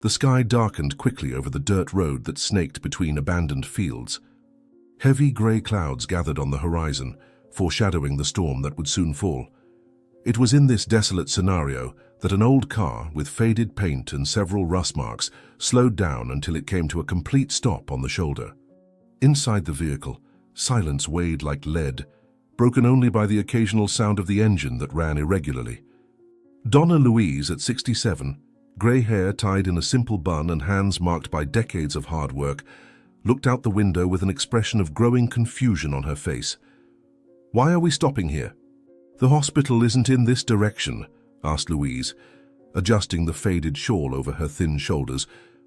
The sky darkened quickly over the dirt road that snaked between abandoned fields. Heavy grey clouds gathered on the horizon, foreshadowing the storm that would soon fall. It was in this desolate scenario that an old car with faded paint and several rust marks slowed down until it came to a complete stop on the shoulder. Inside the vehicle, silence weighed like lead, broken only by the occasional sound of the engine that ran irregularly. Donna Louise, at 67, grey hair tied in a simple bun and hands marked by decades of hard work, looked out the window with an expression of growing confusion on her face. "Why are we stopping here?" "The hospital isn't in this direction," asked Louise, adjusting the faded shawl over her thin shoulders,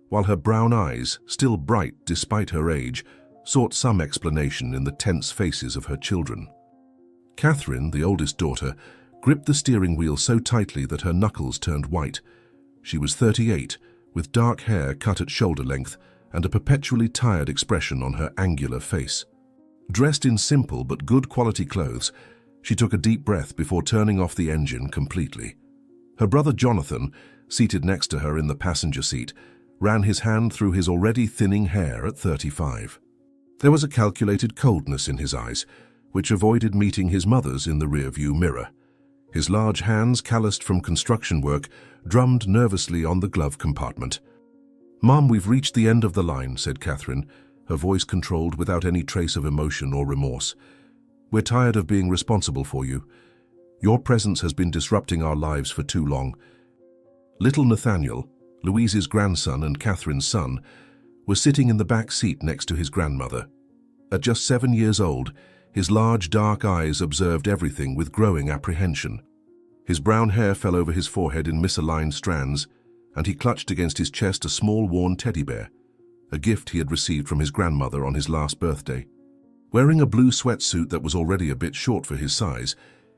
while her brown eyes, still bright despite her age, sought some explanation in the tense faces of her children. Catherine, the oldest daughter, gripped the steering wheel so tightly that her knuckles turned white. She was 38, with dark hair cut at shoulder length and a perpetually tired expression on her angular face. Dressed in simple but good quality clothes, she took a deep breath before turning off the engine completely. Her brother Jonathan, seated next to her in the passenger seat, ran his hand through his already thinning hair at 35. There was a calculated coldness in his eyes, which avoided meeting his mother's in the rearview mirror. His large hands, calloused from construction work, drummed nervously on the glove compartment. "Mom, we've reached the end of the line," said Catherine, her voice controlled without any trace of emotion or remorse. "We're tired of being responsible for you. Your presence has been disrupting our lives for too long." Little Nathaniel, Louise's grandson and Catherine's son, was sitting in the back seat next to his grandmother. At just 7 years old, his large dark eyes observed everything with growing apprehension. His brown hair fell over his forehead in misaligned strands, and he clutched against his chest a small worn teddy bear, a gift he had received from his grandmother on his last birthday. Wearing a blue sweatsuit that was already a bit short for his size,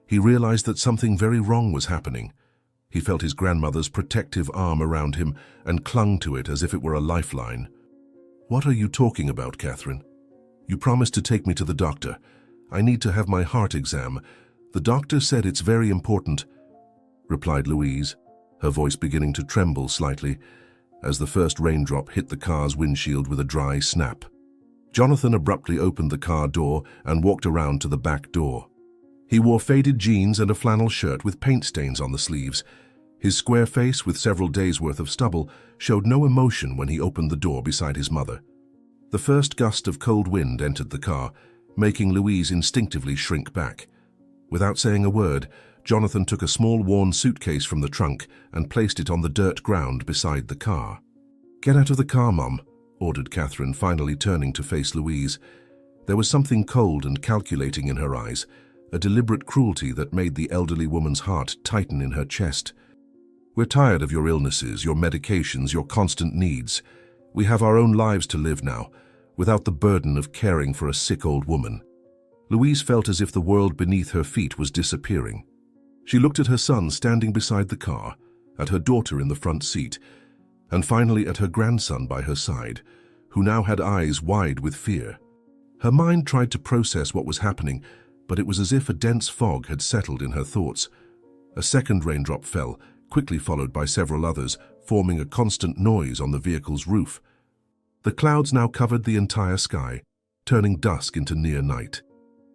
he realized that something very wrong was happening. He felt his grandmother's protective arm around him and clung to it as if it were a lifeline. "What are you talking about, Catherine? You promised to take me to the doctor. I need to have my heart exam. The doctor said it's very important," replied Louise, her voice beginning to tremble slightly as the first raindrop hit the car's windshield with a dry snap. Jonathan abruptly opened the car door and walked around to the back door. He wore faded jeans and a flannel shirt with paint stains on the sleeves. His square face, with several days' worth of stubble, showed no emotion when he opened the door beside his mother. The first gust of cold wind entered the car, making Louise instinctively shrink back. Without saying a word, Jonathan took a small worn suitcase from the trunk and placed it on the dirt ground beside the car. "Get out of the car, Mum," ordered Catherine, finally turning to face Louise. There was something cold and calculating in her eyes, a deliberate cruelty that made the elderly woman's heart tighten in her chest. "We're tired of your illnesses, your medications, your constant needs. We have our own lives to live now, without the burden of caring for a sick old woman." Louise felt as if the world beneath her feet was disappearing. She looked at her son standing beside the car, at her daughter in the front seat, and finally at her grandson by her side, who now had eyes wide with fear. Her mind tried to process what was happening, but it was as if a dense fog had settled in her thoughts. A second raindrop fell, quickly followed by several others, forming a constant noise on the vehicle's roof. The clouds now covered the entire sky, turning dusk into near night.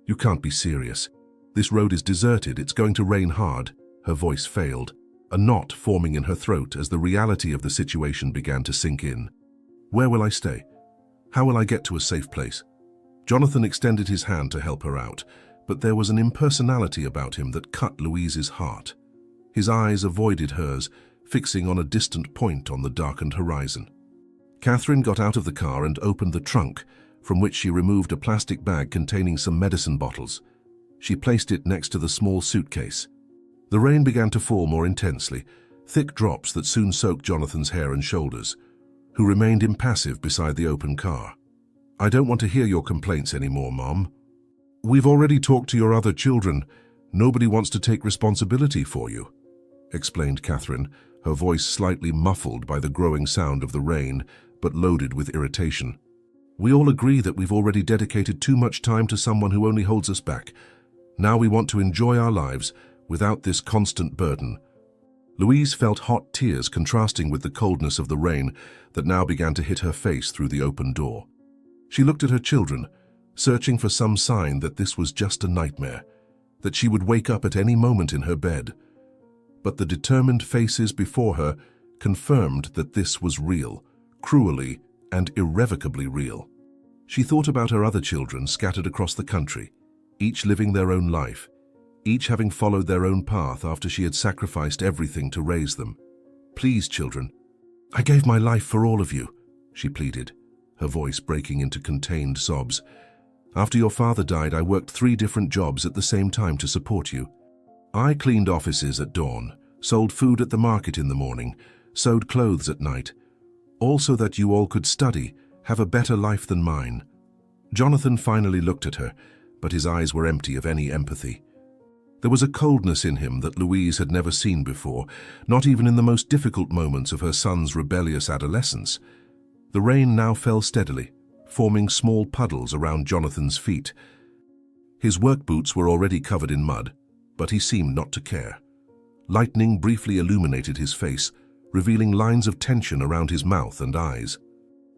"You can't be serious. This road is deserted. It's going to rain hard." Her voice failed, a knot forming in her throat as the reality of the situation began to sink in. "Where will I stay? How will I get to a safe place?" Jonathan extended his hand to help her out, but there was an impersonality about him that cut Louise's heart. His eyes avoided hers, fixing on a distant point on the darkened horizon. Catherine got out of the car and opened the trunk, from which she removed a plastic bag containing some medicine bottles. She placed it next to the small suitcase. The rain began to fall more intensely, thick drops that soon soaked Jonathan's hair and shoulders, who remained impassive beside the open car. "I don't want to hear your complaints anymore, Mom. We've already talked to your other children. Nobody wants to take responsibility for you," explained Catherine, her voice slightly muffled by the growing sound of the rain, but loaded with irritation. "We all agree that we've already dedicated too much time to someone who only holds us back. Now we want to enjoy our lives without this constant burden." Louise felt hot tears contrasting with the coldness of the rain that now began to hit her face through the open door. She looked at her children, searching for some sign that this was just a nightmare, that she would wake up at any moment in her bed. But the determined faces before her confirmed that this was real, cruelly and irrevocably real. She thought about her other children scattered across the country, each living their own life, each having followed their own path after she had sacrificed everything to raise them. "Please, children, I gave my life for all of you," she pleaded, her voice breaking into contained sobs. "After your father died, I worked 3 different jobs at the same time to support you. I cleaned offices at dawn, sold food at the market in the morning, sewed clothes at night, all so that you all could study, have a better life than mine." Jonathan finally looked at her, but his eyes were empty of any empathy. There was a coldness in him that Louise had never seen before, not even in the most difficult moments of her son's rebellious adolescence. The rain now fell steadily, forming small puddles around Jonathan's feet. His work boots were already covered in mud, but he seemed not to care. Lightning briefly illuminated his face, revealing lines of tension around his mouth and eyes.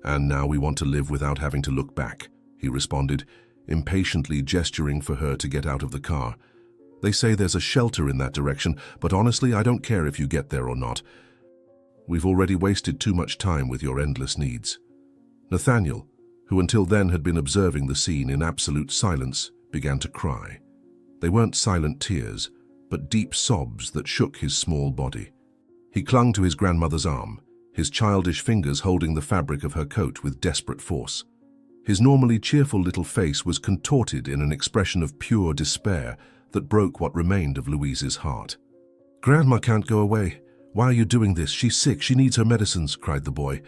"And now we want to live without having to look back," he responded, impatiently gesturing for her to get out of the car. "They say there's a shelter in that direction, but honestly, I don't care if you get there or not. We've already wasted too much time with your endless needs." Nathaniel, who until then had been observing the scene in absolute silence, began to cry. They weren't silent tears, but deep sobs that shook his small body. He clung to his grandmother's arm, his childish fingers holding the fabric of her coat with desperate force. His normally cheerful little face was contorted in an expression of pure despair that broke what remained of Louise's heart. "Grandma can't go away. Why are you doing this? She's sick. She needs her medicines," cried the boy,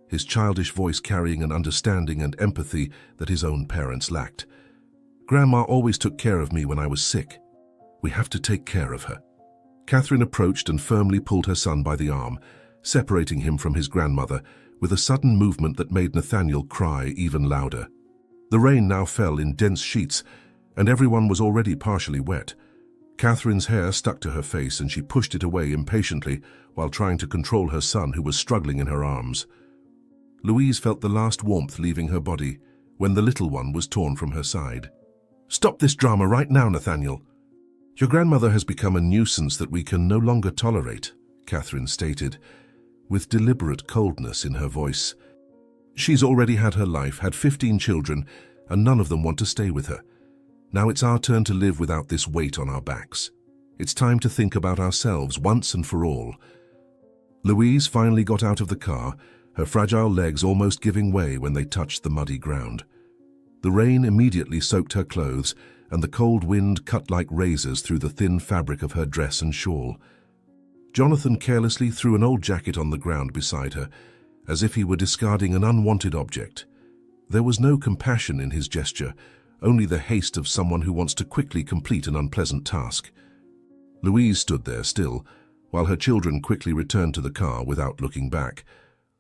his childish voice carrying an understanding and empathy that his own parents lacked. "Grandma always took care of me when I was sick. We have to take care of her." Catherine approached and firmly pulled her son by the arm, separating him from his grandmother, with a sudden movement that made Nathaniel cry even louder. The rain now fell in dense sheets, and everyone was already partially wet. Catherine's hair stuck to her face and she pushed it away impatiently while trying to control her son who was struggling in her arms. Louise felt the last warmth leaving her body when the little one was torn from her side. "Stop this drama right now, Nathaniel. Your grandmother has become a nuisance that we can no longer tolerate," Catherine stated, with deliberate coldness in her voice. "She's already had her life, had 15 children, and none of them want to stay with her. Now it's our turn to live without this weight on our backs. It's time to think about ourselves once and for all." Louise finally got out of the car, her fragile legs almost giving way when they touched the muddy ground. The rain immediately soaked her clothes, and the cold wind cut like razors through the thin fabric of her dress and shawl. Jonathan carelessly threw an old jacket on the ground beside her, as if he were discarding an unwanted object. There was no compassion in his gesture, only the haste of someone who wants to quickly complete an unpleasant task. Louise stood there still, while her children quickly returned to the car without looking back.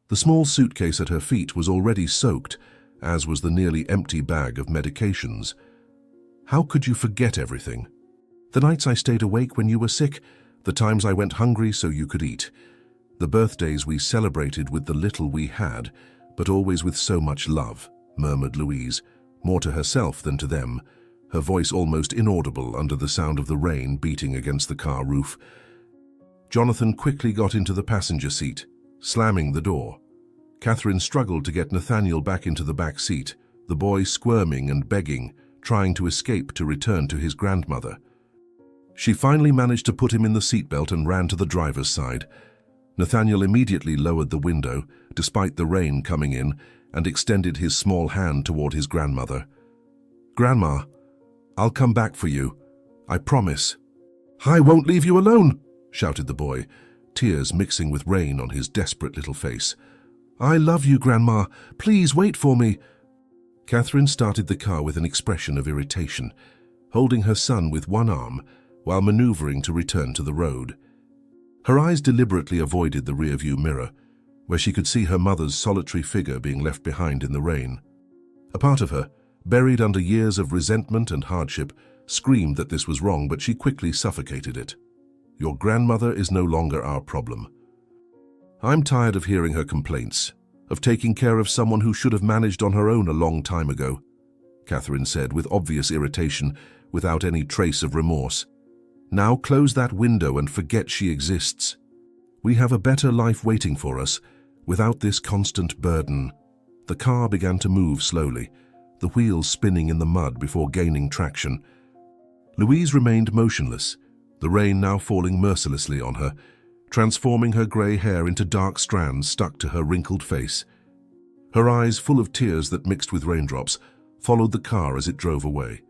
The small suitcase at her feet was already soaked, as was the nearly empty bag of medications. "How could you forget everything? The nights I stayed awake when you were sick, the times I went hungry so you could eat, the birthdays we celebrated with the little we had, but always with so much love," murmured Louise, more to herself than to them, her voice almost inaudible under the sound of the rain beating against the car roof. Jonathan quickly got into the passenger seat, slamming the door. Catherine struggled to get Nathaniel back into the back seat, the boy squirming and begging, trying to escape to return to his grandmother. She finally managed to put him in the seatbelt and ran to the driver's side. Nathaniel immediately lowered the window, despite the rain coming in, and extended his small hand toward his grandmother. "Grandma, I'll come back for you. I promise." "I won't leave you alone," shouted the boy, tears mixing with rain on his desperate little face. "I love you, Grandma. Please wait for me." Catherine started the car with an expression of irritation, holding her son with one arm while maneuvering to return to the road. Her eyes deliberately avoided the rearview mirror, where she could see her mother's solitary figure being left behind in the rain. A part of her, buried under years of resentment and hardship, screamed that this was wrong, but she quickly suffocated it. Your grandmother is no longer our problem. I'm tired of hearing her complaints, of taking care of someone who should have managed on her own a long time ago, Catherine said with obvious irritation, without any trace of remorse. Now close that window and forget she exists. We have a better life waiting for us, without this constant burden. The car began to move slowly, the wheels spinning in the mud before gaining traction. Louise remained motionless, the rain now falling mercilessly on her, transforming her grey hair into dark strands stuck to her wrinkled face. Her eyes, full of tears that mixed with raindrops, followed the car as it drove away,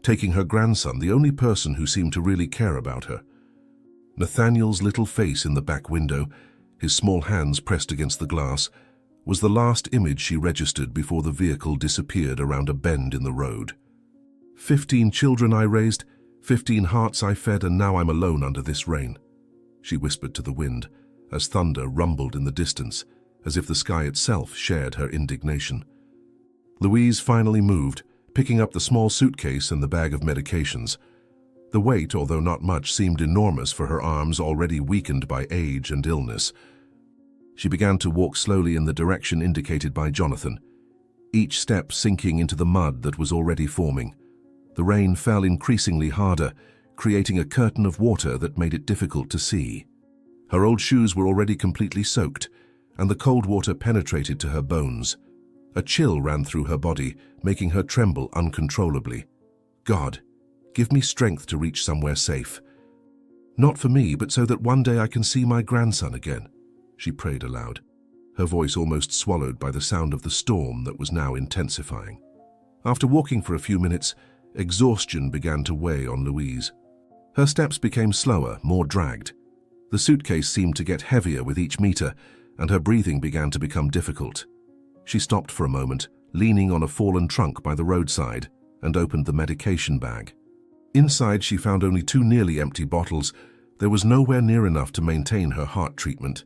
taking her grandson, the only person who seemed to really care about her. Nathaniel's little face in the back window, his small hands pressed against the glass, was the last image she registered before the vehicle disappeared around a bend in the road. 15 children I raised, 15 hearts I fed, and now I'm alone under this rain, she whispered to the wind, as thunder rumbled in the distance, as if the sky itself shared her indignation. Louise finally moved, picking up the small suitcase and the bag of medications. The weight, although not much, seemed enormous for her arms already weakened by age and illness. She began to walk slowly in the direction indicated by Jonathan, each step sinking into the mud that was already forming. The rain fell increasingly harder, creating a curtain of water that made it difficult to see. Her old shoes were already completely soaked, and the cold water penetrated to her bones. A chill ran through her body, making her tremble uncontrollably. God, give me strength to reach somewhere safe. Not for me, but so that one day I can see my grandson again, she prayed aloud, her voice almost swallowed by the sound of the storm that was now intensifying. After walking for a few minutes, exhaustion began to weigh on Louise. Her steps became slower, more dragged. The suitcase seemed to get heavier with each meter, and her breathing began to become difficult. She stopped for a moment, leaning on a fallen trunk by the roadside, and opened the medication bag. Inside, she found only 2 nearly empty bottles. There was nowhere near enough to maintain her heart treatment.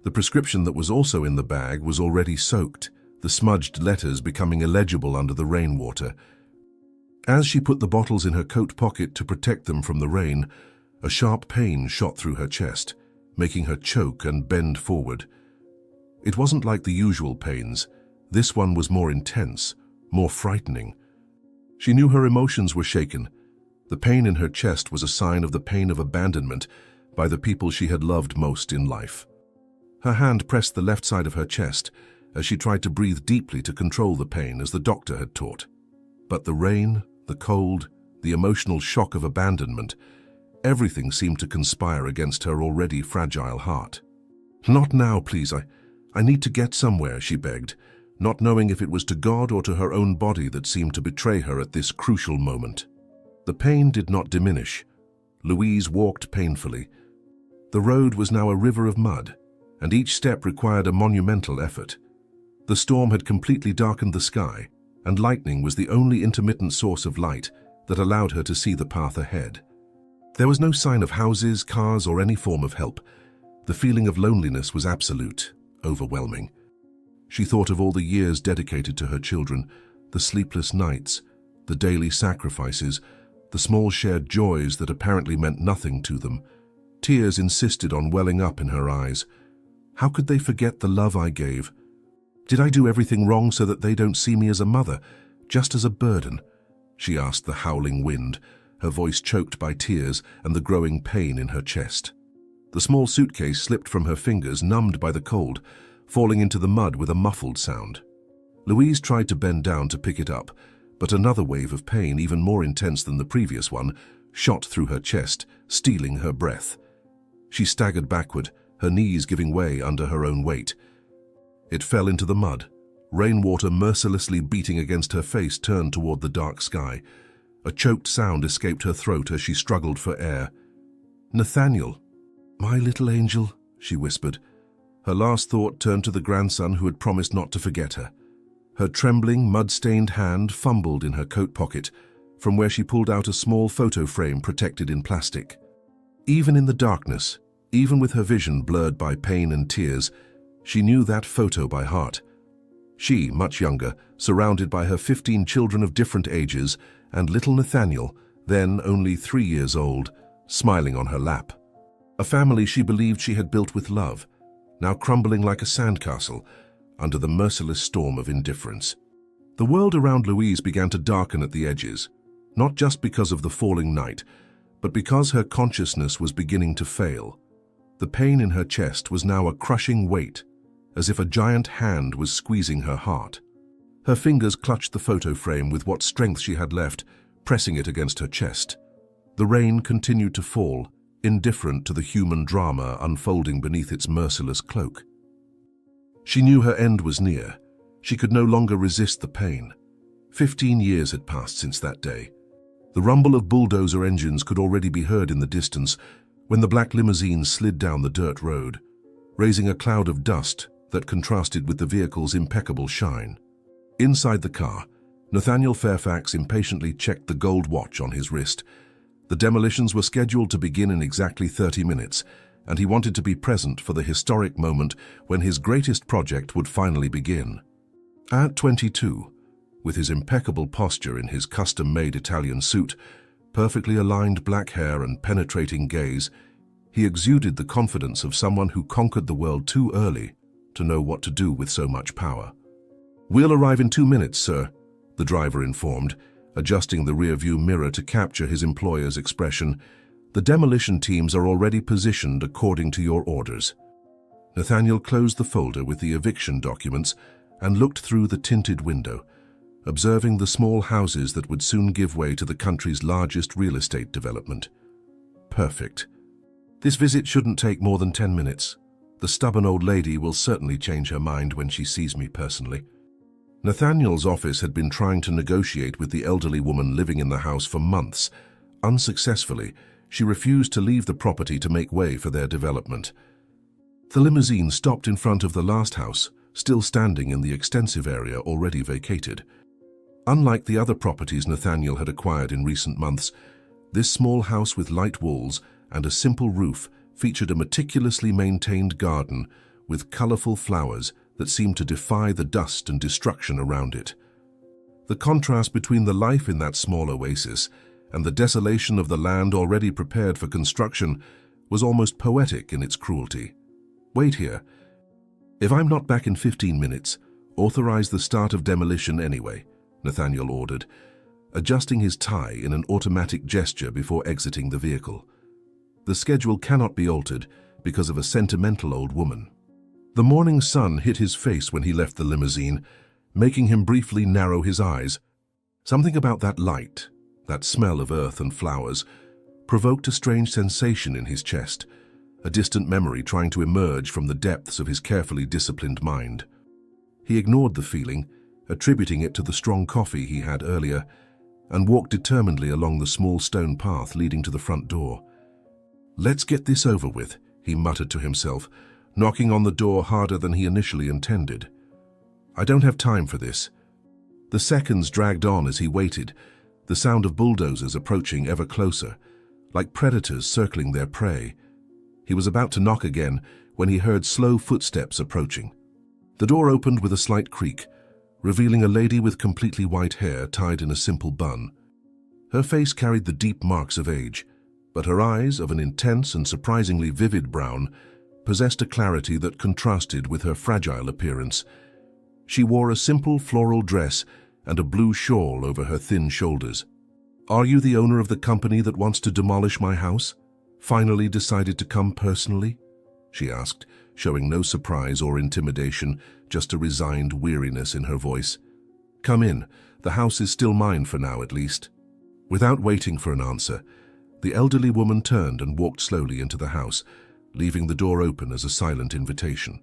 The prescription that was also in the bag was already soaked, the smudged letters becoming illegible under the rainwater. As she put the bottles in her coat pocket to protect them from the rain, a sharp pain shot through her chest, making her choke and bend forward. It wasn't like the usual pains. This one was more intense, more frightening. She knew her emotions were shaken. The pain in her chest was a sign of the pain of abandonment by the people she had loved most in life. Her hand pressed the left side of her chest as she tried to breathe deeply to control the pain as the doctor had taught. But the rain, the cold, the emotional shock of abandonment, everything seemed to conspire against her already fragile heart. Not now, please. I need to get somewhere, she begged, not knowing if it was to God or to her own body that seemed to betray her at this crucial moment. The pain did not diminish. Louise walked painfully. The road was now a river of mud, and each step required a monumental effort. The storm had completely darkened the sky, and lightning was the only intermittent source of light that allowed her to see the path ahead. There was no sign of houses, cars, or any form of help. The feeling of loneliness was absolute, overwhelming. She thought of all the years dedicated to her children, the sleepless nights, the daily sacrifices, the small shared joys that apparently meant nothing to them. Tears insisted on welling up in her eyes. How could they forget the love I gave? Did I do everything wrong so that they don't see me as a mother, just as a burden? She asked the howling wind, her voice choked by tears and the growing pain in her chest. The small suitcase slipped from her fingers, numbed by the cold, falling into the mud with a muffled sound. Louise tried to bend down to pick it up, but another wave of pain, even more intense than the previous one, shot through her chest, stealing her breath. She staggered backward, her knees giving way under her own weight. It fell into the mud. Rainwater mercilessly beating against her face turned toward the dark sky. A choked sound escaped her throat as she struggled for air. "Nathaniel, my little angel," she whispered. Her last thought turned to the grandson who had promised not to forget her. Her trembling, mud-stained hand fumbled in her coat pocket, from where she pulled out a small photo frame protected in plastic. Even in the darkness, even with her vision blurred by pain and tears, she knew that photo by heart. She, much younger, surrounded by her 15 children of different ages, and little Nathaniel, then only 3 years old, smiling on her lap. A family she believed she had built with love, now crumbling like a sandcastle under the merciless storm of indifference. The world around Louise began to darken at the edges, not just because of the falling night, but because her consciousness was beginning to fail. The pain in her chest was now a crushing weight, as if a giant hand was squeezing her heart. Her fingers clutched the photo frame with what strength she had left, pressing it against her chest. The rain continued to fall, indifferent to the human drama unfolding beneath its merciless cloak. She knew her end was near. She could no longer resist the pain. 15 years had passed since that day. The rumble of bulldozer engines could already be heard in the distance when the black limousine slid down the dirt road, raising a cloud of dust that contrasted with the vehicle's impeccable shine. Inside the car, Nathaniel Fairfax impatiently checked the gold watch on his wrist. The demolitions were scheduled to begin in exactly 30 minutes, and he wanted to be present for the historic moment when his greatest project would finally begin. At 22, with his impeccable posture in his custom-made Italian suit, perfectly aligned black hair and penetrating gaze, he exuded the confidence of someone who conquered the world too early to know what to do with so much power. "We'll arrive in 2 minutes, sir," the driver informed, adjusting the rearview mirror to capture his employer's expression. "The demolition teams are already positioned according to your orders." Nathaniel closed the folder with the eviction documents and looked through the tinted window, observing the small houses that would soon give way to the country's largest real estate development. Perfect. This visit shouldn't take more than 10 minutes. The stubborn old lady will certainly change her mind when she sees me personally. Nathaniel's office had been trying to negotiate with the elderly woman living in the house for months. Unsuccessfully, she refused to leave the property to make way for their development. The limousine stopped in front of the last house, still standing in the extensive area already vacated. Unlike the other properties Nathaniel had acquired in recent months, this small house with light walls and a simple roof featured a meticulously maintained garden with colorful flowers that seemed to defy the dust and destruction around it. The contrast between the life in that small oasis and the desolation of the land already prepared for construction was almost poetic in its cruelty. "Wait here. If I'm not back in 15 minutes, authorize the start of demolition anyway," Nathaniel ordered, adjusting his tie in an automatic gesture before exiting the vehicle. The schedule cannot be altered because of a sentimental old woman. The morning sun hit his face when he left the limousine, making him briefly narrow his eyes. Something about that light, that smell of earth and flowers, provoked a strange sensation in his chest, a distant memory trying to emerge from the depths of his carefully disciplined mind. He ignored the feeling, attributing it to the strong coffee he had earlier, and walked determinedly along the small stone path leading to the front door. "Let's get this over with," he muttered to himself, knocking on the door harder than he initially intended. "I don't have time for this." The seconds dragged on as he waited, the sound of bulldozers approaching ever closer, like predators circling their prey. He was about to knock again when he heard slow footsteps approaching. The door opened with a slight creak, revealing a lady with completely white hair tied in a simple bun. Her face carried the deep marks of age, but her eyes, of an intense and surprisingly vivid brown, possessed a clarity that contrasted with her fragile appearance. She wore a simple floral dress and a blue shawl over her thin shoulders. "Are you the owner of the company that wants to demolish my house? Finally decided to come personally?" she asked, showing no surprise or intimidation, just a resigned weariness in her voice. "Come in. The house is still mine for now, at least." Without waiting for an answer, the elderly woman turned and walked slowly into the house, leaving the door open as a silent invitation.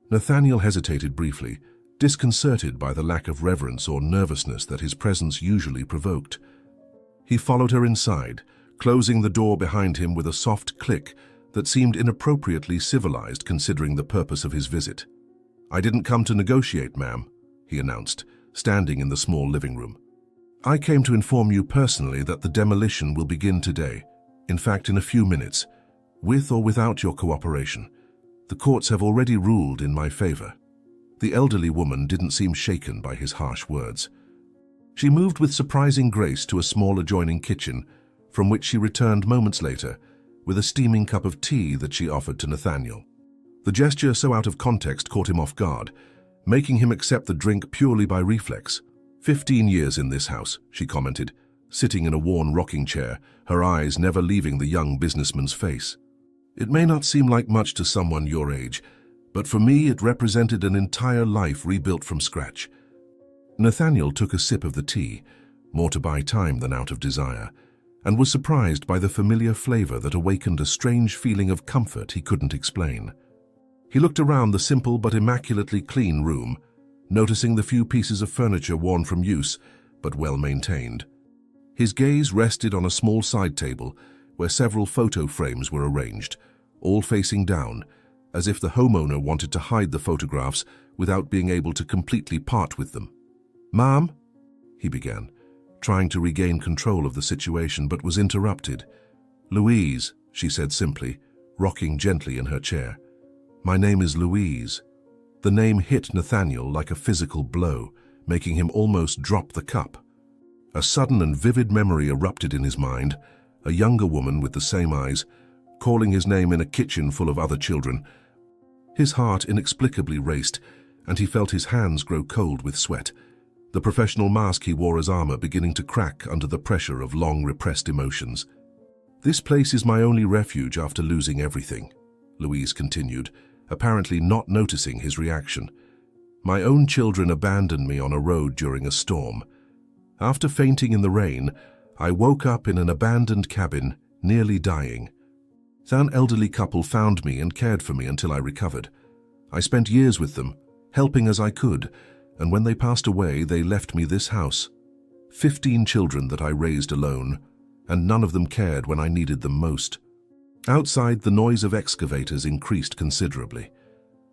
Nathaniel hesitated briefly, disconcerted by the lack of reverence or nervousness that his presence usually provoked. He followed her inside, closing the door behind him with a soft click that seemed inappropriately civilized considering the purpose of his visit. "I didn't come to negotiate, ma'am," he announced, standing in the small living room. "I came to inform you personally that the demolition will begin today, in fact in a few minutes, with or without your cooperation. The courts have already ruled in my favor." The elderly woman didn't seem shaken by his harsh words. She moved with surprising grace to a small adjoining kitchen, from which she returned moments later, with a steaming cup of tea that she offered to Nathaniel. The gesture so out of context caught him off guard, making him accept the drink purely by reflex. 15 years in this house, she commented, sitting in a worn rocking chair, her eyes never leaving the young businessman's face. It may not seem like much to someone your age, but for me it represented an entire life rebuilt from scratch. Nathaniel took a sip of the tea, more to buy time than out of desire, and was surprised by the familiar flavor that awakened a strange feeling of comfort he couldn't explain. He looked around the simple but immaculately clean room, noticing the few pieces of furniture worn from use, but well maintained. His gaze rested on a small side table where several photo frames were arranged, all facing down, as if the homeowner wanted to hide the photographs without being able to completely part with them. "Mom," he began, trying to regain control of the situation, but was interrupted. "Louise," she said simply, rocking gently in her chair. "My name is Louise." The name hit Nathaniel like a physical blow, making him almost drop the cup. A sudden and vivid memory erupted in his mind, a younger woman with the same eyes, calling his name in a kitchen full of other children. His heart inexplicably raced, and he felt his hands grow cold with sweat, the professional mask he wore as armor beginning to crack under the pressure of long repressed emotions. "This place is my only refuge after losing everything," Louise continued, apparently not noticing his reaction. "My own children abandoned me on a road during a storm. After fainting in the rain, I woke up in an abandoned cabin, nearly dying. An elderly couple found me and cared for me until I recovered. I spent years with them, helping as I could, and when they passed away, they left me this house. 15 children that I raised alone, and none of them cared when I needed them most." Outside, the noise of excavators increased considerably.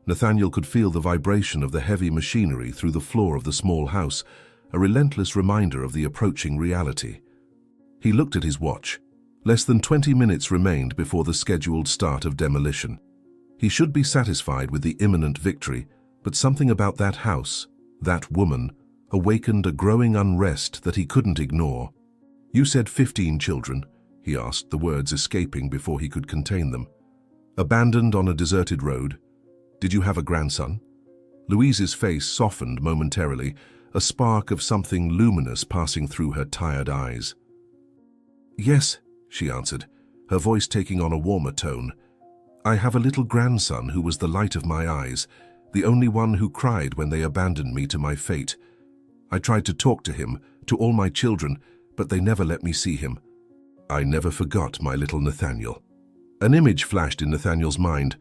Nathaniel could feel the vibration of the heavy machinery through the floor of the small house, a relentless reminder of the approaching reality. He looked at his watch. Less than 20 minutes remained before the scheduled start of demolition. He should be satisfied with the imminent victory, but something about that house, that woman, awakened a growing unrest that he couldn't ignore. "You said 15 children?" he asked, the words escaping before he could contain them. "Abandoned on a deserted road? Did you have a grandson?" Louise's face softened momentarily, a spark of something luminous passing through her tired eyes. "Yes," she answered, her voice taking on a warmer tone. "I have a little grandson who was the light of my eyes, the only one who cried when they abandoned me to my fate. I tried to talk to him, to all my children, but they never let me see him. I never forgot my little Nathaniel." An image flashed in Nathaniel's mind,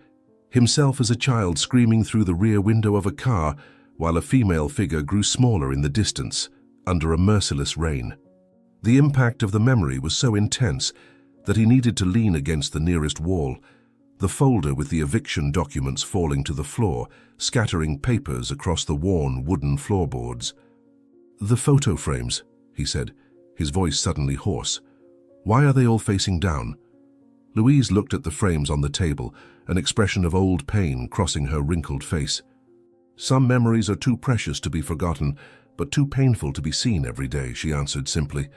himself as a child screaming through the rear window of a car, while a female figure grew smaller in the distance, under a merciless rain. The impact of the memory was so intense that he needed to lean against the nearest wall, the folder with the eviction documents falling to the floor, scattering papers across the worn wooden floorboards. "The photo frames," he said, his voice suddenly hoarse. "Why are they all facing down?" Louise looked at the frames on the table, an expression of old pain crossing her wrinkled face. "Some memories are too precious to be forgotten, but too painful to be seen every day," she answered simply.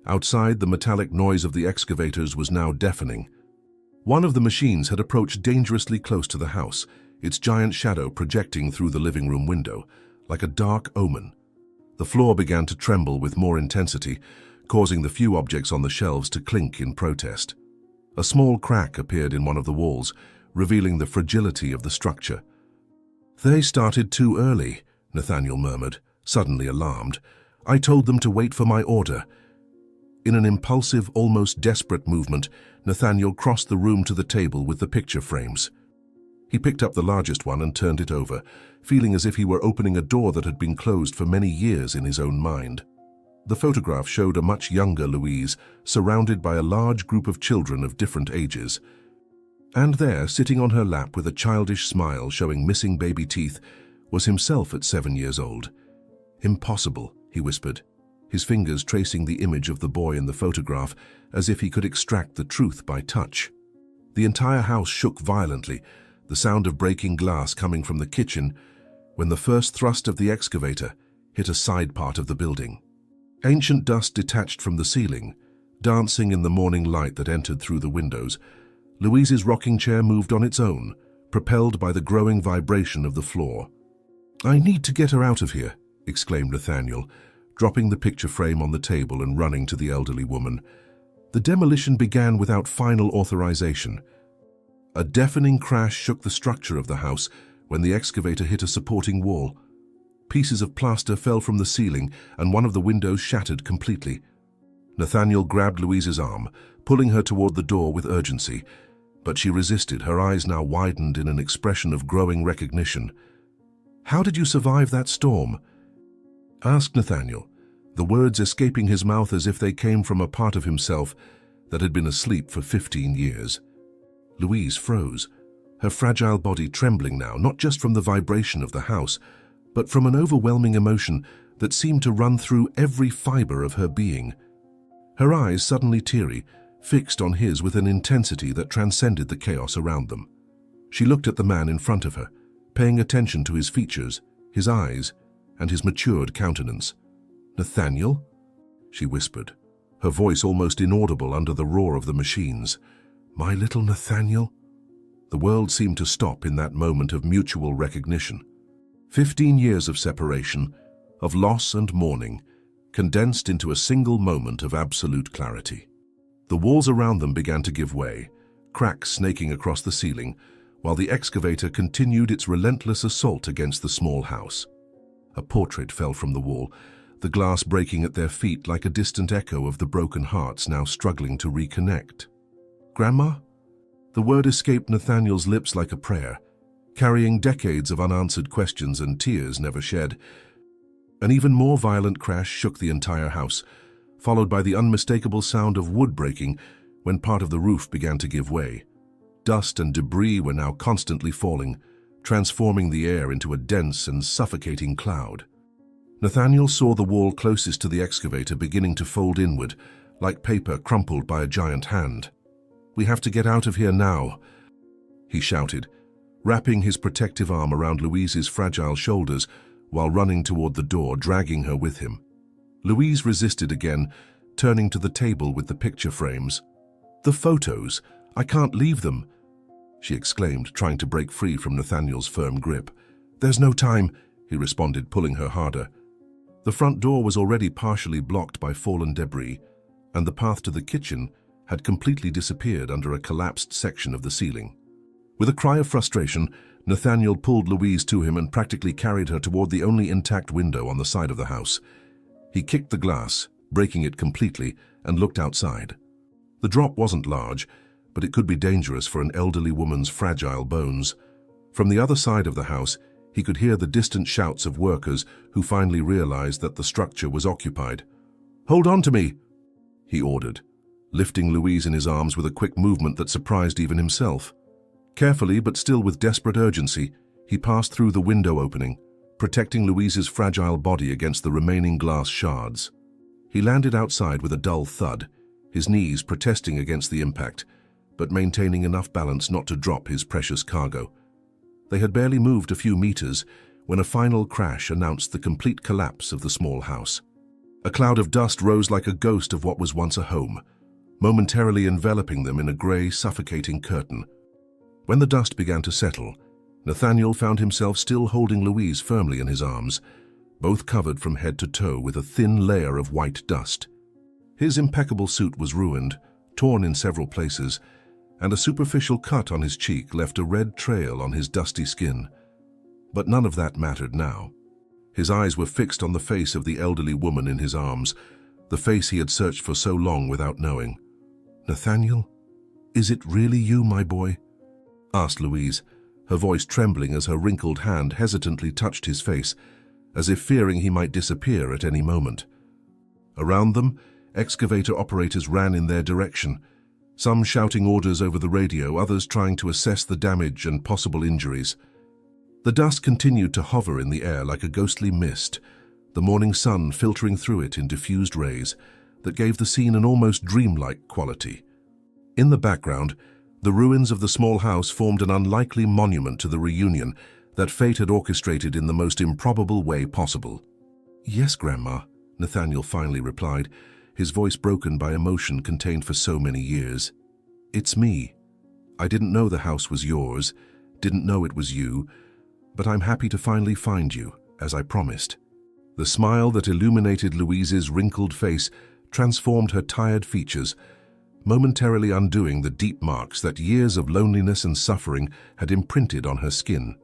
Outside, the metallic noise of the excavators was now deafening. One of the machines had approached dangerously close to the house, its giant shadow projecting through the living room window, like a dark omen. The floor began to tremble with more intensity, causing the few objects on the shelves to clink in protest. A small crack appeared in one of the walls, revealing the fragility of the structure. "They started too early," Nathaniel murmured, suddenly alarmed. "I told them to wait for my order." In an impulsive, almost desperate movement, Nathaniel crossed the room to the table with the picture frames. He picked up the largest one and turned it over, feeling as if he were opening a door that had been closed for many years in his own mind. The photograph showed a much younger Louise, surrounded by a large group of children of different ages. And there, sitting on her lap with a childish smile showing missing baby teeth, was himself at 7 years old. "Impossible," he whispered, his fingers tracing the image of the boy in the photograph as if he could extract the truth by touch. The entire house shook violently, the sound of breaking glass coming from the kitchen, when the first thrust of the excavator hit a side part of the building. Ancient dust detached from the ceiling, dancing in the morning light that entered through the windows, Louise's rocking chair moved on its own, propelled by the growing vibration of the floor. "I need to get her out of here," exclaimed Nathaniel, dropping the picture frame on the table and running to the elderly woman. The demolition began without final authorization. A deafening crash shook the structure of the house when the excavator hit a supporting wall. Pieces of plaster fell from the ceiling and one of the windows shattered completely. Nathaniel grabbed Louise's arm, pulling her toward the door with urgency, but she resisted, her eyes now widened in an expression of growing recognition. "How did you survive that storm?" asked Nathaniel, the words escaping his mouth as if they came from a part of himself that had been asleep for 15 years. Louise froze, her fragile body trembling now, not just from the vibration of the house, but from an overwhelming emotion that seemed to run through every fiber of her being. Her eyes, suddenly teary, fixed on his with an intensity that transcended the chaos around them. She looked at the man in front of her, paying attention to his features, his eyes, and his matured countenance. "Nathaniel?" she whispered, her voice almost inaudible under the roar of the machines. "My little Nathaniel?" The world seemed to stop in that moment of mutual recognition. 15 years of separation, of loss and mourning, condensed into a single moment of absolute clarity. The walls around them began to give way, cracks snaking across the ceiling, while the excavator continued its relentless assault against the small house. A portrait fell from the wall, the glass breaking at their feet like a distant echo of the broken hearts now struggling to reconnect. "Grandma?" The word escaped Nathaniel's lips like a prayer, carrying decades of unanswered questions and tears never shed. An even more violent crash shook the entire house, followed by the unmistakable sound of wood breaking when part of the roof began to give way. Dust and debris were now constantly falling, transforming the air into a dense and suffocating cloud. Nathaniel saw the wall closest to the excavator beginning to fold inward, like paper crumpled by a giant hand. "We have to get out of here now," he shouted, wrapping his protective arm around Louise's fragile shoulders while running toward the door, dragging her with him. Louise resisted again, turning to the table with the picture frames. "The photos! I can't leave them!" she exclaimed, trying to break free from Nathaniel's firm grip. "There's no time," he responded, pulling her harder. The front door was already partially blocked by fallen debris, and the path to the kitchen had completely disappeared under a collapsed section of the ceiling. With a cry of frustration, Nathaniel pulled Louise to him and practically carried her toward the only intact window on the side of the house. He kicked the glass, breaking it completely, and looked outside. The drop wasn't large, but it could be dangerous for an elderly woman's fragile bones. From the other side of the house, he could hear the distant shouts of workers who finally realized that the structure was occupied. "Hold on to me," he ordered, lifting Louise in his arms with a quick movement that surprised even himself. Carefully, but still with desperate urgency, he passed through the window opening, protecting Louise's fragile body against the remaining glass shards. He landed outside with a dull thud, his knees protesting against the impact, but maintaining enough balance not to drop his precious cargo. They had barely moved a few meters when a final crash announced the complete collapse of the small house. A cloud of dust rose like a ghost of what was once a home, momentarily enveloping them in a gray, suffocating curtain. When the dust began to settle, Nathaniel found himself still holding Louise firmly in his arms, both covered from head to toe with a thin layer of white dust. His impeccable suit was ruined, torn in several places, and a superficial cut on his cheek left a red trail on his dusty skin. But none of that mattered now. His eyes were fixed on the face of the elderly woman in his arms, the face he had searched for so long without knowing. "Nathaniel, is it really you, my boy?" asked Louise, her voice trembling as her wrinkled hand hesitantly touched his face, as if fearing he might disappear at any moment. Around them, excavator operators ran in their direction, some shouting orders over the radio, others trying to assess the damage and possible injuries. The dust continued to hover in the air like a ghostly mist, the morning sun filtering through it in diffused rays that gave the scene an almost dreamlike quality. In the background, the ruins of the small house formed an unlikely monument to the reunion that fate had orchestrated in the most improbable way possible. "Yes, Grandma," Nathaniel finally replied, his voice broken by emotion contained for so many years. "It's me. I didn't know the house was yours, didn't know it was you, but I'm happy to finally find you, as I promised." The smile that illuminated Louise's wrinkled face transformed her tired features, momentarily undoing the deep marks that years of loneliness and suffering had imprinted on her skin.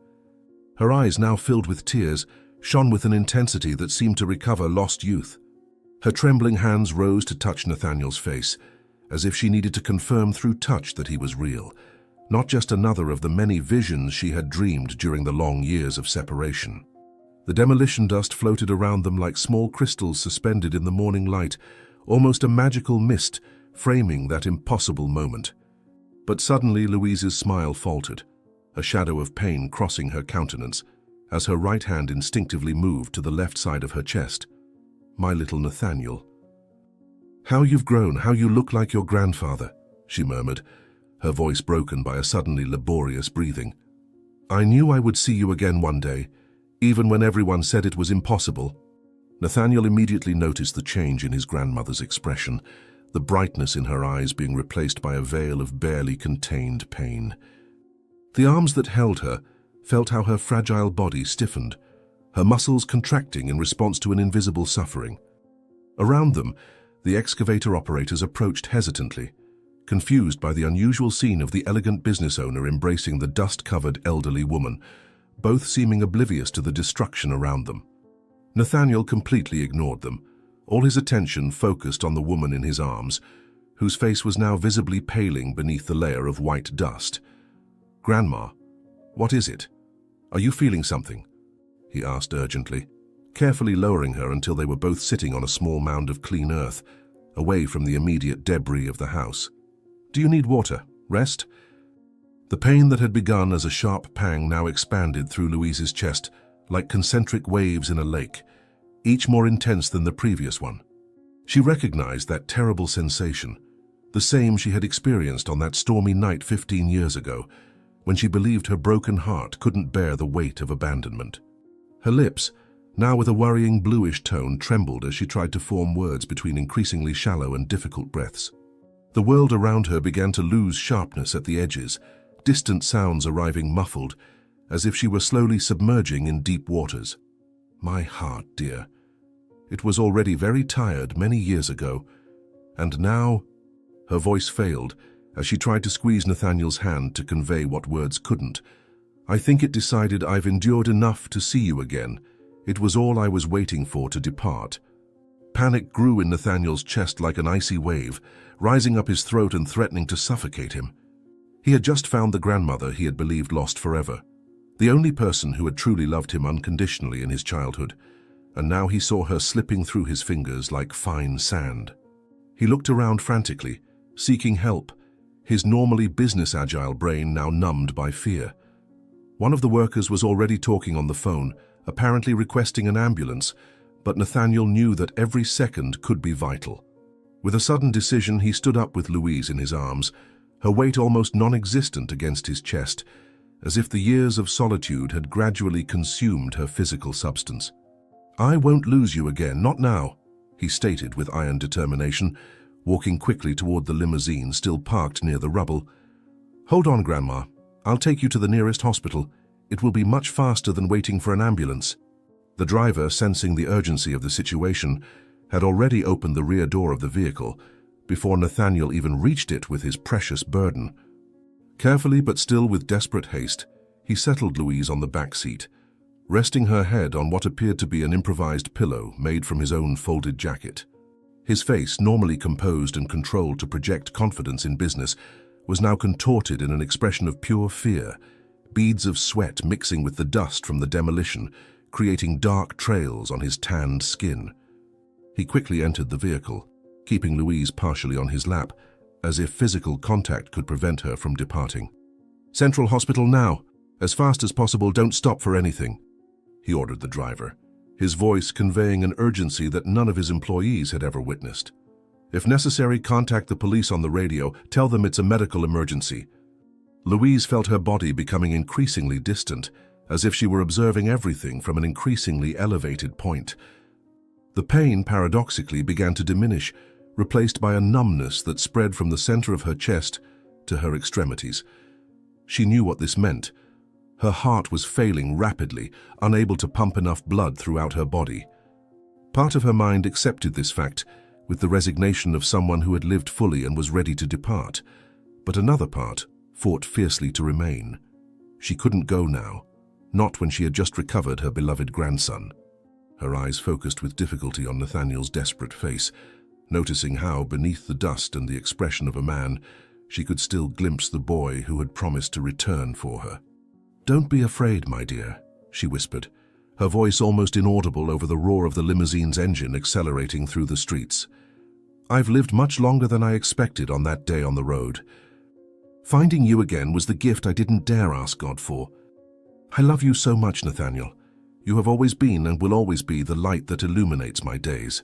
Her eyes, now filled with tears, shone with an intensity that seemed to recover lost youth. Her trembling hands rose to touch Nathaniel's face, as if she needed to confirm through touch that he was real, not just another of the many visions she had dreamed during the long years of separation. The demolition dust floated around them like small crystals suspended in the morning light, almost a magical mist framing that impossible moment. But suddenly Louise's smile faltered, a shadow of pain crossing her countenance, as her right hand instinctively moved to the left side of her chest. "My little Nathaniel." "How you've grown, how you look like your grandfather," she murmured, her voice broken by a suddenly laborious breathing. "I knew I would see you again one day, even when everyone said it was impossible." Nathaniel immediately noticed the change in his grandmother's expression, the brightness in her eyes being replaced by a veil of barely contained pain. The arms that held her felt how her fragile body stiffened, her muscles contracting in response to an invisible suffering. Around them, the excavator operators approached hesitantly, confused by the unusual scene of the elegant business owner embracing the dust-covered elderly woman, both seeming oblivious to the destruction around them. Nathaniel completely ignored them, all his attention focused on the woman in his arms, whose face was now visibly paling beneath the layer of white dust. "Grandma, what is it? Are you feeling something?" he asked urgently, carefully lowering her until they were both sitting on a small mound of clean earth, away from the immediate debris of the house. "Do you need water? Rest?" The pain that had begun as a sharp pang now expanded through Louise's chest like concentric waves in a lake, each more intense than the previous one. She recognized that terrible sensation, the same she had experienced on that stormy night 15 years ago, when she believed her broken heart couldn't bear the weight of abandonment. Her lips, now with a worrying bluish tone, trembled as she tried to form words between increasingly shallow and difficult breaths. The world around her began to lose sharpness at the edges, distant sounds arriving muffled, as if she were slowly submerging in deep waters. "My heart, dear. It was already very tired many years ago, and now—" Her voice failed as she tried to squeeze Nathaniel's hand to convey what words couldn't. "I think it decided I've endured enough to see you again. It was all I was waiting for to depart." Panic grew in Nathaniel's chest like an icy wave, rising up his throat and threatening to suffocate him. He had just found the grandmother he had believed lost forever, the only person who had truly loved him unconditionally in his childhood, and now he saw her slipping through his fingers like fine sand. He looked around frantically, seeking help, his normally business-agile brain now numbed by fear. One of the workers was already talking on the phone, apparently requesting an ambulance, but Nathaniel knew that every second could be vital. With a sudden decision, he stood up with Louise in his arms, her weight almost non-existent against his chest, as if the years of solitude had gradually consumed her physical substance. "I won't lose you again, not now," he stated with iron determination, walking quickly toward the limousine still parked near the rubble. "Hold on, Grandma. I'll take you to the nearest hospital. It will be much faster than waiting for an ambulance." The driver, sensing the urgency of the situation, had already opened the rear door of the vehicle, before Nathaniel even reached it with his precious burden. Carefully but still with desperate haste, he settled Louise on the back seat, resting her head on what appeared to be an improvised pillow made from his own folded jacket. His face, normally composed and controlled to project confidence in business, was now contorted in an expression of pure fear, beads of sweat mixing with the dust from the demolition, creating dark trails on his tanned skin. He quickly entered the vehicle, keeping Louise partially on his lap, as if physical contact could prevent her from departing. "Central Hospital now. As fast as possible, don't stop for anything," he ordered the driver, his voice conveying an urgency that none of his employees had ever witnessed. "If necessary, contact the police on the radio. Tell them it's a medical emergency." Louise felt her body becoming increasingly distant, as if she were observing everything from an increasingly elevated point. The pain, paradoxically, began to diminish, replaced by a numbness that spread from the center of her chest to her extremities, She knew what this meant. Her heart was failing rapidly, unable to pump enough blood throughout her body. Part of her mind accepted this fact, with the resignation of someone who had lived fully and was ready to depart. But another part fought fiercely to remain. She couldn't go now, not when she had just recovered her beloved grandson. Her eyes focused with difficulty on Nathaniel's desperate face, noticing how, beneath the dust and the expression of a man, she could still glimpse the boy who had promised to return for her. "Don't be afraid, my dear," she whispered, her voice almost inaudible over the roar of the limousine's engine accelerating through the streets. "I've lived much longer than I expected on that day on the road. Finding you again was the gift I didn't dare ask God for. I love you so much, Nathaniel. You have always been and will always be the light that illuminates my days."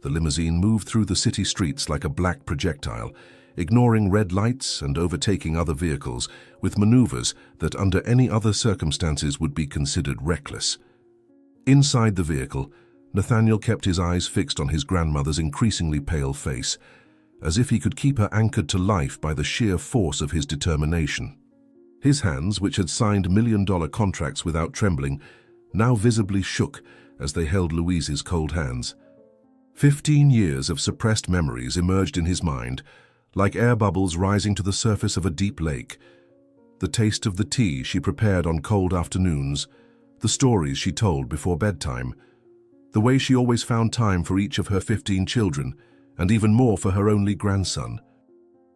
The limousine moved through the city streets like a black projectile, ignoring red lights and overtaking other vehicles with maneuvers that under any other circumstances would be considered reckless. Inside the vehicle, Nathaniel kept his eyes fixed on his grandmother's increasingly pale face, as if he could keep her anchored to life by the sheer force of his determination. His hands, which had signed million-dollar contracts without trembling, now visibly shook as they held Louise's cold hands. 15 years of suppressed memories emerged in his mind, like air bubbles rising to the surface of a deep lake. The taste of the tea she prepared on cold afternoons, the stories she told before bedtime, the way she always found time for each of her 15 children, and even more for her only grandson.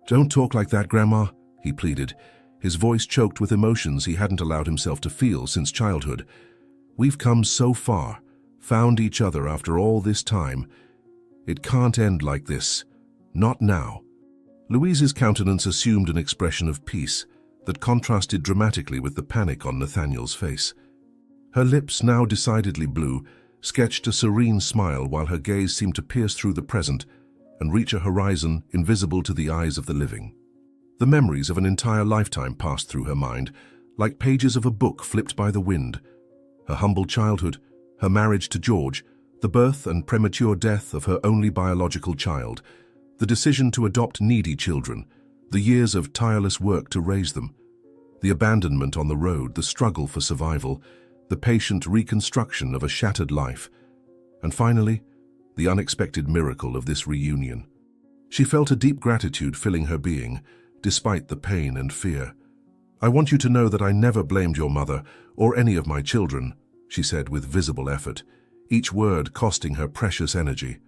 "Don't talk like that, Grandma," he pleaded, his voice choked with emotions he hadn't allowed himself to feel since childhood. "We've come so far, found each other after all this time. It can't end like this. Not now." Louise's countenance assumed an expression of peace that contrasted dramatically with the panic on Nathaniel's face. Her lips, now decidedly blue, sketched a serene smile while her gaze seemed to pierce through the present and reach a horizon invisible to the eyes of the living. The memories of an entire lifetime passed through her mind, like pages of a book flipped by the wind. Her humble childhood, her marriage to George, the birth and premature death of her only biological child, the decision to adopt needy children, the years of tireless work to raise them, the abandonment on the road, the struggle for survival, the patient reconstruction of a shattered life, and finally, the unexpected miracle of this reunion. She felt a deep gratitude filling her being, despite the pain and fear. "I want you to know that I never blamed your mother or any of my children," she said with visible effort, each word costing her precious energy.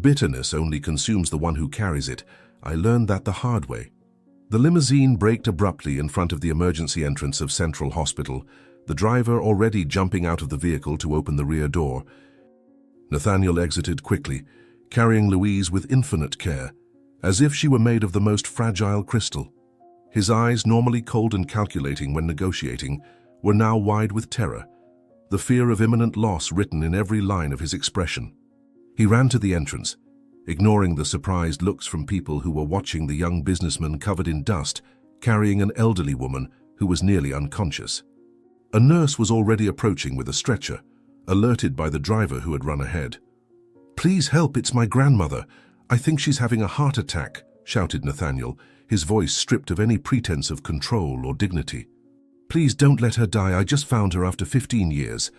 "Bitterness only consumes the one who carries it. I learned that the hard way." The limousine braked abruptly in front of the emergency entrance of Central Hospital, the driver already jumping out of the vehicle to open the rear door. Nathaniel exited quickly, carrying Louise with infinite care, as if she were made of the most fragile crystal. His eyes, normally cold and calculating when negotiating, were now wide with terror, the fear of imminent loss written in every line of his expression. He ran to the entrance, ignoring the surprised looks from people who were watching the young businessman covered in dust, carrying an elderly woman who was nearly unconscious. A nurse was already approaching with a stretcher, alerted by the driver who had run ahead. "Please help, it's my grandmother. I think she's having a heart attack," shouted Nathaniel, his voice stripped of any pretense of control or dignity. "Please don't let her die. I just found her after 15 years.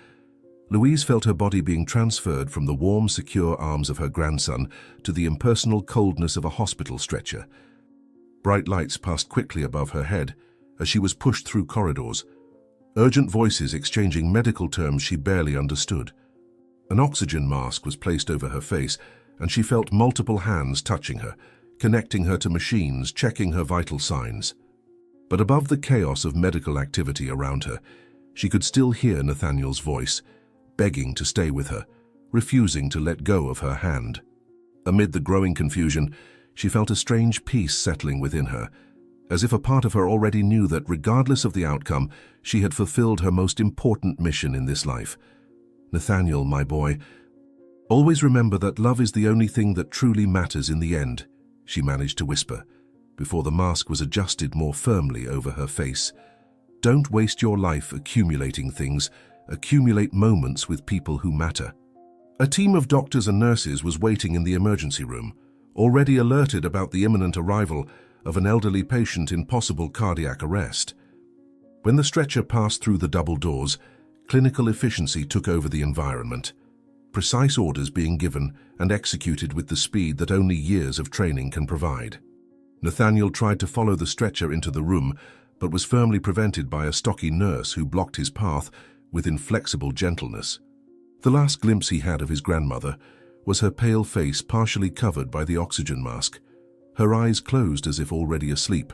Louise felt her body being transferred from the warm, secure arms of her grandson to the impersonal coldness of a hospital stretcher. Bright lights passed quickly above her head as she was pushed through corridors, urgent voices exchanging medical terms she barely understood. An oxygen mask was placed over her face, and she felt multiple hands touching her, connecting her to machines, checking her vital signs. But above the chaos of medical activity around her, she could still hear Nathaniel's voice, begging to stay with her, refusing to let go of her hand. Amid the growing confusion, she felt a strange peace settling within her, as if a part of her already knew that regardless of the outcome, she had fulfilled her most important mission in this life. "Nathaniel, my boy, always remember that love is the only thing that truly matters in the end," she managed to whisper, before the mask was adjusted more firmly over her face. "Don't waste your life accumulating things. Accumulate moments with people who matter." A team of doctors and nurses was waiting in the emergency room, already alerted about the imminent arrival of an elderly patient in possible cardiac arrest. When the stretcher passed through the double doors, clinical efficiency took over the environment, precise orders being given and executed with the speed that only years of training can provide. Nathaniel tried to follow the stretcher into the room, but was firmly prevented by a stocky nurse who blocked his path with inflexible gentleness. The last glimpse he had of his grandmother was her pale face partially covered by the oxygen mask, her eyes closed as if already asleep,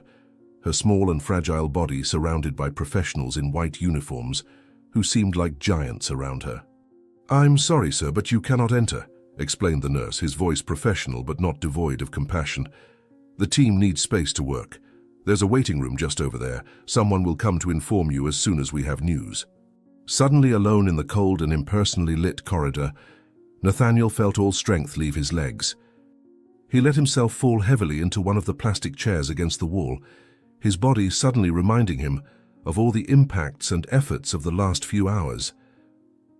her small and fragile body surrounded by professionals in white uniforms who seemed like giants around her. "I'm sorry, sir, but you cannot enter," explained the nurse, his voice professional but not devoid of compassion. "The team needs space to work. There's a waiting room just over there. Someone will come to inform you as soon as we have news." Suddenly alone in the cold and impersonally lit corridor, Nathaniel felt all strength leave his legs. He let himself fall heavily into one of the plastic chairs against the wall, his body suddenly reminding him of all the impacts and efforts of the last few hours.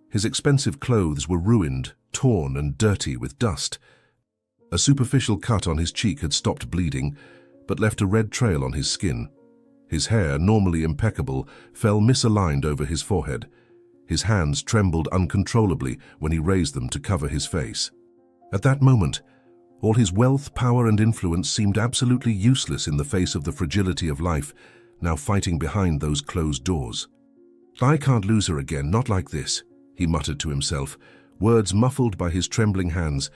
His expensive clothes were ruined, torn and dirty with dust. A superficial cut on his cheek had stopped bleeding, but left a red trail on his skin. His hair, normally impeccable, fell misaligned over his forehead. His hands trembled uncontrollably when he raised them to cover his face. At that moment, all his wealth, power and influence seemed absolutely useless in the face of the fragility of life, now fighting behind those closed doors. "I can't lose her again, not like this," he muttered to himself, words muffled by his trembling hands.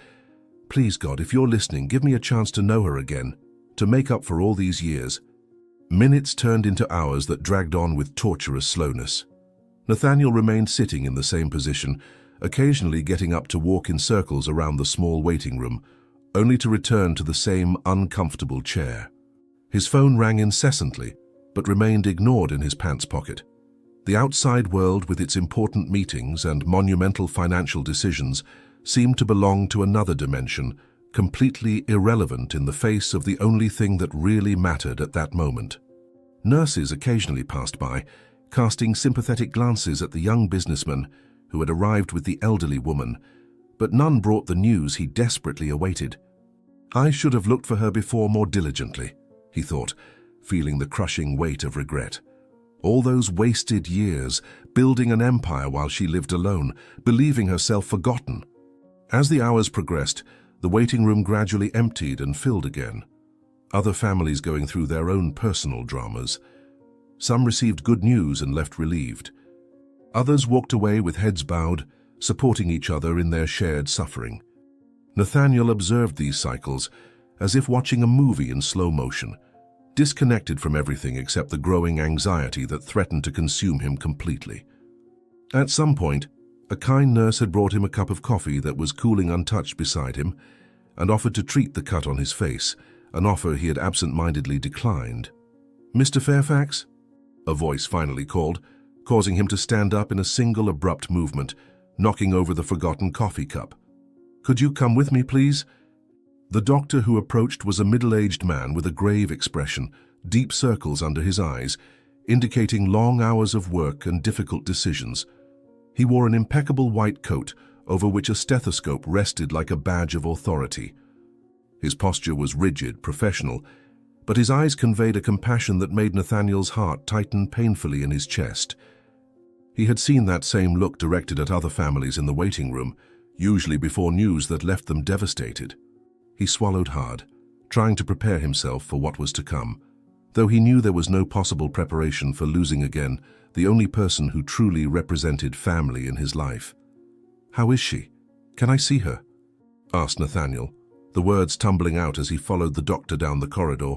"Please, God, if you're listening, give me a chance to know her again, to make up for all these years." Minutes turned into hours that dragged on with torturous slowness. Nathaniel remained sitting in the same position, occasionally getting up to walk in circles around the small waiting room, only to return to the same uncomfortable chair. His phone rang incessantly, but remained ignored in his pants pocket. The outside world, with its important meetings and monumental financial decisions, seemed to belong to another dimension, completely irrelevant in the face of the only thing that really mattered at that moment. Nurses occasionally passed by, casting sympathetic glances at the young businessman who had arrived with the elderly woman, but none brought the news he desperately awaited. "I should have looked for her before more diligently," he thought, feeling the crushing weight of regret. All those wasted years, building an empire while she lived alone, believing herself forgotten. As the hours progressed, the waiting room gradually emptied and filled again. Other families going through their own personal dramas. Some received good news and left relieved. Others walked away with heads bowed, supporting each other in their shared suffering. Nathaniel observed these cycles as if watching a movie in slow motion, disconnected from everything except the growing anxiety that threatened to consume him completely. At some point, a kind nurse had brought him a cup of coffee that was cooling untouched beside him and offered to treat the cut on his face, an offer he had absent-mindedly declined. "Mr. Fairfax?" a voice finally called, causing him to stand up in a single abrupt movement, knocking over the forgotten coffee cup. "Could you come with me, please?" The doctor who approached was a middle-aged man with a grave expression, deep circles under his eyes, indicating long hours of work and difficult decisions. He wore an impeccable white coat over which a stethoscope rested like a badge of authority. His posture was rigid, professional, but his eyes conveyed a compassion that made Nathaniel's heart tighten painfully in his chest. He had seen that same look directed at other families in the waiting room, usually before news that left them devastated. He swallowed hard, trying to prepare himself for what was to come, though he knew there was no possible preparation for losing again the only person who truly represented family in his life. "How is she? Can I see her?" asked Nathaniel, the words tumbling out as he followed the doctor down the corridor,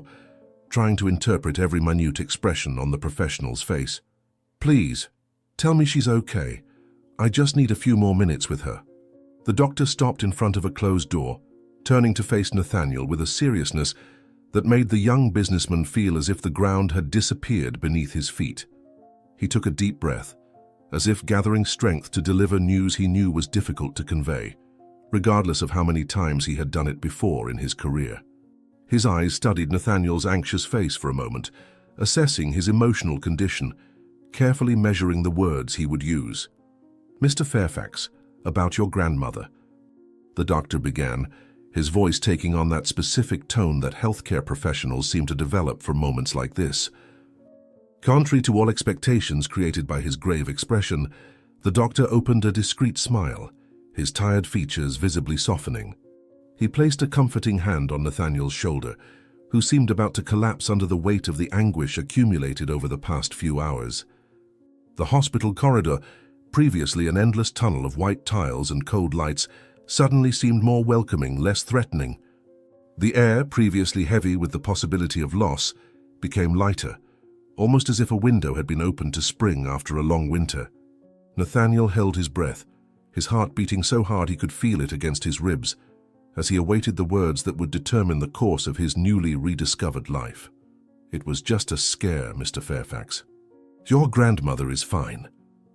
trying to interpret every minute expression on the professional's face. "Please, tell me she's okay. I just need a few more minutes with her." The doctor stopped in front of a closed door, turning to face Nathaniel with a seriousness that made the young businessman feel as if the ground had disappeared beneath his feet. He took a deep breath, as if gathering strength to deliver news he knew was difficult to convey, regardless of how many times he had done it before in his career. His eyes studied Nathaniel's anxious face for a moment, assessing his emotional condition, carefully measuring the words he would use. "Mr. Fairfax, about your grandmother," the doctor began, his voice taking on that specific tone that healthcare professionals seem to develop for moments like this. Contrary to all expectations created by his grave expression, the doctor opened a discreet smile, his tired features visibly softening. He placed a comforting hand on Nathaniel's shoulder, who seemed about to collapse under the weight of the anguish accumulated over the past few hours. The hospital corridor, previously an endless tunnel of white tiles and cold lights, suddenly seemed more welcoming, less threatening. The air, previously heavy with the possibility of loss, became lighter, almost as if a window had been opened to spring after a long winter. Nathaniel held his breath, his heart beating so hard he could feel it against his ribs, as he awaited the words that would determine the course of his newly rediscovered life. "It was just a scare, Mr. Fairfax." "Your grandmother is fine,"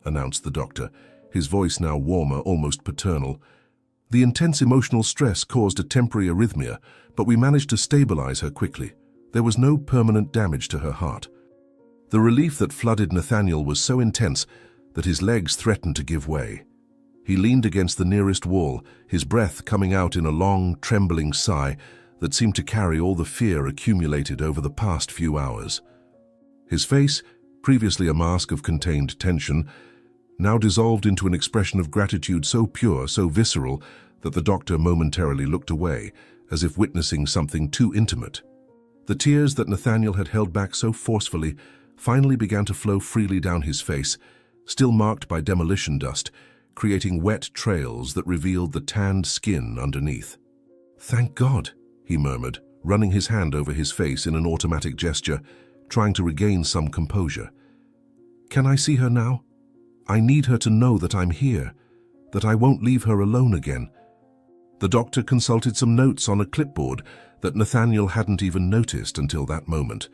announced the doctor, his voice now warmer, almost paternal. "The intense emotional stress caused a temporary arrhythmia, but we managed to stabilize her quickly. There was no permanent damage to her heart." The relief that flooded Nathaniel was so intense that his legs threatened to give way. He leaned against the nearest wall, his breath coming out in a long, trembling sigh that seemed to carry all the fear accumulated over the past few hours. His face, previously a mask of contained tension, now dissolved into an expression of gratitude so pure, so visceral, that the doctor momentarily looked away, as if witnessing something too intimate. The tears that Nathaniel had held back so forcefully finally began to flow freely down his face, still marked by demolition dust, creating wet trails that revealed the tanned skin underneath. "Thank God," he murmured, running his hand over his face in an automatic gesture, trying to regain some composure. "Can I see her now? I need her to know that I'm here, that I won't leave her alone again." The doctor consulted some notes on a clipboard that Nathaniel hadn't even noticed until that moment,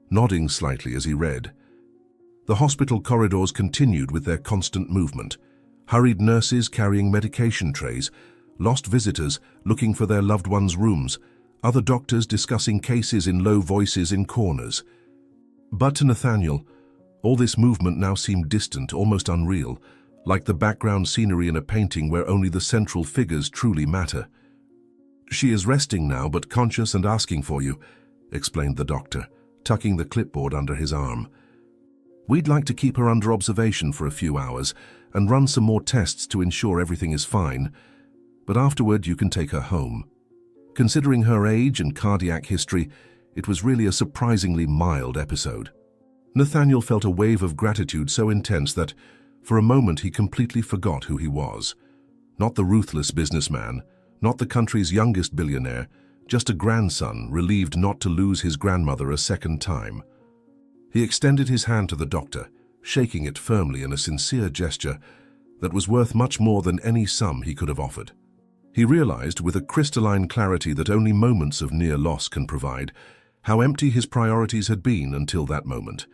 nodding slightly as he read. The hospital corridors continued with their constant movement. Hurried nurses carrying medication trays, lost visitors looking for their loved ones' rooms, other doctors discussing cases in low voices in corners. But to Nathaniel, all this movement now seemed distant, almost unreal, like the background scenery in a painting where only the central figures truly matter. "She is resting now, but conscious and asking for you," explained the doctor, tucking the clipboard under his arm. "We'd like to keep her under observation for a few hours and run some more tests to ensure everything is fine, but afterward you can take her home." Considering her age and cardiac history, it was really a surprisingly mild episode. Nathaniel felt a wave of gratitude so intense that, for a moment, he completely forgot who he was. Not the ruthless businessman, not the country's youngest billionaire, just a grandson relieved not to lose his grandmother a second time. He extended his hand to the doctor, shaking it firmly in a sincere gesture that was worth much more than any sum he could have offered. He realized, with a crystalline clarity that only moments of near loss can provide, how empty his priorities had been until that moment.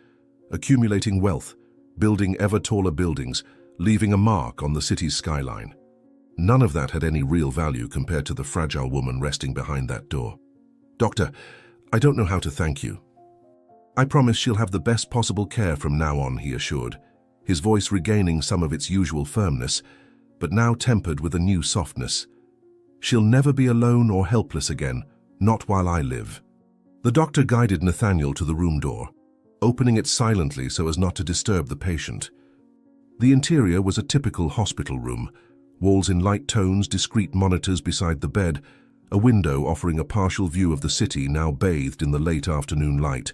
Accumulating wealth, building ever taller buildings, leaving a mark on the city's skyline. None of that had any real value compared to the fragile woman resting behind that door. "Doctor, I don't know how to thank you." "I promise she'll have the best possible care from now on," he assured, his voice regaining some of its usual firmness, but now tempered with a new softness. "She'll never be alone or helpless again, not while I live." The doctor guided Nathaniel to the room door, opening it silently so as not to disturb the patient. The interior was a typical hospital room, walls in light tones, discreet monitors beside the bed, a window offering a partial view of the city now bathed in the late afternoon light.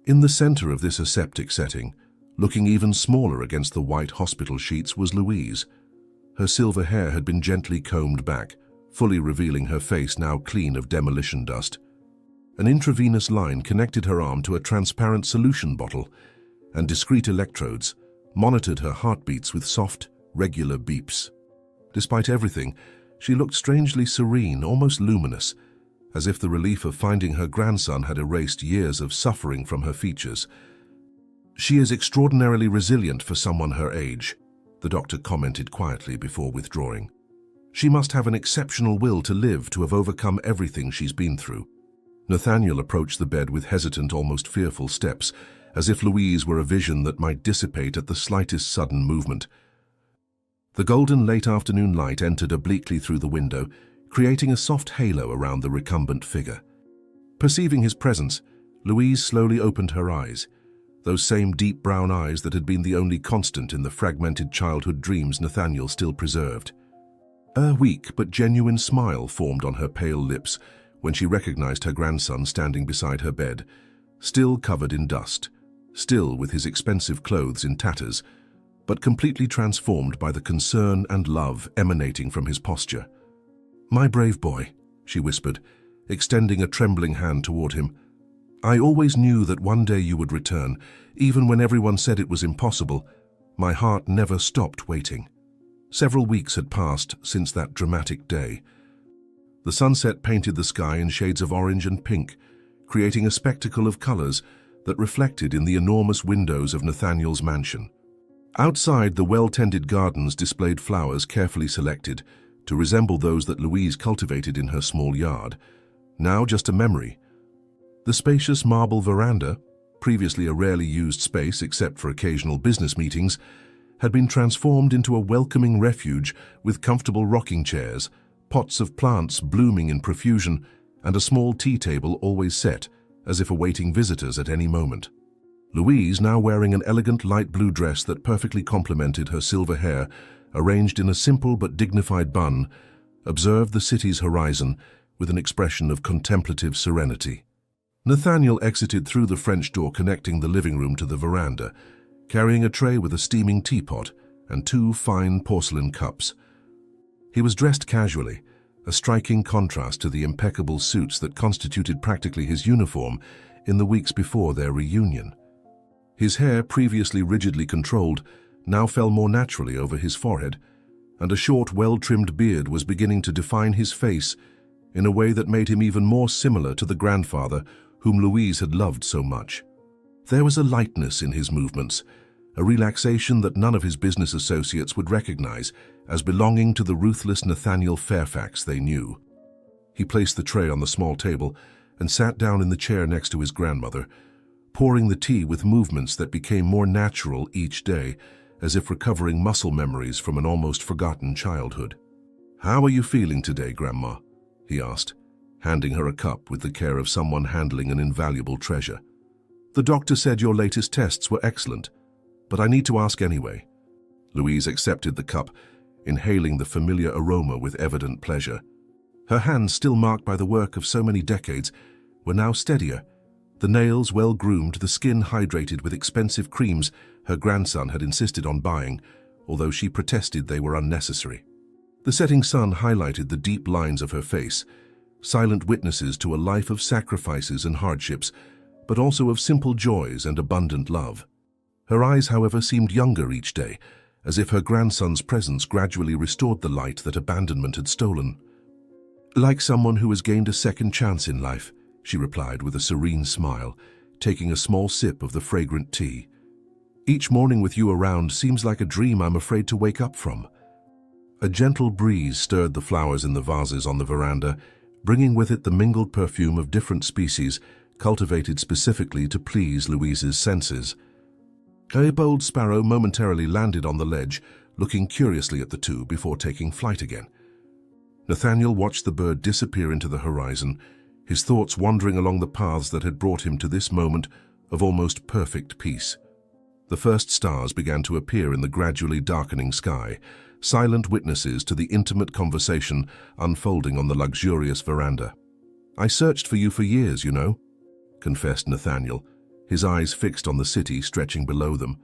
In the center of this aseptic setting, looking even smaller against the white hospital sheets, was Louise. Her silver hair had been gently combed back, fully revealing her face now clean of demolition dust. An intravenous line connected her arm to a transparent solution bottle, and discreet electrodes monitored her heartbeats with soft, regular beeps. Despite everything, she looked strangely serene, almost luminous, as if the relief of finding her grandson had erased years of suffering from her features. "She is extraordinarily resilient for someone her age," the doctor commented quietly before withdrawing. "She must have an exceptional will to live, to have overcome everything she's been through." Nathaniel approached the bed with hesitant, almost fearful steps, as if Louise were a vision that might dissipate at the slightest sudden movement. The golden late afternoon light entered obliquely through the window, creating a soft halo around the recumbent figure. Perceiving his presence, Louise slowly opened her eyes, those same deep brown eyes that had been the only constant in the fragmented childhood dreams Nathaniel still preserved. A weak but genuine smile formed on her pale lips when she recognized her grandson standing beside her bed, still covered in dust, still with his expensive clothes in tatters, but completely transformed by the concern and love emanating from his posture. "My brave boy," she whispered, extending a trembling hand toward him. "I always knew that one day you would return, even when everyone said it was impossible. My heart never stopped waiting." Several weeks had passed since that dramatic day. The sunset painted the sky in shades of orange and pink, creating a spectacle of colors that reflected in the enormous windows of Nathaniel's mansion. Outside, the well-tended gardens displayed flowers carefully selected to resemble those that Louise cultivated in her small yard, now just a memory. The spacious marble veranda, previously a rarely used space except for occasional business meetings, had been transformed into a welcoming refuge with comfortable rocking chairs, pots of plants blooming in profusion, and a small tea table always set, as if awaiting visitors at any moment. Louise, now wearing an elegant light blue dress that perfectly complemented her silver hair, arranged in a simple but dignified bun, observed the city's horizon with an expression of contemplative serenity. Nathaniel exited through the French door connecting the living room to the veranda, carrying a tray with a steaming teapot and 2 fine porcelain cups. He was dressed casually, a striking contrast to the impeccable suits that constituted practically his uniform in the weeks before their reunion. His hair, previously rigidly controlled, now fell more naturally over his forehead, and a short, well-trimmed beard was beginning to define his face in a way that made him even more similar to the grandfather whom Louise had loved so much. There was a lightness in his movements, a relaxation that none of his business associates would recognize as belonging to the ruthless Nathaniel Fairfax they knew. He placed the tray on the small table and sat down in the chair next to his grandmother, pouring the tea with movements that became more natural each day, as if recovering muscle memories from an almost forgotten childhood. "How are you feeling today, Grandma?" he asked, handing her a cup with the care of someone handling an invaluable treasure. "The doctor said your latest tests were excellent, but I need to ask anyway." Louise accepted the cup, inhaling the familiar aroma with evident pleasure. Her hands, still marked by the work of so many decades, were now steadier, the nails well groomed, the skin hydrated with expensive creams her grandson had insisted on buying, although she protested they were unnecessary. The setting sun highlighted the deep lines of her face, silent witnesses to a life of sacrifices and hardships, but also of simple joys and abundant love. Her eyes, however, seemed younger each day, as if her grandson's presence gradually restored the light that abandonment had stolen. "Like someone who has gained a second chance in life," she replied with a serene smile, taking a small sip of the fragrant tea. "Each morning with you around seems like a dream I'm afraid to wake up from." A gentle breeze stirred the flowers in the vases on the veranda, bringing with it the mingled perfume of different species cultivated specifically to please Louise's senses. A bold sparrow momentarily landed on the ledge, looking curiously at the two before taking flight again. Nathaniel watched the bird disappear into the horizon, his thoughts wandering along the paths that had brought him to this moment of almost perfect peace. The first stars began to appear in the gradually darkening sky, silent witnesses to the intimate conversation unfolding on the luxurious veranda. "I searched for you for years, you know," confessed Nathaniel, his eyes fixed on the city stretching below them,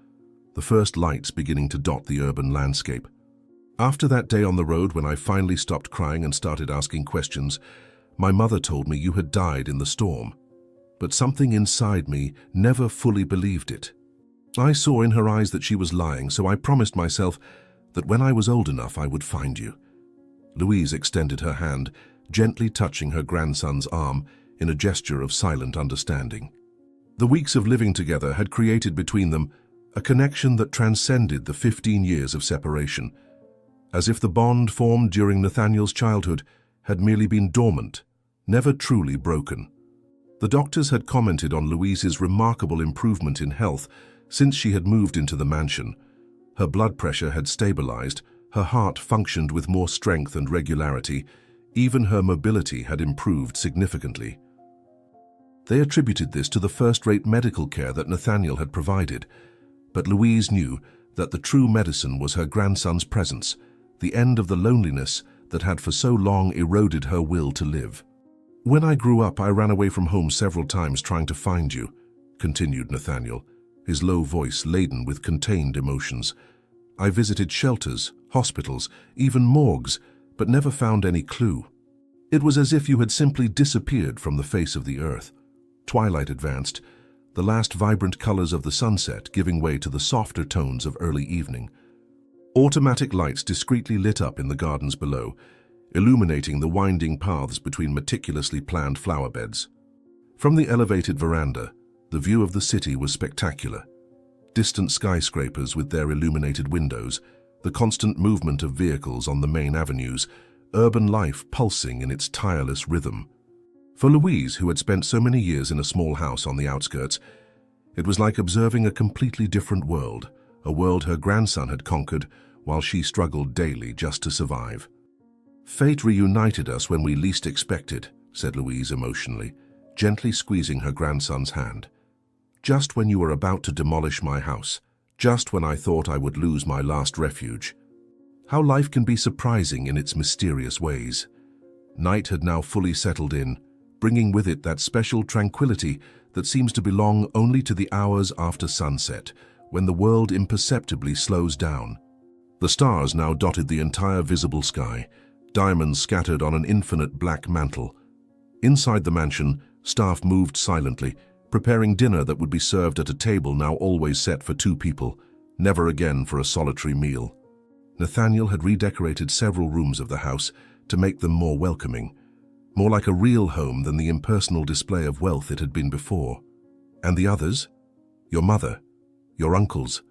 the first lights beginning to dot the urban landscape. "After that day on the road when I finally stopped crying and started asking questions, my mother told me you had died in the storm. But something inside me never fully believed it. I saw in her eyes that she was lying, so I promised myself that when I was old enough I would find you." Louise extended her hand, gently touching her grandson's arm in a gesture of silent understanding. The weeks of living together had created between them a connection that transcended the 15 years of separation, as if the bond formed during Nathaniel's childhood had merely been dormant, never truly broken. The doctors had commented on Louise's remarkable improvement in health since she had moved into the mansion. Her blood pressure had stabilized, her heart functioned with more strength and regularity, Even her mobility had improved significantly. They attributed this to the first-rate medical care that Nathaniel had provided, but Louise knew that the true medicine was her grandson's presence, the end of the loneliness that had for so long eroded her will to live. "When I grew up, I ran away from home several times trying to find you," continued Nathaniel, his low voice laden with contained emotions. "I visited shelters, hospitals, even morgues, but never found any clue. It was as if you had simply disappeared from the face of the earth." Twilight advanced, the last vibrant colors of the sunset giving way to the softer tones of early evening. Automatic lights discreetly lit up in the gardens below, illuminating the winding paths between meticulously planned flower beds. From the elevated veranda, the view of the city was spectacular. Distant skyscrapers with their illuminated windows, the constant movement of vehicles on the main avenues, urban life pulsing in its tireless rhythm. For Louise, who had spent so many years in a small house on the outskirts, it was like observing a completely different world, a world her grandson had conquered while she struggled daily just to survive. "Fate reunited us when we least expected," said Louise emotionally, gently squeezing her grandson's hand. "Just when you were about to demolish my house, just when I thought I would lose my last refuge." How life can be surprising in its mysterious ways. Night had now fully settled in, bringing with it that special tranquility that seems to belong only to the hours after sunset, when the world imperceptibly slows down. The stars now dotted the entire visible sky, diamonds scattered on an infinite black mantle. Inside the mansion, staff moved silently, preparing dinner that would be served at a table now always set for 2 people, never again for a solitary meal. Nathaniel had redecorated several rooms of the house to make them more welcoming, more like a real home than the impersonal display of wealth it had been before. "And the others? Your mother? Your uncles?"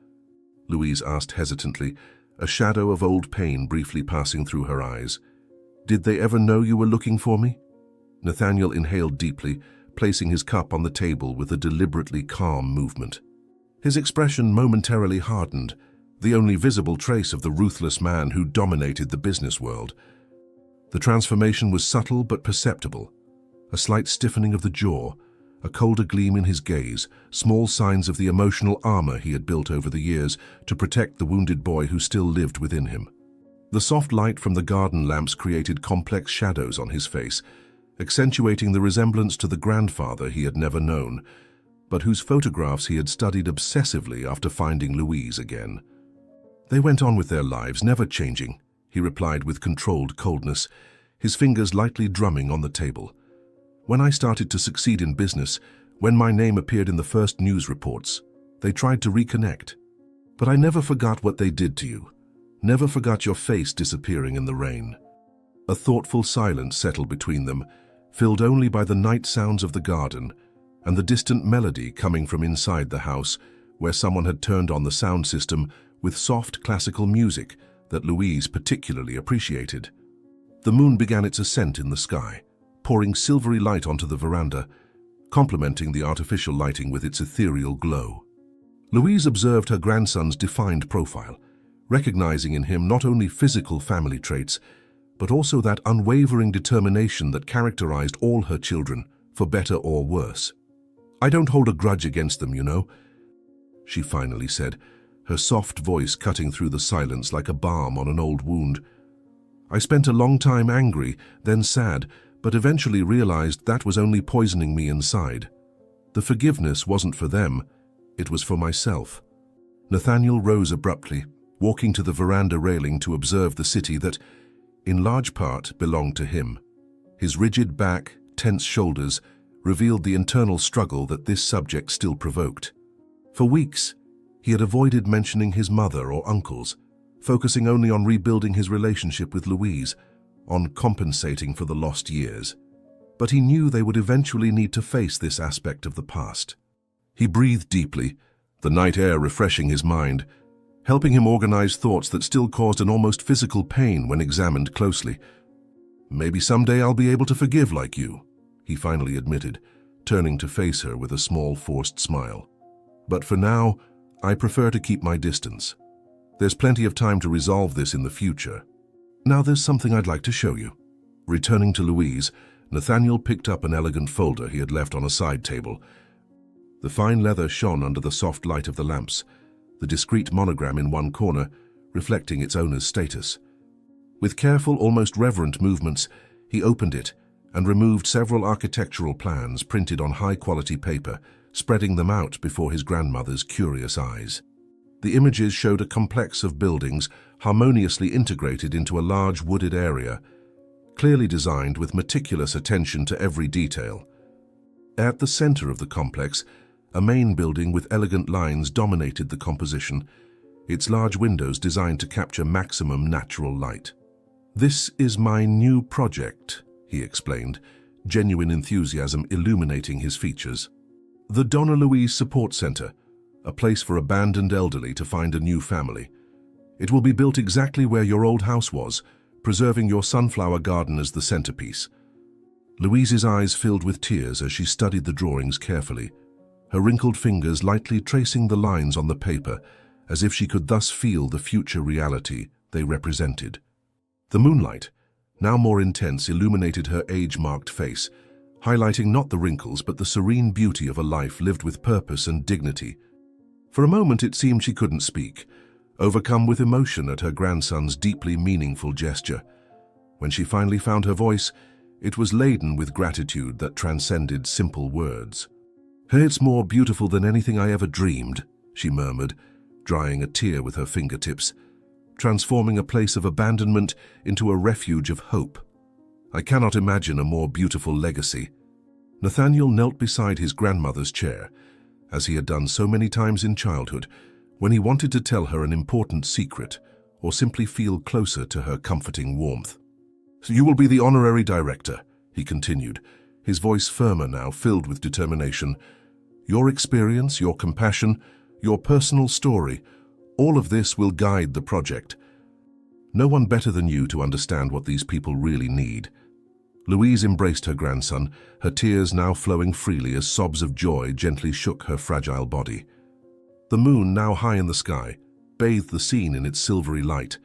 Louise asked hesitantly, a shadow of old pain briefly passing through her eyes. "Did they ever know you were looking for me?" Nathaniel inhaled deeply, placing his cup on the table with a deliberately calm movement. His expression momentarily hardened, the only visible trace of the ruthless man who dominated the business world. The transformation was subtle but perceptible. A slight stiffening of the jaw, a colder gleam in his gaze, small signs of the emotional armor he had built over the years to protect the wounded boy who still lived within him. The soft light from the garden lamps created complex shadows on his face, accentuating the resemblance to the grandfather he had never known, but whose photographs he had studied obsessively after finding Louise again. "They went on with their lives, never changing," he replied with controlled coldness, his fingers lightly drumming on the table. "When I started to succeed in business, when my name appeared in the first news reports, they tried to reconnect. But I never forgot what they did to you, never forgot your face disappearing in the rain." A thoughtful silence settled between them, filled only by the night sounds of the garden and the distant melody coming from inside the house, where someone had turned on the sound system with soft classical music that Louise particularly appreciated. The moon began its ascent in the sky, pouring silvery light onto the veranda, complementing the artificial lighting with its ethereal glow. Louise observed her grandson's defined profile, recognizing in him not only physical family traits, but also that unwavering determination that characterized all her children, for better or worse. "I don't hold a grudge against them, you know," she finally said, her soft voice cutting through the silence like a balm on an old wound. "I spent a long time angry, then sad, but eventually realized that was only poisoning me inside. The forgiveness wasn't for them, it was for myself." Nathaniel rose abruptly, walking to the veranda railing to observe the city that, in large part, belonged to him. His rigid back, tense shoulders, revealed the internal struggle that this subject still provoked. For weeks, he had avoided mentioning his mother or uncles, focusing only on rebuilding his relationship with Louise, on compensating for the lost years. But he knew they would eventually need to face this aspect of the past. He breathed deeply, the night air refreshing his mind, helping him organize thoughts that still caused an almost physical pain when examined closely. "Maybe someday I'll be able to forgive like you," he finally admitted, turning to face her with a small forced smile. "But for now, I prefer to keep my distance. There's plenty of time to resolve this in the future. Now there's something I'd like to show you." Returning to Louise, Nathaniel picked up an elegant folder he had left on a side table. The fine leather shone under the soft light of the lamps, the discreet monogram in one corner reflecting its owner's status. With careful, almost reverent movements, he opened it and removed several architectural plans printed on high-quality paper, spreading them out before his grandmother's curious eyes. The images showed a complex of buildings harmoniously integrated into a large wooded area, clearly designed with meticulous attention to every detail. At the center of the complex, a main building with elegant lines dominated the composition, its large windows designed to capture maximum natural light. "This is my new project," he explained, genuine enthusiasm illuminating his features. "The Donna Louise Support Center, a place for abandoned elderly to find a new family. It will be built exactly where your old house was, preserving your sunflower garden as the centerpiece." Louise's eyes filled with tears as she studied the drawings carefully, her wrinkled fingers lightly tracing the lines on the paper, as if she could thus feel the future reality they represented. The moonlight, now more intense, illuminated her age-marked face, highlighting not the wrinkles but the serene beauty of a life lived with purpose and dignity. For a moment it seemed she couldn't speak, overcome with emotion at her grandson's deeply meaningful gesture. When she finally found her voice, it was laden with gratitude that transcended simple words. "It's more beautiful than anything I ever dreamed," she murmured, drying a tear with her fingertips, transforming a place of abandonment into a refuge of hope. "I cannot imagine a more beautiful legacy." Nathaniel knelt beside his grandmother's chair, as he had done so many times in childhood, when he wanted to tell her an important secret or simply feel closer to her comforting warmth. "You will be the honorary director," he continued, his voice firmer now, filled with determination. "Your experience, your compassion, your personal story, all of this will guide the project. No one better than you to understand what these people really need." Louise embraced her grandson, her tears now flowing freely as sobs of joy gently shook her fragile body. The moon, now high in the sky, bathed the scene in its silvery light,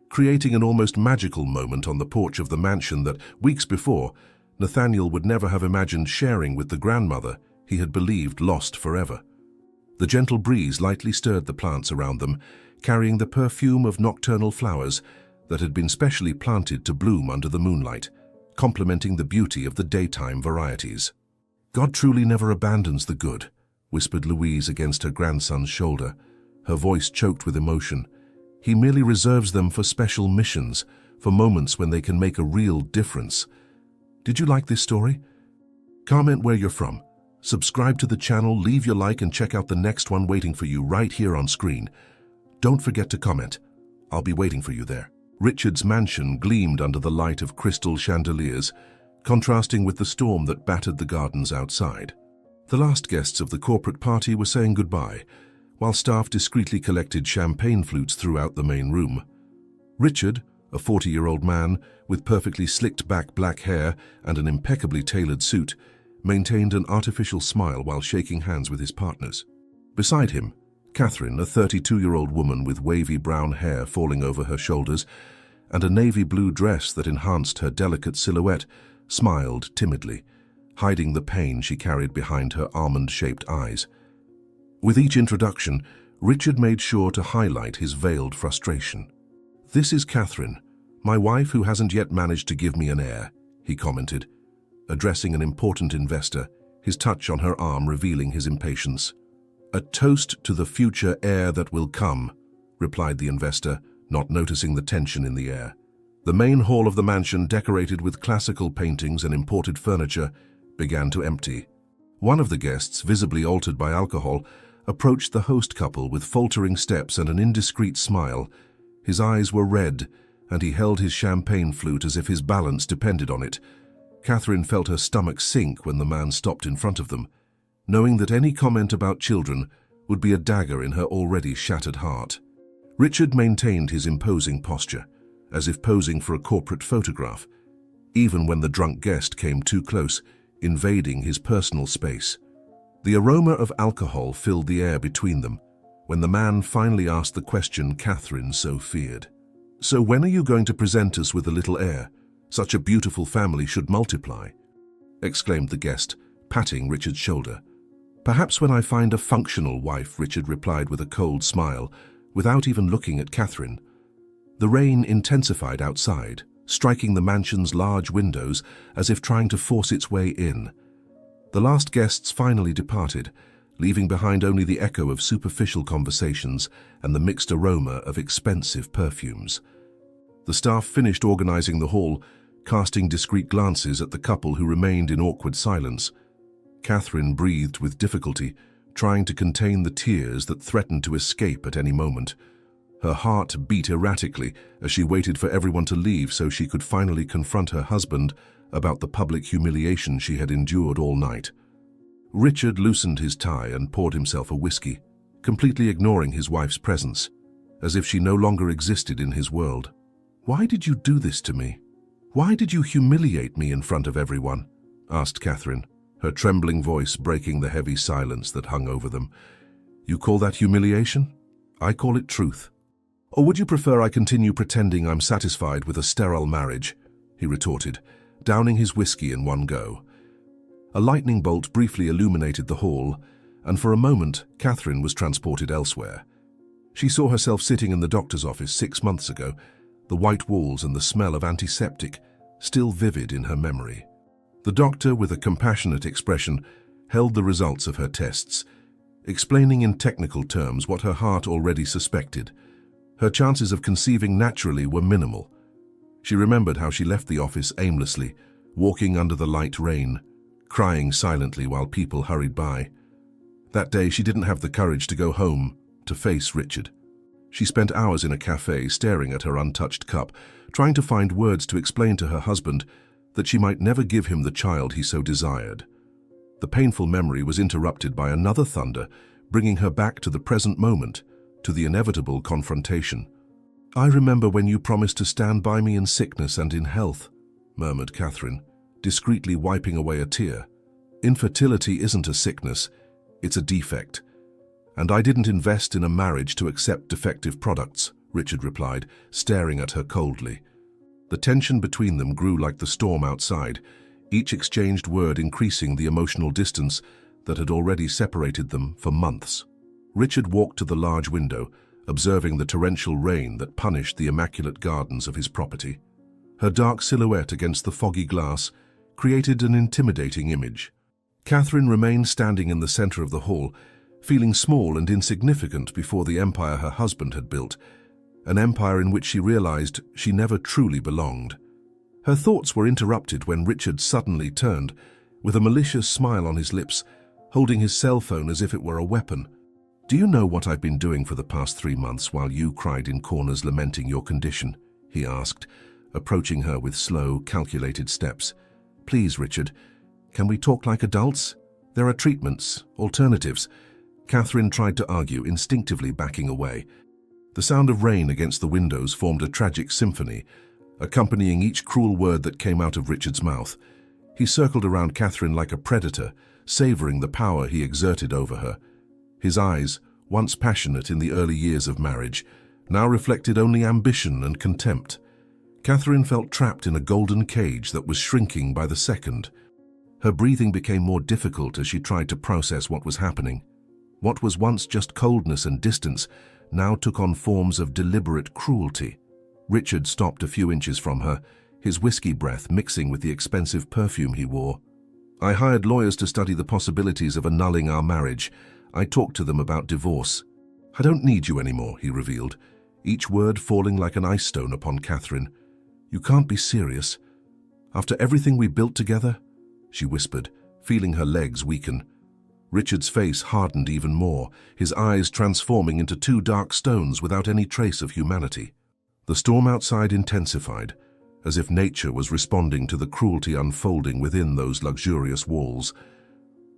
creating an almost magical moment on the porch of the mansion that, weeks before, Nathaniel would never have imagined sharing with the grandmother he had believed lost forever. The gentle breeze lightly stirred the plants around them, carrying the perfume of nocturnal flowers that had been specially planted to bloom under the moonlight, complementing the beauty of the daytime varieties. "God truly never abandons the good," whispered Louise against her grandson's shoulder, her voice choked with emotion. "He merely reserves them for special missions, for moments when they can make a real difference." Did you like this story? Comment where you're from. Subscribe to the channel, leave your like, and check out the next one waiting for you right here on screen. Don't forget to comment. I'll be waiting for you there. Richard's mansion gleamed under the light of crystal chandeliers, contrasting with the storm that battered the gardens outside. The last guests of the corporate party were saying goodbye, while staff discreetly collected champagne flutes throughout the main room. Richard, a 40-year-old man with perfectly slicked-back black hair and an impeccably tailored suit, maintained an artificial smile while shaking hands with his partners. Beside him, Catherine, a 32-year-old woman with wavy brown hair falling over her shoulders and a navy blue dress that enhanced her delicate silhouette, smiled timidly, hiding the pain she carried behind her almond-shaped eyes. With each introduction, Richard made sure to highlight his veiled frustration. "This is Catherine, my wife who hasn't yet managed to give me an heir," he commented, addressing an important investor, his touch on her arm revealing his impatience. "A toast to the future heir that will come," replied the investor, not noticing the tension in the air. The main hall of the mansion, decorated with classical paintings and imported furniture, began to empty. One of the guests, visibly altered by alcohol, approached the host couple with faltering steps and an indiscreet smile. His eyes were red, and he held his champagne flute as if his balance depended on it. Catherine felt her stomach sink when the man stopped in front of them, knowing that any comment about children would be a dagger in her already shattered heart. Richard maintained his imposing posture, as if posing for a corporate photograph, even when the drunk guest came too close, invading his personal space. The aroma of alcohol filled the air between them, when the man finally asked the question Catherine so feared. "So when are you going to present us with a little heir? Such a beautiful family should multiply, exclaimed the guest, patting Richard's shoulder. Perhaps when I find a functional wife, Richard replied with a cold smile, without even looking at Catherine. The rain intensified outside, striking the mansion's large windows as if trying to force its way in. The last guests finally departed, leaving behind only the echo of superficial conversations and the mixed aroma of expensive perfumes. The staff finished organizing the hall, casting discreet glances at the couple who remained in awkward silence. Catherine breathed with difficulty, trying to contain the tears that threatened to escape at any moment. Her heart beat erratically as she waited for everyone to leave so she could finally confront her husband about the public humiliation she had endured all night. Richard loosened his tie and poured himself a whiskey, completely ignoring his wife's presence, as if she no longer existed in his world. "Why did you do this to me? Why did you humiliate me in front of everyone?" asked Catherine, her trembling voice breaking the heavy silence that hung over them. "You call that humiliation? I call it truth. Or would you prefer I continue pretending I'm satisfied with a sterile marriage?" he retorted, downing his whiskey in one go. A lightning bolt briefly illuminated the hall, and for a moment Catherine was transported elsewhere. She saw herself sitting in the doctor's office 6 months ago, the white walls and the smell of antiseptic still vivid in her memory. The doctor, with a compassionate expression, held the results of her tests, explaining in technical terms what her heart already suspected. Her chances of conceiving naturally were minimal. She remembered how she left the office aimlessly, walking under the light rain, crying silently while people hurried by. That day she didn't have the courage to go home, to face Richard. She spent hours in a cafe staring at her untouched cup, trying to find words to explain to her husband that she might never give him the child he so desired. The painful memory was interrupted by another thunder, bringing her back to the present moment, to the inevitable confrontation. "I remember when you promised to stand by me in sickness and in health," murmured Catherine, discreetly wiping away a tear. "Infertility isn't a sickness, it's a defect. And I didn't invest in a marriage to accept defective products," Richard replied, staring at her coldly. The tension between them grew like the storm outside, each exchanged word increasing the emotional distance that had already separated them for months. Richard walked to the large window, observing the torrential rain that punished the immaculate gardens of his property. Her dark silhouette against the foggy glass created an intimidating image. Catherine remained standing in the center of the hall, feeling small and insignificant before the empire her husband had built, an empire in which she realized she never truly belonged. Her thoughts were interrupted when Richard suddenly turned, with a malicious smile on his lips, holding his cell phone as if it were a weapon. "Do you know what I've been doing for the past 3 months while you cried in corners lamenting your condition?" he asked, approaching her with slow, calculated steps. "Please, Richard, can we talk like adults? There are treatments, alternatives." Catherine tried to argue, instinctively backing away. The sound of rain against the windows formed a tragic symphony, accompanying each cruel word that came out of Richard's mouth. He circled around Catherine like a predator, savoring the power he exerted over her. His eyes, once passionate in the early years of marriage, now reflected only ambition and contempt. Catherine felt trapped in a golden cage that was shrinking by the second. Her breathing became more difficult as she tried to process what was happening. What was once just coldness and distance now took on forms of deliberate cruelty. Richard stopped a few inches from her, his whiskey breath mixing with the expensive perfume he wore. "I hired lawyers to study the possibilities of annulling our marriage. I talked to them about divorce. I don't need you anymore," he revealed, each word falling like an ice stone upon Catherine. "You can't be serious. After everything we built together?" she whispered, feeling her legs weaken. Richard's face hardened even more, his eyes transforming into 2 dark stones without any trace of humanity. The storm outside intensified, as if nature was responding to the cruelty unfolding within those luxurious walls.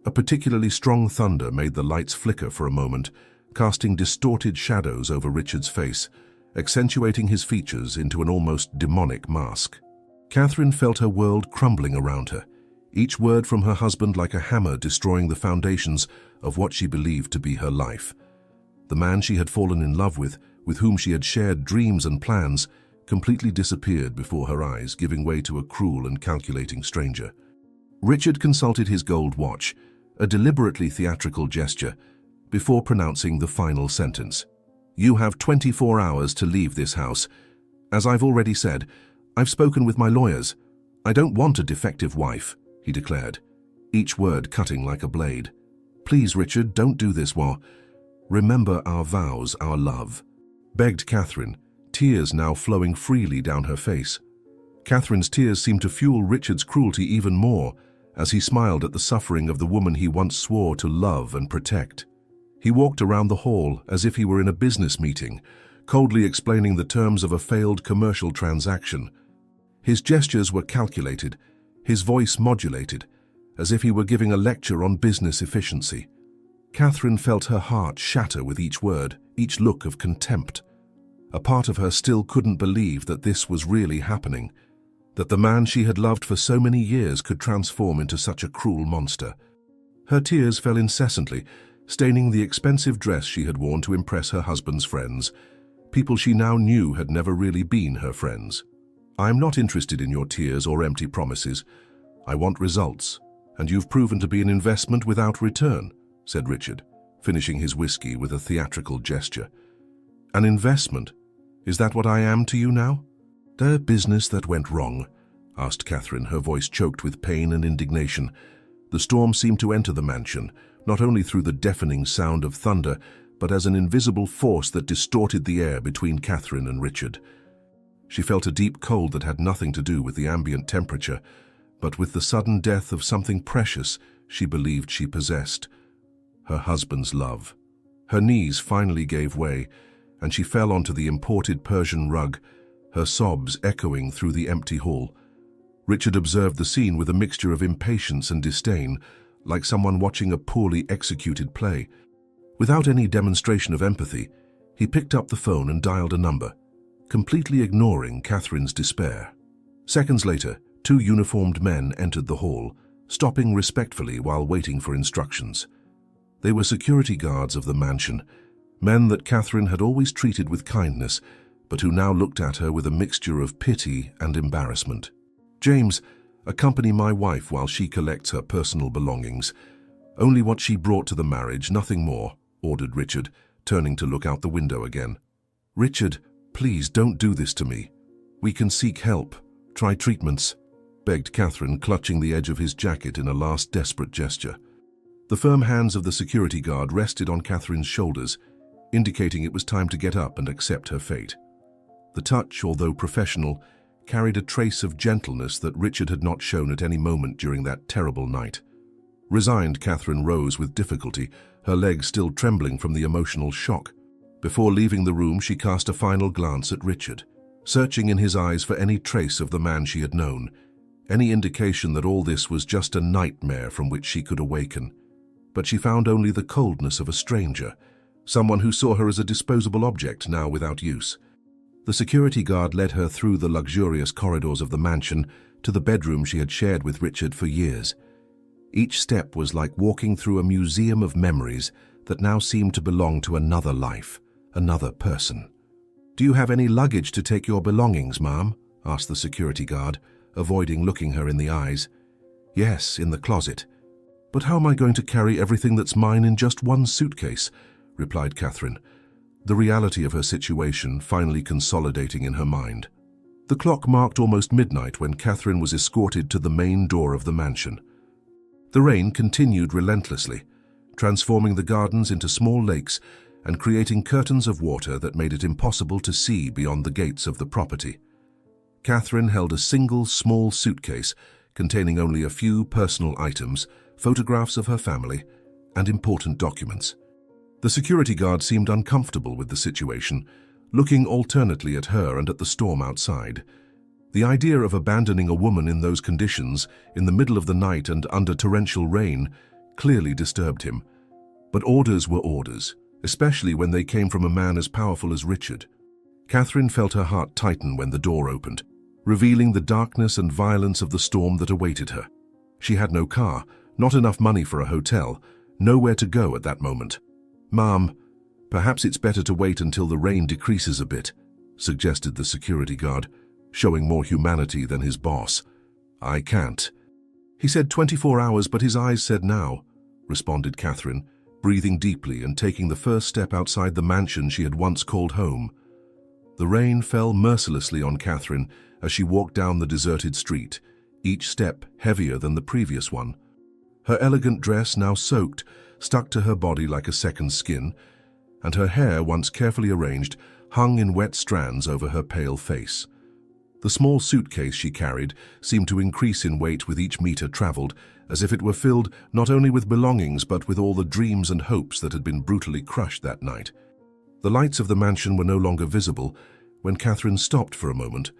A particularly strong thunder made the lights flicker for a moment, casting distorted shadows over Richard's face, accentuating his features into an almost demonic mask. Catherine felt her world crumbling around her, each word from her husband like a hammer destroying the foundations of what she believed to be her life. The man she had fallen in love with whom she had shared dreams and plans, completely disappeared before her eyes, giving way to a cruel and calculating stranger. Richard consulted his gold watch, a deliberately theatrical gesture, before pronouncing the final sentence. "You have 24 hours to leave this house. As I've already said, I've spoken with my lawyers. I don't want a defective wife," he declared, each word cutting like a blade. "Please, Richard, don't do this while. Remember our vows, our love," begged Catherine, tears now flowing freely down her face. Catherine's tears seemed to fuel Richard's cruelty even more as he smiled at the suffering of the woman he once swore to love and protect. He walked around the hall as if he were in a business meeting, coldly explaining the terms of a failed commercial transaction. His gestures were calculated, his voice modulated, as if he were giving a lecture on business efficiency. Catherine felt her heart shatter with each word, each look of contempt. A part of her still couldn't believe that this was really happening, that the man she had loved for so many years could transform into such a cruel monster. Her tears fell incessantly, staining the expensive dress she had worn to impress her husband's friends, people she now knew had never really been her friends. "I'm not interested in your tears or empty promises. I want results, and you've proven to be an investment without return," said Richard, finishing his whiskey with a theatrical gesture. "An investment? Is that what I am to you now?" "The business that went wrong?" asked Catherine, her voice choked with pain and indignation. The storm seemed to enter the mansion, not only through the deafening sound of thunder, but as an invisible force that distorted the air between Catherine and Richard. She felt a deep cold that had nothing to do with the ambient temperature, but with the sudden death of something precious she believed she possessed: her husband's love. Her knees finally gave way, and she fell onto the imported Persian rug, her sobs echoing through the empty hall. Richard observed the scene with a mixture of impatience and disdain, like someone watching a poorly executed play. Without any demonstration of empathy, he picked up the phone and dialed a number, completely ignoring Catherine's despair. Seconds later, 2 uniformed men entered the hall, stopping respectfully while waiting for instructions. They were security guards of the mansion, men that Catherine had always treated with kindness, but who now looked at her with a mixture of pity and embarrassment. "James, accompany my wife while she collects her personal belongings. Only what she brought to the marriage, nothing more," ordered Richard, turning to look out the window again. "Richard, please don't do this to me. We can seek help, try treatments," begged Catherine, clutching the edge of his jacket in a last desperate gesture. The firm hands of the security guard rested on Catherine's shoulders, indicating it was time to get up and accept her fate. The touch, although professional, carried a trace of gentleness that Richard had not shown at any moment during that terrible night. Resigned, Catherine rose with difficulty, her legs still trembling from the emotional shock. Before leaving the room, she cast a final glance at Richard, searching in his eyes for any trace of the man she had known, any indication that all this was just a nightmare from which she could awaken. But she found only the coldness of a stranger, someone who saw her as a disposable object now without use. The security guard led her through the luxurious corridors of the mansion to the bedroom she had shared with Richard for years. Each step was like walking through a museum of memories that now seemed to belong to another life, another person. "Do you have any luggage to take your belongings, ma'am?" asked the security guard, avoiding looking her in the eyes. "Yes, in the closet. But how am I going to carry everything that's mine in just one suitcase?" replied Catherine, the reality of her situation finally consolidating in her mind. The clock marked almost midnight when Catherine was escorted to the main door of the mansion. The rain continued relentlessly, transforming the gardens into small lakes and creating curtains of water that made it impossible to see beyond the gates of the property. Catherine held a single small suitcase containing only a few personal items, photographs of her family, and important documents. The security guard seemed uncomfortable with the situation, looking alternately at her and at the storm outside. The idea of abandoning a woman in those conditions, in the middle of the night and under torrential rain, clearly disturbed him. But orders were orders, especially when they came from a man as powerful as Richard. Catherine felt her heart tighten when the door opened, revealing the darkness and violence of the storm that awaited her. She had no car, not enough money for a hotel, nowhere to go at that moment. "Ma'am, perhaps it's better to wait until the rain decreases a bit," suggested the security guard, showing more humanity than his boss. I can't. He said 24 hours, but his eyes said now, responded Catherine, breathing deeply and taking the first step outside the mansion she had once called home. The rain fell mercilessly on Catherine as she walked down the deserted street, each step heavier than the previous one. Her elegant dress, now soaked, stuck to her body like a second skin, and her hair, once carefully arranged, hung in wet strands over her pale face. The small suitcase she carried seemed to increase in weight with each meter traveled, as if it were filled not only with belongings but with all the dreams and hopes that had been brutally crushed that night. The lights of the mansion were no longer visible when Catherine stopped for a moment,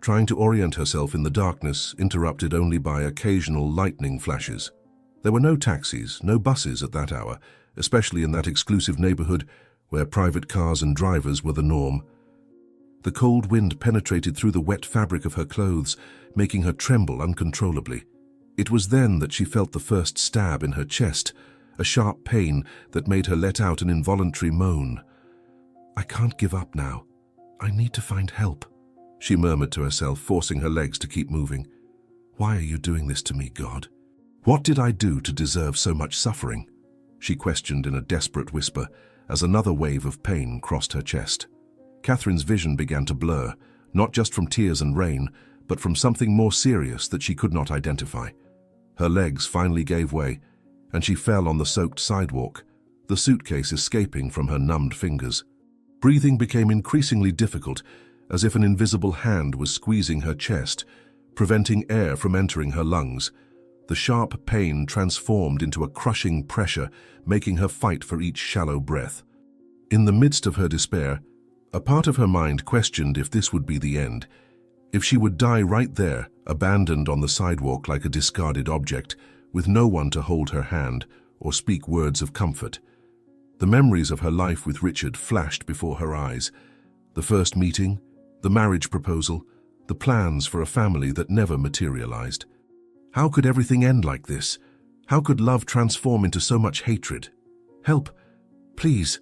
trying to orient herself in the darkness, interrupted only by occasional lightning flashes. There were no taxis, no buses at that hour, especially in that exclusive neighborhood where private cars and drivers were the norm. The cold wind penetrated through the wet fabric of her clothes, making her tremble uncontrollably. It was then that she felt the first stab in her chest, a sharp pain that made her let out an involuntary moan. "I can't give up now. I need to find help," she murmured to herself, forcing her legs to keep moving. "Why are you doing this to me, God? What did I do to deserve so much suffering?" she questioned in a desperate whisper as another wave of pain crossed her chest. Catherine's vision began to blur, not just from tears and rain, but from something more serious that she could not identify. Her legs finally gave way, and she fell on the soaked sidewalk, the suitcase escaping from her numbed fingers. Breathing became increasingly difficult, as if an invisible hand was squeezing her chest, preventing air from entering her lungs. The sharp pain transformed into a crushing pressure, making her fight for each shallow breath. In the midst of her despair, a part of her mind questioned if this would be the end, if she would die right there, abandoned on the sidewalk like a discarded object, with no one to hold her hand or speak words of comfort. The memories of her life with Richard flashed before her eyes. The first meeting, the marriage proposal, the plans for a family that never materialized. How could everything end like this? How could love transform into so much hatred? "Help! Please!"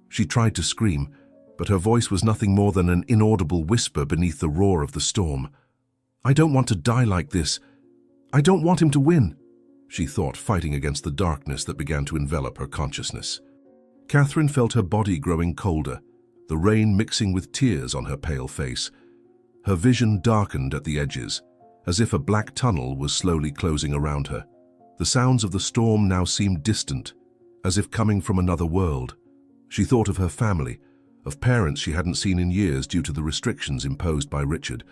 She tried to scream, but her voice was nothing more than an inaudible whisper beneath the roar of the storm. "I don't want to die like this. I don't want him to win," she thought, fighting against the darkness that began to envelop her consciousness. Catherine felt her body growing colder, the rain mixing with tears on her pale face. Her vision darkened at the edges, as if a black tunnel was slowly closing around her. The sounds of the storm now seemed distant, as if coming from another world. She thought of her family, of parents she hadn't seen in years due to the restrictions imposed by Richard,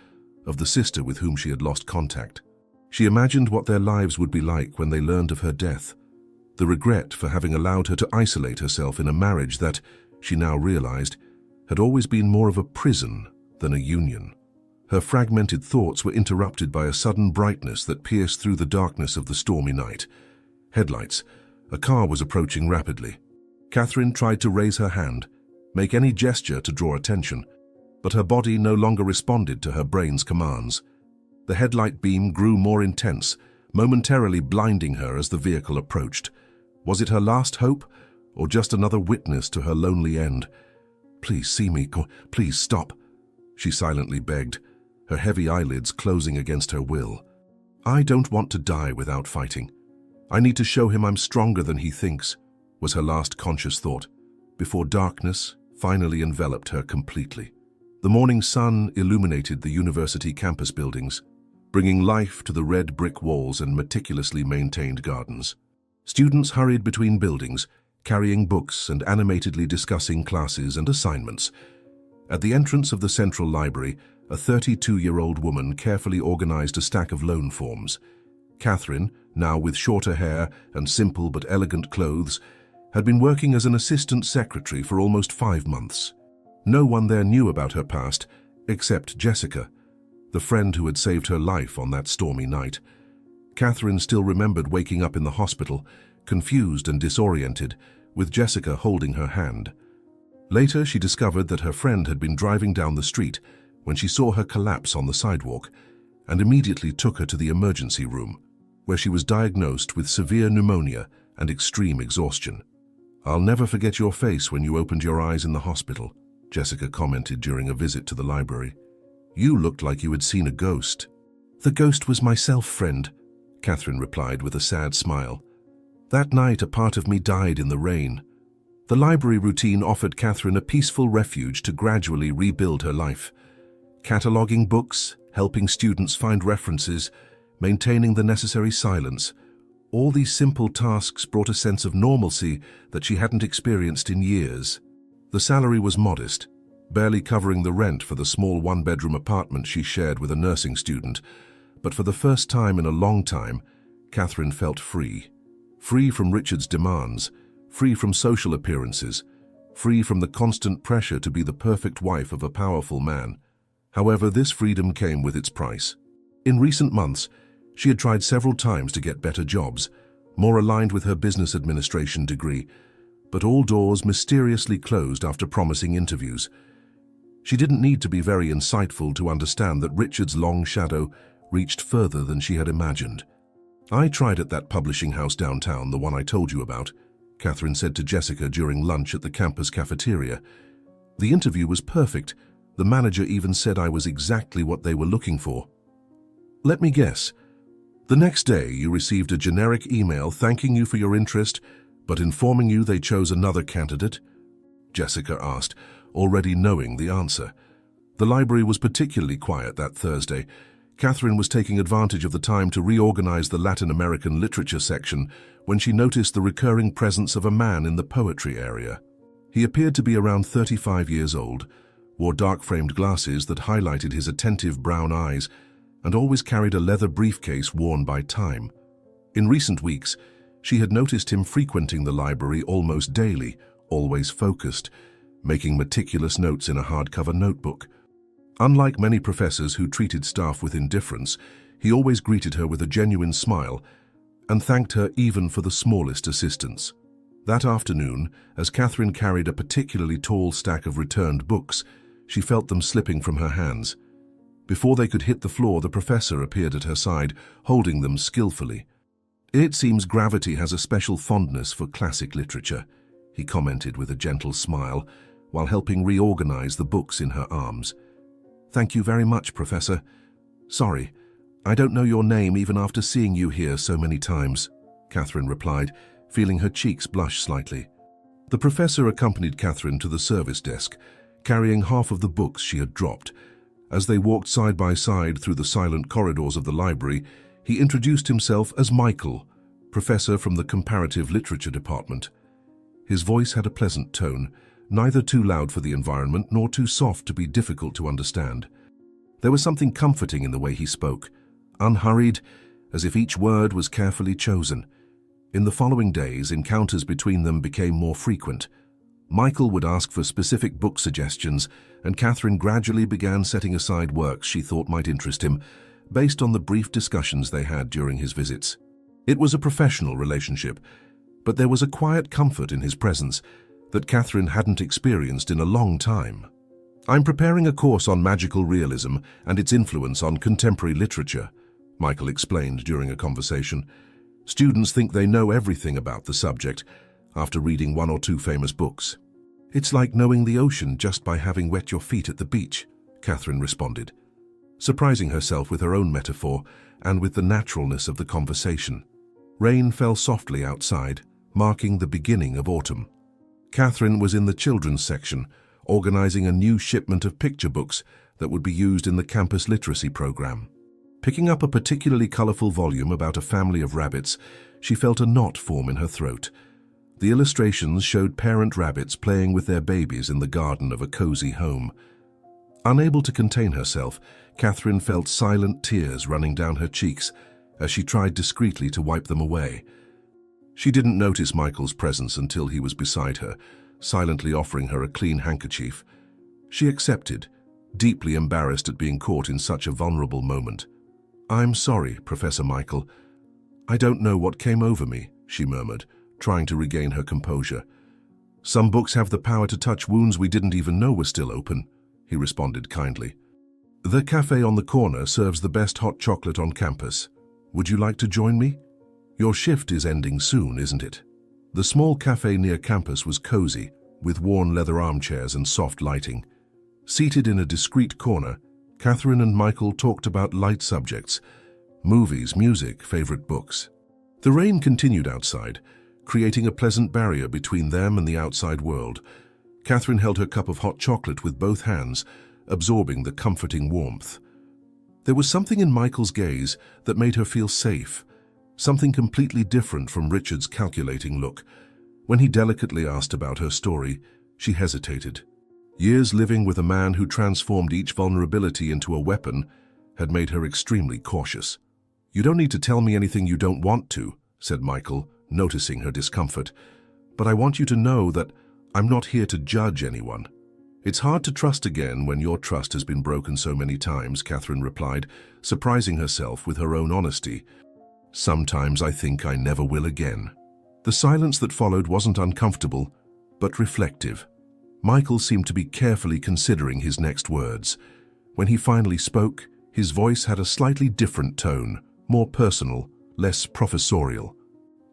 of the sister with whom she had lost contact. She imagined what their lives would be like when they learned of her death, the regret for having allowed her to isolate herself in a marriage that, she now realized, had always been more of a prison than a union. Her fragmented thoughts were interrupted by a sudden brightness that pierced through the darkness of the stormy night. Headlights. A car was approaching rapidly. Catherine tried to raise her hand, make any gesture to draw attention, but her body no longer responded to her brain's commands. The headlight beam grew more intense, momentarily blinding her as the vehicle approached. Was it her last hope, or just another witness to her lonely end? "Please see me, please stop," she silently begged, her heavy eyelids closing against her will. "I don't want to die without fighting. I need to show him I'm stronger than he thinks," was her last conscious thought, before darkness finally enveloped her completely. The morning sun illuminated the university campus buildings, bringing life to the red brick walls and meticulously maintained gardens. Students hurried between buildings, carrying books and animatedly discussing classes and assignments. At the entrance of the central library, a 32-year-old woman carefully organized a stack of loan forms. Catherine, now with shorter hair and simple but elegant clothes, had been working as an assistant secretary for almost 5 months. No one there knew about her past, except Jessica, the friend who had saved her life on that stormy night. Catherine still remembered waking up in the hospital, confused and disoriented, with Jessica holding her hand. Later, she discovered that her friend had been driving down the street when she saw her collapse on the sidewalk, and immediately took her to the emergency room, where she was diagnosed with severe pneumonia and extreme exhaustion. "I'll never forget your face when you opened your eyes in the hospital," Jessica commented during a visit to the library. "You looked like you had seen a ghost." "The ghost was myself, friend," Catherine replied with a sad smile. "That night, a part of me died in the rain." The library routine offered Catherine a peaceful refuge to gradually rebuild her life. Cataloging books, helping students find references, maintaining the necessary silence, all these simple tasks brought a sense of normalcy that she hadn't experienced in years. The salary was modest, barely covering the rent for the small one-bedroom apartment she shared with a nursing student, but for the first time in a long time, Catherine felt free. Free from Richard's demands, free from social appearances, free from the constant pressure to be the perfect wife of a powerful man. However, this freedom came with its price. In recent months, she had tried several times to get better jobs, more aligned with her business administration degree, but all doors mysteriously closed after promising interviews. She didn't need to be very insightful to understand that Richard's long shadow reached further than she had imagined. "I tried at that publishing house downtown, the one I told you about," Catherine said to Jessica during lunch at the campus cafeteria. "The interview was perfect. The manager even said I was exactly what they were looking for." "Let me guess. The next day you received a generic email thanking you for your interest, but informing you they chose another candidate?" Jessica asked, already knowing the answer. The library was particularly quiet that Thursday. Catherine was taking advantage of the time to reorganize the Latin American literature section when she noticed the recurring presence of a man in the poetry area. He appeared to be around 35 years old, wore dark-framed glasses that highlighted his attentive brown eyes, and always carried a leather briefcase worn by time. In recent weeks, she had noticed him frequenting the library almost daily, always focused, making meticulous notes in a hardcover notebook. Unlike many professors who treated staff with indifference, he always greeted her with a genuine smile and thanked her even for the smallest assistance. That afternoon, as Catherine carried a particularly tall stack of returned books, she felt them slipping from her hands. Before they could hit the floor, the professor appeared at her side, holding them skillfully. "It seems gravity has a special fondness for classic literature," he commented with a gentle smile, while helping reorganize the books in her arms. "Thank you very much, Professor. Sorry, I don't know your name even after seeing you here so many times," Catherine replied, feeling her cheeks blush slightly. The professor accompanied Catherine to the service desk, carrying half of the books she had dropped. As they walked side by side through the silent corridors of the library, he introduced himself as Michael, professor from the Comparative Literature Department. His voice had a pleasant tone, neither too loud for the environment nor too soft to be difficult to understand. There was something comforting in the way he spoke, unhurried, as if each word was carefully chosen. In the following days, encounters between them became more frequent. Michael would ask for specific book suggestions, and Catherine gradually began setting aside works she thought might interest him, based on the brief discussions they had during his visits. It was a professional relationship, but there was a quiet comfort in his presence that Catherine hadn't experienced in a long time. "I'm preparing a course on magical realism and its influence on contemporary literature," Michael explained during a conversation. "Students think they know everything about the subject after reading one or two famous books. It's like knowing the ocean just by having wet your feet at the beach," Catherine responded, surprising herself with her own metaphor and with the naturalness of the conversation. Rain fell softly outside, marking the beginning of autumn. Catherine was in the children's section, organizing a new shipment of picture books that would be used in the campus literacy program. Picking up a particularly colorful volume about a family of rabbits, she felt a knot form in her throat. The illustrations showed parent rabbits playing with their babies in the garden of a cozy home. Unable to contain herself, Catherine felt silent tears running down her cheeks as she tried discreetly to wipe them away. She didn't notice Michael's presence until he was beside her, silently offering her a clean handkerchief. She accepted, deeply embarrassed at being caught in such a vulnerable moment. "I'm sorry, Professor Michael. I don't know what came over me," she murmured, trying to regain her composure. "Some books have the power to touch wounds we didn't even know were still open," he responded kindly. "The cafe on the corner serves the best hot chocolate on campus. Would you like to join me? Your shift is ending soon, isn't it?" The small cafe near campus was cozy, with worn leather armchairs and soft lighting. Seated in a discreet corner, Catherine and Michael talked about light subjects: movies, music, favorite books. The rain continued outside, creating a pleasant barrier between them and the outside world. Catherine held her cup of hot chocolate with both hands, absorbing the comforting warmth. There was something in Michael's gaze that made her feel safe, something completely different from Richard's calculating look. When he delicately asked about her story, she hesitated. Years living with a man who transformed each vulnerability into a weapon had made her extremely cautious. "You don't need to tell me anything you don't want to," said Michael, noticing her discomfort. "But I want you to know that I'm not here to judge anyone." "It's hard to trust again when your trust has been broken so many times," Catherine replied, surprising herself with her own honesty. "Sometimes I think I never will again." The silence that followed wasn't uncomfortable, but reflective. Michael seemed to be carefully considering his next words. When he finally spoke, his voice had a slightly different tone, more personal, less professorial.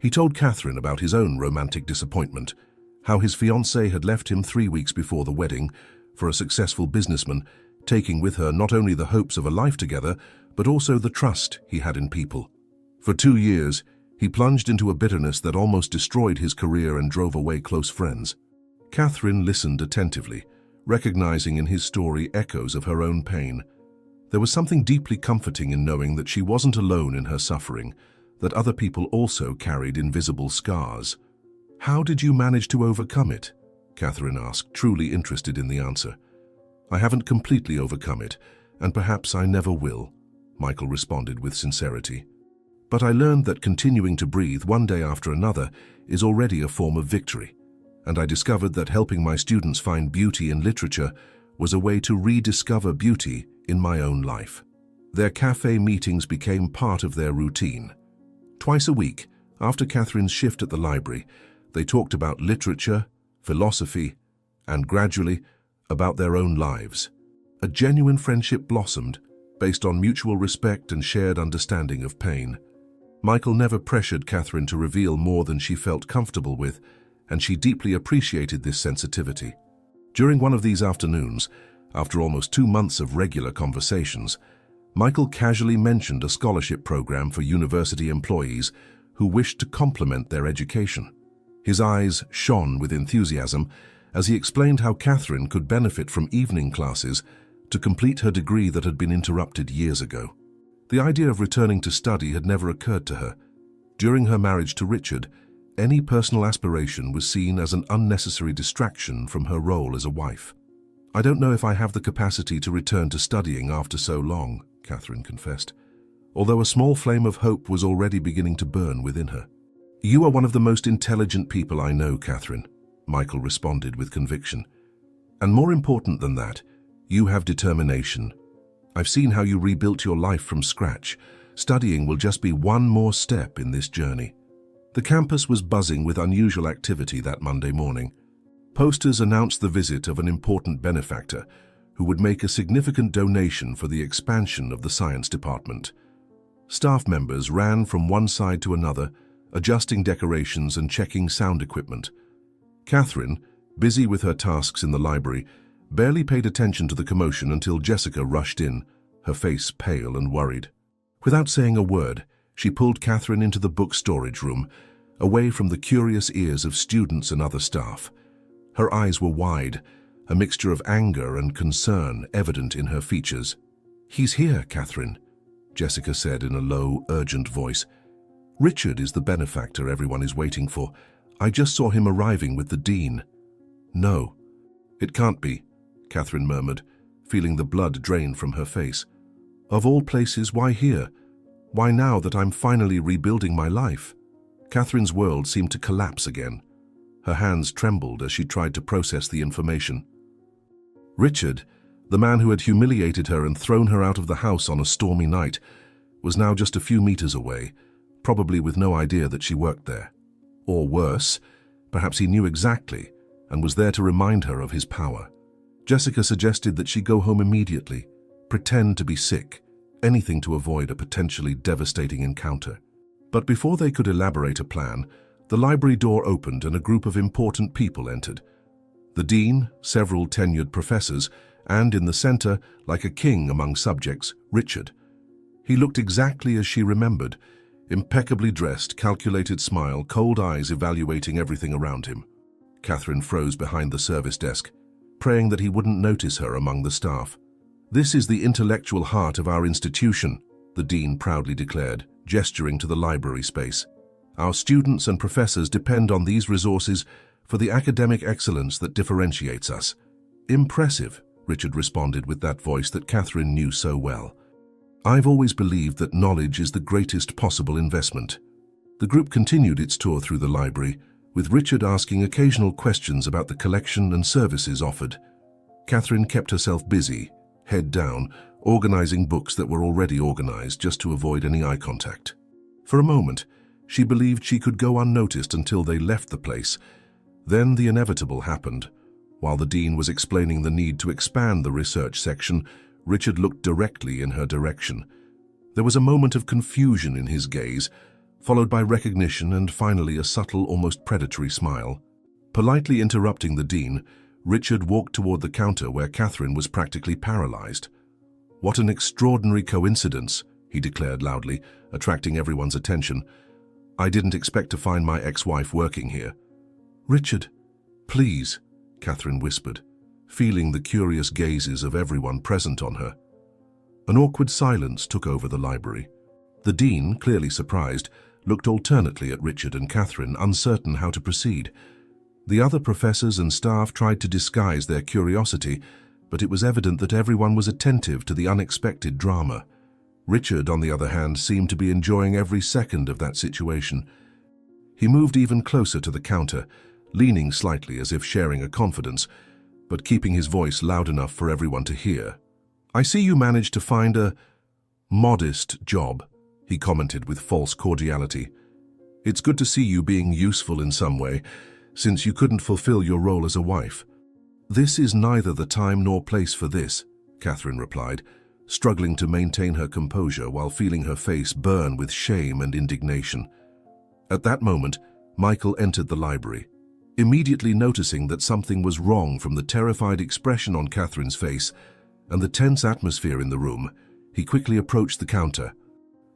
He told Catherine about his own romantic disappointment, how his fiancée had left him 3 weeks before the wedding for a successful businessman, taking with her not only the hopes of a life together, but also the trust he had in people. For 2 years, he plunged into a bitterness that almost destroyed his career and drove away close friends. Catherine listened attentively, recognizing in his story echoes of her own pain. There was something deeply comforting in knowing that she wasn't alone in her suffering, that other people also carried invisible scars. "How did you manage to overcome it?" Catherine asked, truly interested in the answer. "I haven't completely overcome it, and perhaps I never will," Michael responded with sincerity. "But I learned that continuing to breathe one day after another is already a form of victory, and I discovered that helping my students find beauty in literature was a way to rediscover beauty in my own life." Their cafe meetings became part of their routine. Twice a week, after Catherine's shift at the library, they talked about literature, philosophy, and gradually, about their own lives. A genuine friendship blossomed, based on mutual respect and shared understanding of pain. Michael never pressured Catherine to reveal more than she felt comfortable with, and she deeply appreciated this sensitivity. During one of these afternoons, after almost 2 months of regular conversations, Michael casually mentioned a scholarship program for university employees who wished to complement their education. His eyes shone with enthusiasm as he explained how Catherine could benefit from evening classes to complete her degree that had been interrupted years ago. The idea of returning to study had never occurred to her. During her marriage to Richard, any personal aspiration was seen as an unnecessary distraction from her role as a wife. "I don't know if I have the capacity to return to studying after so long," Catherine confessed, although a small flame of hope was already beginning to burn within her. "You are one of the most intelligent people I know, Catherine," Michael responded with conviction. "And more important than that, you have determination. I've seen how you rebuilt your life from scratch. Studying will just be one more step in this journey." The campus was buzzing with unusual activity that Monday morning. Posters announced the visit of an important benefactor who would make a significant donation for the expansion of the science department. Staff members ran from one side to another, adjusting decorations and checking sound equipment. Catherine, busy with her tasks in the library, barely paid attention to the commotion until Jessica rushed in, her face pale and worried. Without saying a word, she pulled Catherine into the book storage room, away from the curious ears of students and other staff. Her eyes were wide, a mixture of anger and concern evident in her features. "He's here, Catherine," Jessica said in a low, urgent voice. "Richard is the benefactor everyone is waiting for. I just saw him arriving with the dean." "No, it can't be," Catherine murmured, feeling the blood drain from her face. "Of all places, why here? Why now that I'm finally rebuilding my life?" Catherine's world seemed to collapse again. Her hands trembled as she tried to process the information. Richard, the man who had humiliated her and thrown her out of the house on a stormy night, was now just a few meters away, probably with no idea that she worked there. Or worse, perhaps he knew exactly and was there to remind her of his power. Jessica suggested that she go home immediately, pretend to be sick, anything to avoid a potentially devastating encounter. But before they could elaborate a plan, the library door opened and a group of important people entered. The dean, several tenured professors, and in the center, like a king among subjects, Richard. He looked exactly as she remembered, impeccably dressed, calculated smile, cold eyes evaluating everything around him. Catherine froze behind the service desk, praying that he wouldn't notice her among the staff. "This is the intellectual heart of our institution," the dean proudly declared, gesturing to the library space. "Our students and professors depend on these resources for the academic excellence that differentiates us." "Impressive," Richard responded with that voice that Catherine knew so well. "I've always believed that knowledge is the greatest possible investment." The group continued its tour through the library, with Richard asking occasional questions about the collection and services offered. Catherine kept herself busy, head down, organizing books that were already organized just to avoid any eye contact. For a moment, she believed she could go unnoticed until they left the place. Then the inevitable happened. While the dean was explaining the need to expand the research section, Richard looked directly in her direction. There was a moment of confusion in his gaze, followed by recognition and finally a subtle, almost predatory smile. Politely interrupting the dean, Richard walked toward the counter where Catherine was practically paralyzed. "What an extraordinary coincidence," he declared loudly, attracting everyone's attention. "I didn't expect to find my ex-wife working here." "Richard, please," Catherine whispered, feeling the curious gazes of everyone present on her. An awkward silence took over the library. The dean, clearly surprised, looked alternately at Richard and Catherine, uncertain how to proceed. The other professors and staff tried to disguise their curiosity, but it was evident that everyone was attentive to the unexpected drama. Richard, on the other hand, seemed to be enjoying every second of that situation. He moved even closer to the counter, leaning slightly as if sharing a confidence, but keeping his voice loud enough for everyone to hear. "I see you managed to find a modest job," he commented with false cordiality. "It's good to see you being useful in some way, since you couldn't fulfill your role as a wife." "This is neither the time nor place for this," Catherine replied, struggling to maintain her composure while feeling her face burn with shame and indignation. At that moment, Michael entered the library. Immediately noticing that something was wrong from the terrified expression on Catherine's face and the tense atmosphere in the room, he quickly approached the counter.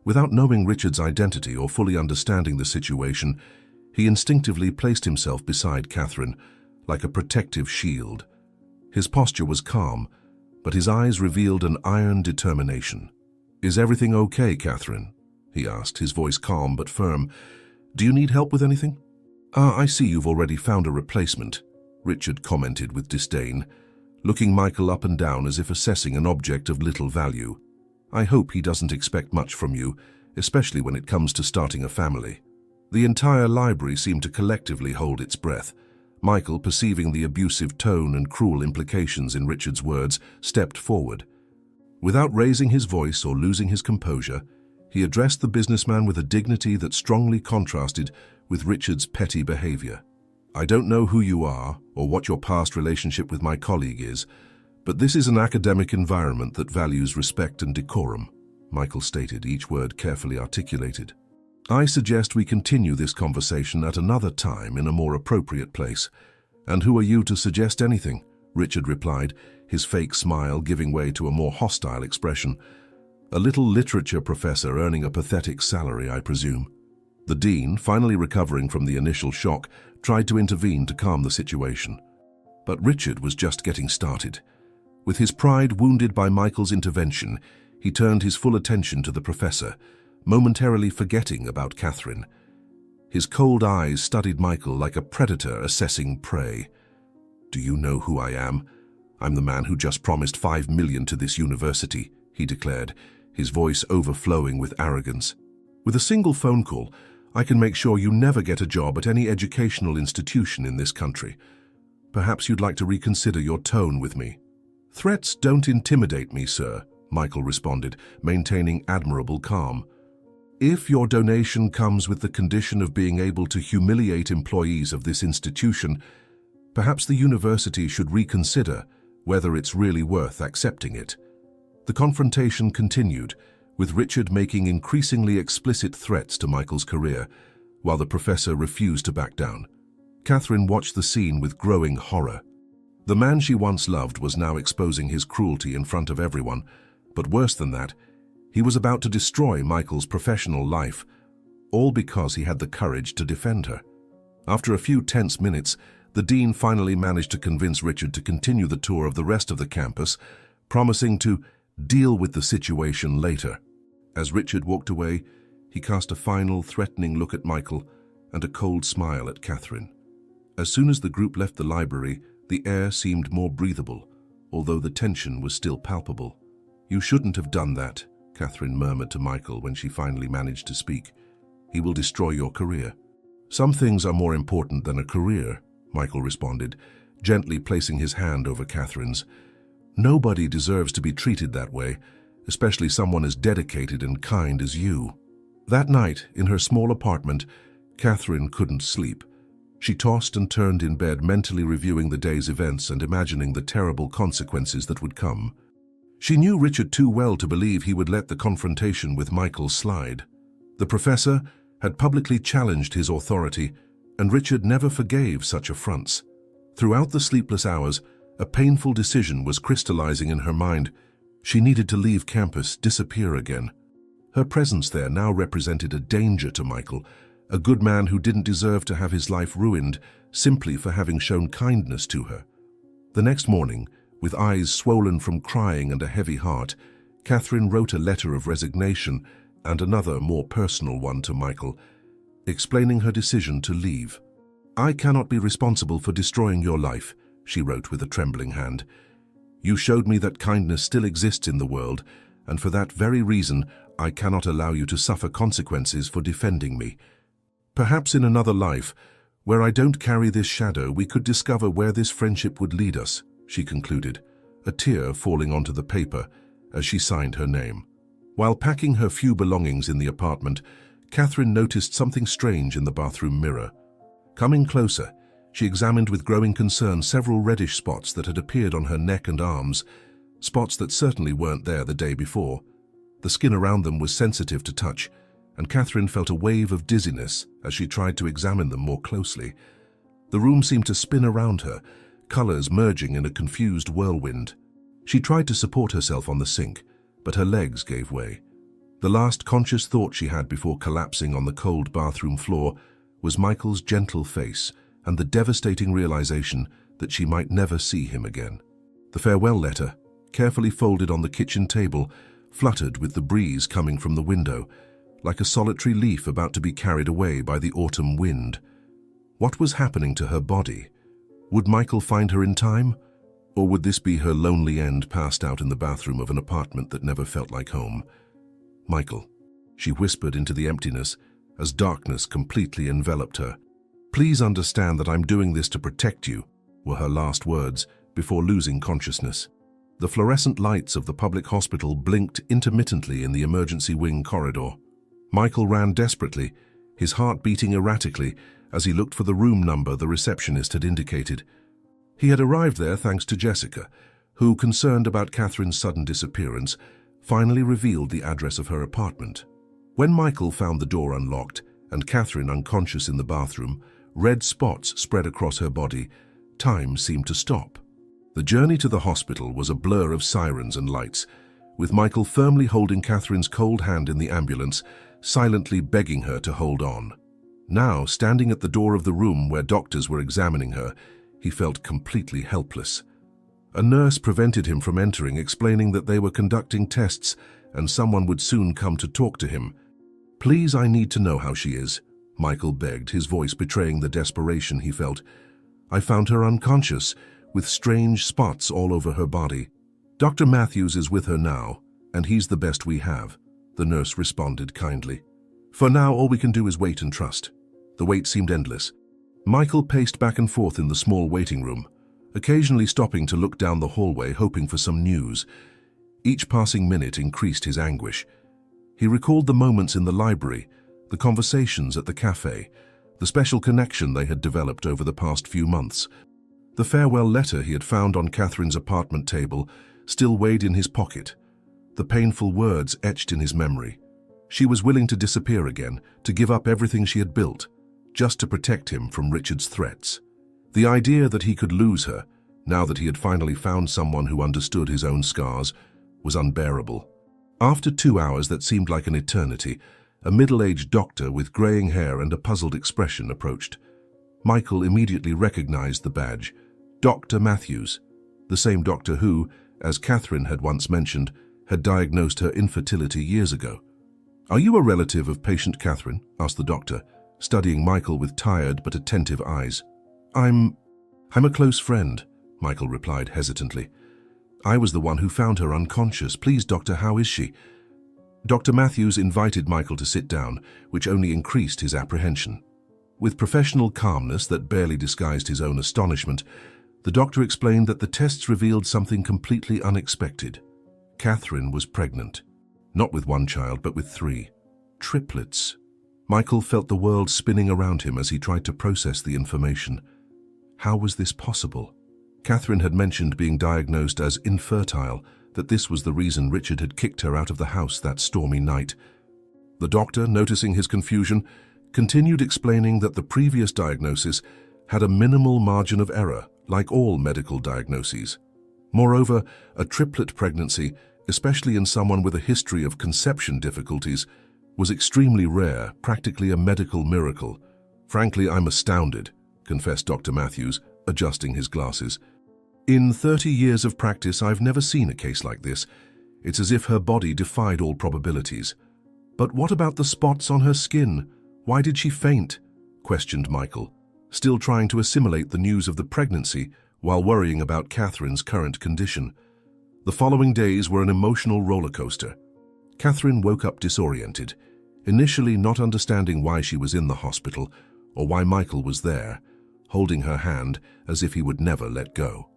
Without knowing Richard's identity or fully understanding the situation, he instinctively placed himself beside Catherine, like a protective shield. His posture was calm, but his eyes revealed an iron determination. "Is everything okay, Catherine?" he asked, his voice calm but firm. "Do you need help with anything?" I see you've already found a replacement," Richard commented with disdain, looking Michael up and down as if assessing an object of little value. "I hope he doesn't expect much from you, especially when it comes to starting a family." The entire library seemed to collectively hold its breath. Michael, perceiving the abusive tone and cruel implications in Richard's words, stepped forward. Without raising his voice or losing his composure, he addressed the businessman with a dignity that strongly contrasted with Richard's petty behavior. "I don't know who you are or what your past relationship with my colleague is, but this is an academic environment that values respect and decorum," Michael stated, each word carefully articulated. "I suggest we continue this conversation at another time in a more appropriate place." "And who are you to suggest anything?" Richard replied, his fake smile giving way to a more hostile expression. "A little literature professor earning a pathetic salary, I presume." The dean, finally recovering from the initial shock, tried to intervene to calm the situation. But Richard was just getting started. With his pride wounded by Michael's intervention, he turned his full attention to the professor, momentarily forgetting about Catherine. His cold eyes studied Michael like a predator assessing prey. "Do you know who I am? I'm the man who just promised $5 million to this university," he declared, his voice overflowing with arrogance. "With a single phone call, I can make sure you never get a job at any educational institution in this country. Perhaps you'd like to reconsider your tone with me." "Threats don't intimidate me, sir," Michael responded, maintaining admirable calm. "If your donation comes with the condition of being able to humiliate employees of this institution, perhaps the university should reconsider whether it's really worth accepting it." The confrontation continued, with Richard making increasingly explicit threats to Michael's career, while the professor refused to back down. Catherine watched the scene with growing horror. The man she once loved was now exposing his cruelty in front of everyone, but worse than that, he was about to destroy Michael's professional life, all because he had the courage to defend her. After a few tense minutes, the dean finally managed to convince Richard to continue the tour of the rest of the campus, promising to deal with the situation later. As Richard walked away, he cast a final, threatening look at Michael and a cold smile at Catherine. As soon as the group left the library, the air seemed more breathable, although the tension was still palpable. "You shouldn't have done that," Catherine murmured to Michael when she finally managed to speak. "He will destroy your career." "Some things are more important than a career," Michael responded, gently placing his hand over Catherine's. "Nobody deserves to be treated that way, especially someone as dedicated and kind as you." That night, in her small apartment, Catherine couldn't sleep. She tossed and turned in bed, mentally reviewing the day's events and imagining the terrible consequences that would come. She knew Richard too well to believe he would let the confrontation with Michael slide. The professor had publicly challenged his authority, and Richard never forgave such affronts. Throughout the sleepless hours, a painful decision was crystallizing in her mind. She needed to leave campus, disappear again. Her presence there now represented a danger to Michael, a good man who didn't deserve to have his life ruined simply for having shown kindness to her. The next morning, with eyes swollen from crying and a heavy heart, Catherine wrote a letter of resignation and another more personal one to Michael, explaining her decision to leave. "I cannot be responsible for destroying your life," she wrote with a trembling hand. "You showed me that kindness still exists in the world, and for that very reason, I cannot allow you to suffer consequences for defending me. Perhaps in another life, where I don't carry this shadow, we could discover where this friendship would lead us," she concluded, a tear falling onto the paper as she signed her name. While packing her few belongings in the apartment, Catherine noticed something strange in the bathroom mirror. Coming closer, she examined with growing concern several reddish spots that had appeared on her neck and arms, spots that certainly weren't there the day before. The skin around them was sensitive to touch, and Catherine felt a wave of dizziness as she tried to examine them more closely. The room seemed to spin around her, colors merging in a confused whirlwind. She tried to support herself on the sink, but her legs gave way. The last conscious thought she had before collapsing on the cold bathroom floor was Michael's gentle face and the devastating realization that she might never see him again. The farewell letter, carefully folded on the kitchen table, fluttered with the breeze coming from the window, like a solitary leaf about to be carried away by the autumn wind. What was happening to her body? Would Michael find her in time? Or would this be her lonely end, passed out in the bathroom of an apartment that never felt like home? "Michael," she whispered into the emptiness as darkness completely enveloped her. "Please understand that I'm doing this to protect you," were her last words before losing consciousness. The fluorescent lights of the public hospital blinked intermittently in the emergency wing corridor. Michael ran desperately, his heart beating erratically as he looked for the room number the receptionist had indicated. He had arrived there thanks to Jessica, who, concerned about Catherine's sudden disappearance, finally revealed the address of her apartment. When Michael found the door unlocked and Catherine unconscious in the bathroom, red spots spread across her body. Time seemed to stop. The journey to the hospital was a blur of sirens and lights, with Michael firmly holding Catherine's cold hand in the ambulance, silently begging her to hold on. Now, standing at the door of the room where doctors were examining her, he felt completely helpless. A nurse prevented him from entering, explaining that they were conducting tests and someone would soon come to talk to him. "Please, I need to know how she is," Michael begged, his voice betraying the desperation he felt. "I found her unconscious, with strange spots all over her body. Dr. Matthews is with her now, and he's the best we have," the nurse responded kindly. "For now, all we can do is wait and trust." The wait seemed endless. Michael paced back and forth in the small waiting room, occasionally stopping to look down the hallway, hoping for some news. Each passing minute increased his anguish. He recalled the moments in the library, the conversations at the cafe, the special connection they had developed over the past few months. The farewell letter he had found on Catherine's apartment table still weighed in his pocket, the painful words etched in his memory. She was willing to disappear again, to give up everything she had built, just to protect him from Richard's threats. The idea that he could lose her, now that he had finally found someone who understood his own scars, was unbearable. After 2 hours that seemed like an eternity, a middle-aged doctor with graying hair and a puzzled expression approached. Michael immediately recognized the badge. Dr. Matthews, the same doctor who, as Catherine had once mentioned, had diagnosed her infertility years ago. "Are you a relative of patient Catherine?" asked the doctor, studying Michael with tired but attentive eyes. I'm a close friend," Michael replied hesitantly. "I was the one who found her unconscious. Please, doctor, how is she?" Dr. Matthews invited Michael to sit down, which only increased his apprehension. With professional calmness that barely disguised his own astonishment, the doctor explained that the tests revealed something completely unexpected. Catherine was pregnant. Not with one child, but with 3. Triplets. Michael felt the world spinning around him as he tried to process the information. How was this possible? Catherine had mentioned being diagnosed as infertile, that this was the reason Richard had kicked her out of the house that stormy night. The doctor, noticing his confusion, continued explaining that the previous diagnosis had a minimal margin of error, like all medical diagnoses. Moreover, a triplet pregnancy, especially in someone with a history of conception difficulties, was extremely rare, practically a medical miracle. "Frankly, I'm astounded," confessed Dr. Matthews, adjusting his glasses. "In 30 years of practice, I've never seen a case like this. It's as if her body defied all probabilities." "But what about the spots on her skin? Why did she faint?" questioned Michael, still trying to assimilate the news of the pregnancy while worrying about Catherine's current condition. The following days were an emotional roller coaster. Catherine woke up disoriented, initially not understanding why she was in the hospital or why Michael was there, holding her hand as if he would never let go.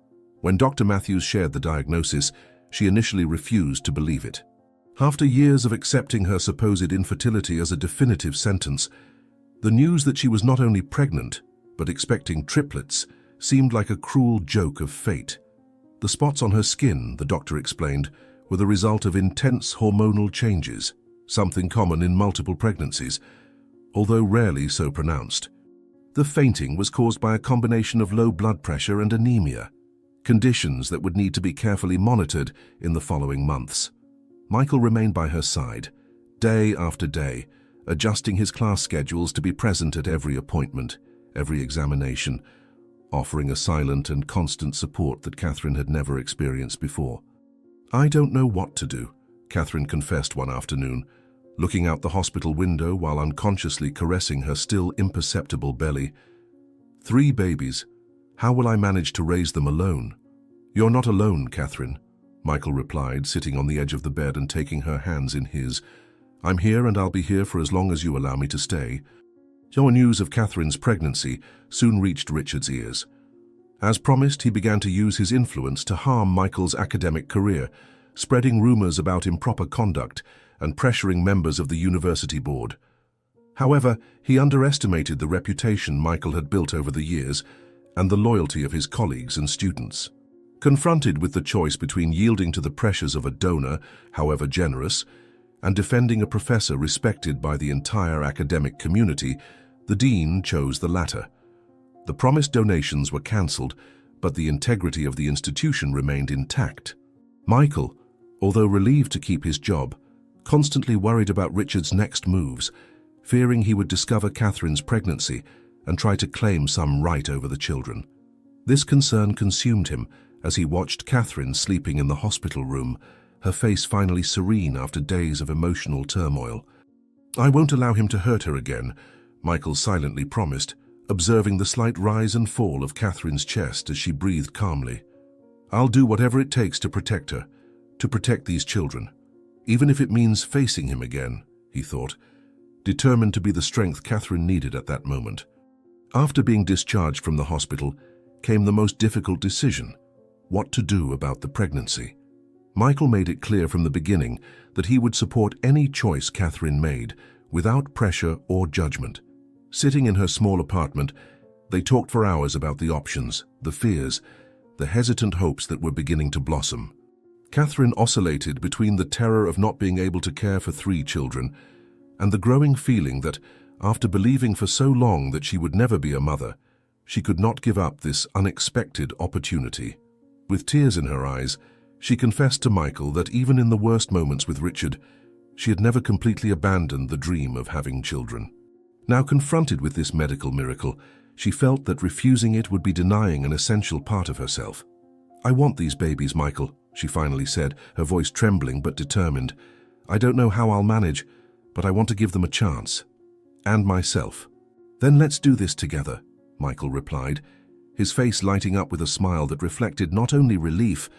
When Dr. Matthews shared the diagnosis, she initially refused to believe it. After years of accepting her supposed infertility as a definitive sentence, the news that she was not only pregnant, but expecting triplets, seemed like a cruel joke of fate. The spots on her skin, the doctor explained, were the result of intense hormonal changes, something common in multiple pregnancies, although rarely so pronounced. The fainting was caused by a combination of low blood pressure and anemia, conditions that would need to be carefully monitored in the following months. Michael remained by her side, day after day, adjusting his class schedules to be present at every appointment, every examination, offering a silent and constant support that Catherine had never experienced before. "I don't know what to do," Catherine confessed one afternoon, looking out the hospital window while unconsciously caressing her still imperceptible belly. "3 babies. How will I manage to raise them alone?" "You're not alone, Catherine," Michael replied, sitting on the edge of the bed and taking her hands in his. "I'm here and I'll be here for as long as you allow me to stay." Your news of Catherine's pregnancy soon reached Richard's ears. As promised, he began to use his influence to harm Michael's academic career, spreading rumors about improper conduct and pressuring members of the university board. However, he underestimated the reputation Michael had built over the years and the loyalty of his colleagues and students. Confronted with the choice between yielding to the pressures of a donor, however generous, and defending a professor respected by the entire academic community, the dean chose the latter. The promised donations were cancelled, but the integrity of the institution remained intact. Michael, although relieved to keep his job, constantly worried about Richard's next moves, fearing he would discover Catherine's pregnancy and try to claim some right over the children. This concern consumed him as he watched Catherine sleeping in the hospital room, her face finally serene after days of emotional turmoil. "I won't allow him to hurt her again," Michael silently promised, observing the slight rise and fall of Catherine's chest as she breathed calmly. "I'll do whatever it takes to protect her, to protect these children, even if it means facing him again," he thought, determined to be the strength Catherine needed at that moment. After being discharged from the hospital came the most difficult decision: what to do about the pregnancy. Michael made it clear from the beginning that he would support any choice Catherine made, without pressure or judgment. Sitting in her small apartment, they talked for hours about the options, the fears, the hesitant hopes that were beginning to blossom. Catherine oscillated between the terror of not being able to care for 3 children and the growing feeling that, after believing for so long that she would never be a mother, She could not give up this unexpected opportunity. With tears in her eyes, she confessed to Michael that even in the worst moments with Richard, she had never completely abandoned the dream of having children. Now confronted with this medical miracle, she felt that refusing it would be denying an essential part of herself. "I want these babies, Michael," she finally said, her voice trembling but determined. "I don't know how I'll manage, but I want to give them a chance. And myself." "Then let's do this together," Michael replied, his face lighting up with a smile that reflected not only relief,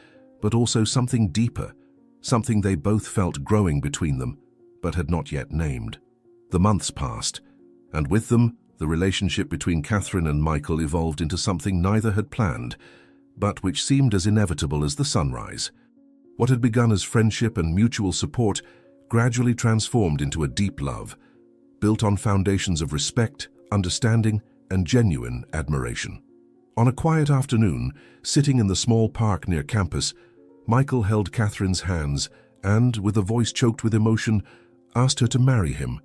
but also something deeper, something they both felt growing between them, but had not yet named. The months passed, and with them, the relationship between Catherine and Michael evolved into something neither had planned, but which seemed as inevitable as the sunrise. What had begun as friendship and mutual support gradually transformed into a deep love, built on foundations of respect, understanding, and genuine admiration. On a quiet afternoon, sitting in the small park near campus, Michael held Catherine's hands and, with a voice choked with emotion, asked her to marry him.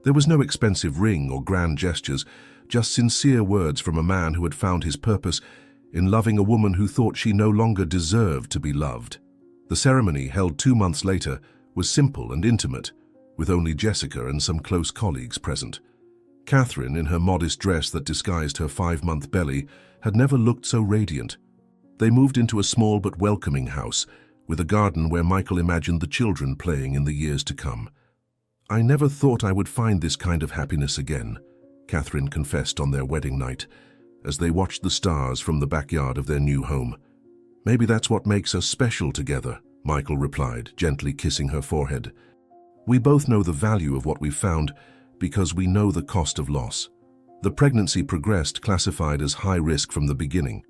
There was no expensive ring or grand gestures, just sincere words from a man who had found his purpose in loving a woman who thought she no longer deserved to be loved. The ceremony, held 2 months later, was simple and intimate, with only Jessica and some close colleagues present. Catherine, in her modest dress that disguised her 5-month belly, had never looked so radiant. They moved into a small but welcoming house, with a garden where Michael imagined the children playing in the years to come. "I never thought I would find this kind of happiness again," Catherine confessed on their wedding night, as they watched the stars from the backyard of their new home. "Maybe that's what makes us special together," Michael replied, gently kissing her forehead. "We both know the value of what we've found because we know the cost of loss." The pregnancy progressed, classified as high risk from the beginning.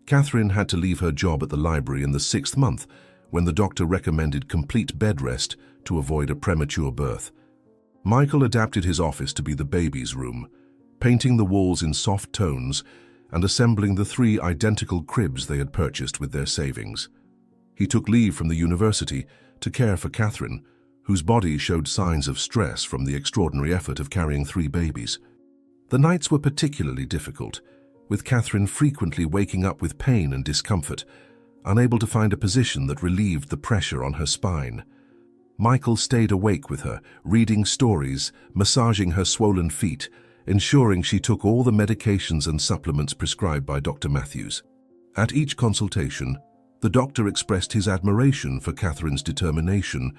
Catherine had to leave her job at the library in the 6th month when the doctor recommended complete bed rest to avoid a premature birth. Michael adapted his office to be the baby's room, painting the walls in soft tones and assembling the 3 identical cribs they had purchased with their savings. He took leave from the university to care for Catherine, whose body showed signs of stress from the extraordinary effort of carrying 3 babies. The nights were particularly difficult, with Catherine frequently waking up with pain and discomfort, unable to find a position that relieved the pressure on her spine. Michael stayed awake with her, reading stories, massaging her swollen feet, ensuring she took all the medications and supplements prescribed by Dr. Matthews. At each consultation, the doctor expressed his admiration for Catherine's determination,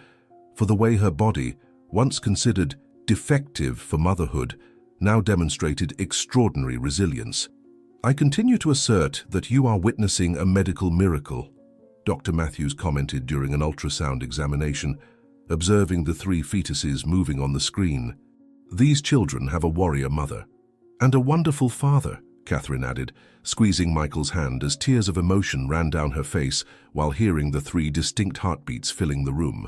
for the way her body, once considered defective for motherhood, now demonstrated extraordinary resilience. "I continue to assert that you are witnessing a medical miracle," Dr. Matthews commented during an ultrasound examination, observing the 3 fetuses moving on the screen. "These children have a warrior mother." "And a wonderful father," Catherine added, squeezing Michael's hand as tears of emotion ran down her face while hearing the 3 distinct heartbeats filling the room.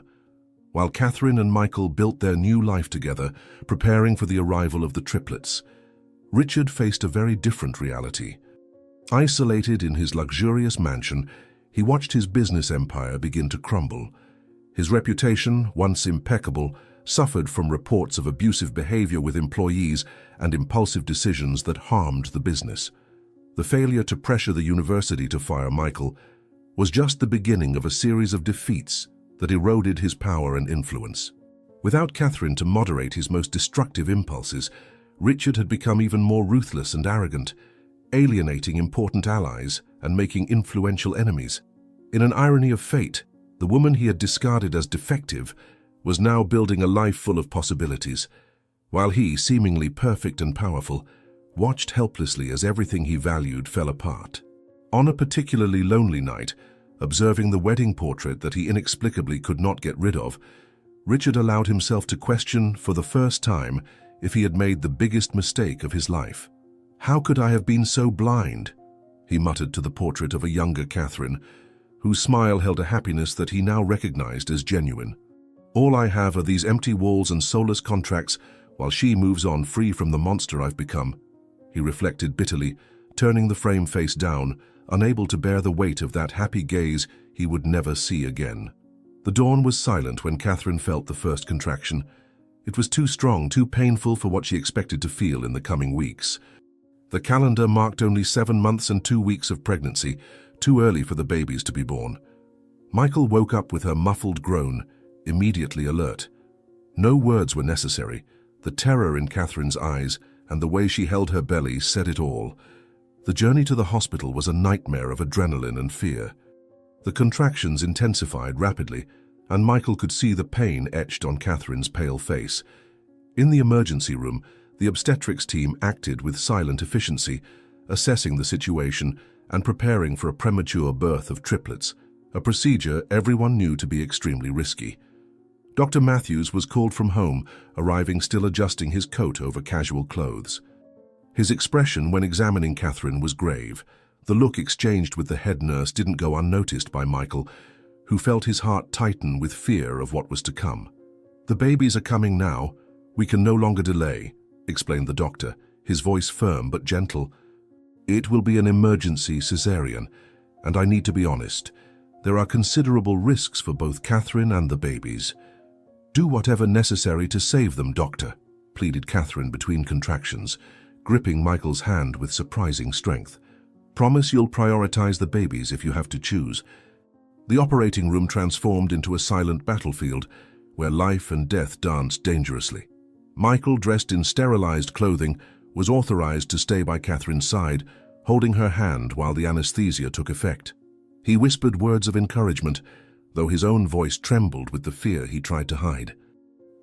While Catherine and Michael built their new life together, preparing for the arrival of the triplets, Richard faced a very different reality. Isolated in his luxurious mansion, he watched his business empire begin to crumble. His reputation, once impeccable, suffered from reports of abusive behavior with employees and impulsive decisions that harmed the business. The failure to pressure the university to fire Michael was just the beginning of a series of defeats that eroded his power and influence. Without Catherine to moderate his most destructive impulses, Richard had become even more ruthless and arrogant, alienating important allies and making influential enemies. In an irony of fate, the woman he had discarded as defective was now building a life full of possibilities, while he, seemingly perfect and powerful, watched helplessly as everything he valued fell apart. On a particularly lonely night, observing the wedding portrait that he inexplicably could not get rid of, Richard allowed himself to question for the first time if he had made the biggest mistake of his life. "How could I have been so blind?" he muttered to the portrait of a younger Catherine, whose smile held a happiness that he now recognized as genuine. "All I have are these empty walls and soulless contracts while she moves on free from the monster I've become," he reflected bitterly, turning the frame face down, unable to bear the weight of that happy gaze he would never see again. The dawn was silent when Catherine felt the first contraction. It was too strong, too painful for what she expected to feel in the coming weeks. The calendar marked only 7 months and 2 weeks of pregnancy, too early for the babies to be born. Michael woke up with her muffled groan, immediately alert. No words were necessary. The terror in Catherine's eyes and the way she held her belly said it all. The journey to the hospital was a nightmare of adrenaline and fear. The contractions intensified rapidly, and Michael could see the pain etched on Catherine's pale face. In the emergency room, the obstetrics team acted with silent efficiency, assessing the situation and preparing for a premature birth of triplets, a procedure everyone knew to be extremely risky. Dr. Matthews was called from home, arriving still adjusting his coat over casual clothes. His expression when examining Catherine was grave. The look exchanged with the head nurse didn't go unnoticed by Michael, who felt his heart tighten with fear of what was to come. "The babies are coming now. We can no longer delay," explained the doctor, his voice firm but gentle. "It will be an emergency cesarean, and I need to be honest. There are considerable risks for both Catherine and the babies. Do whatever necessary to save them, doctor," pleaded Catherine between contractions, gripping Michael's hand with surprising strength. "Promise you'll prioritize the babies if you have to choose." The operating room transformed into a silent battlefield where life and death danced dangerously. Michael, dressed in sterilized clothing, was authorized to stay by Catherine's side, holding her hand while the anesthesia took effect. He whispered words of encouragement, though his own voice trembled with the fear he tried to hide.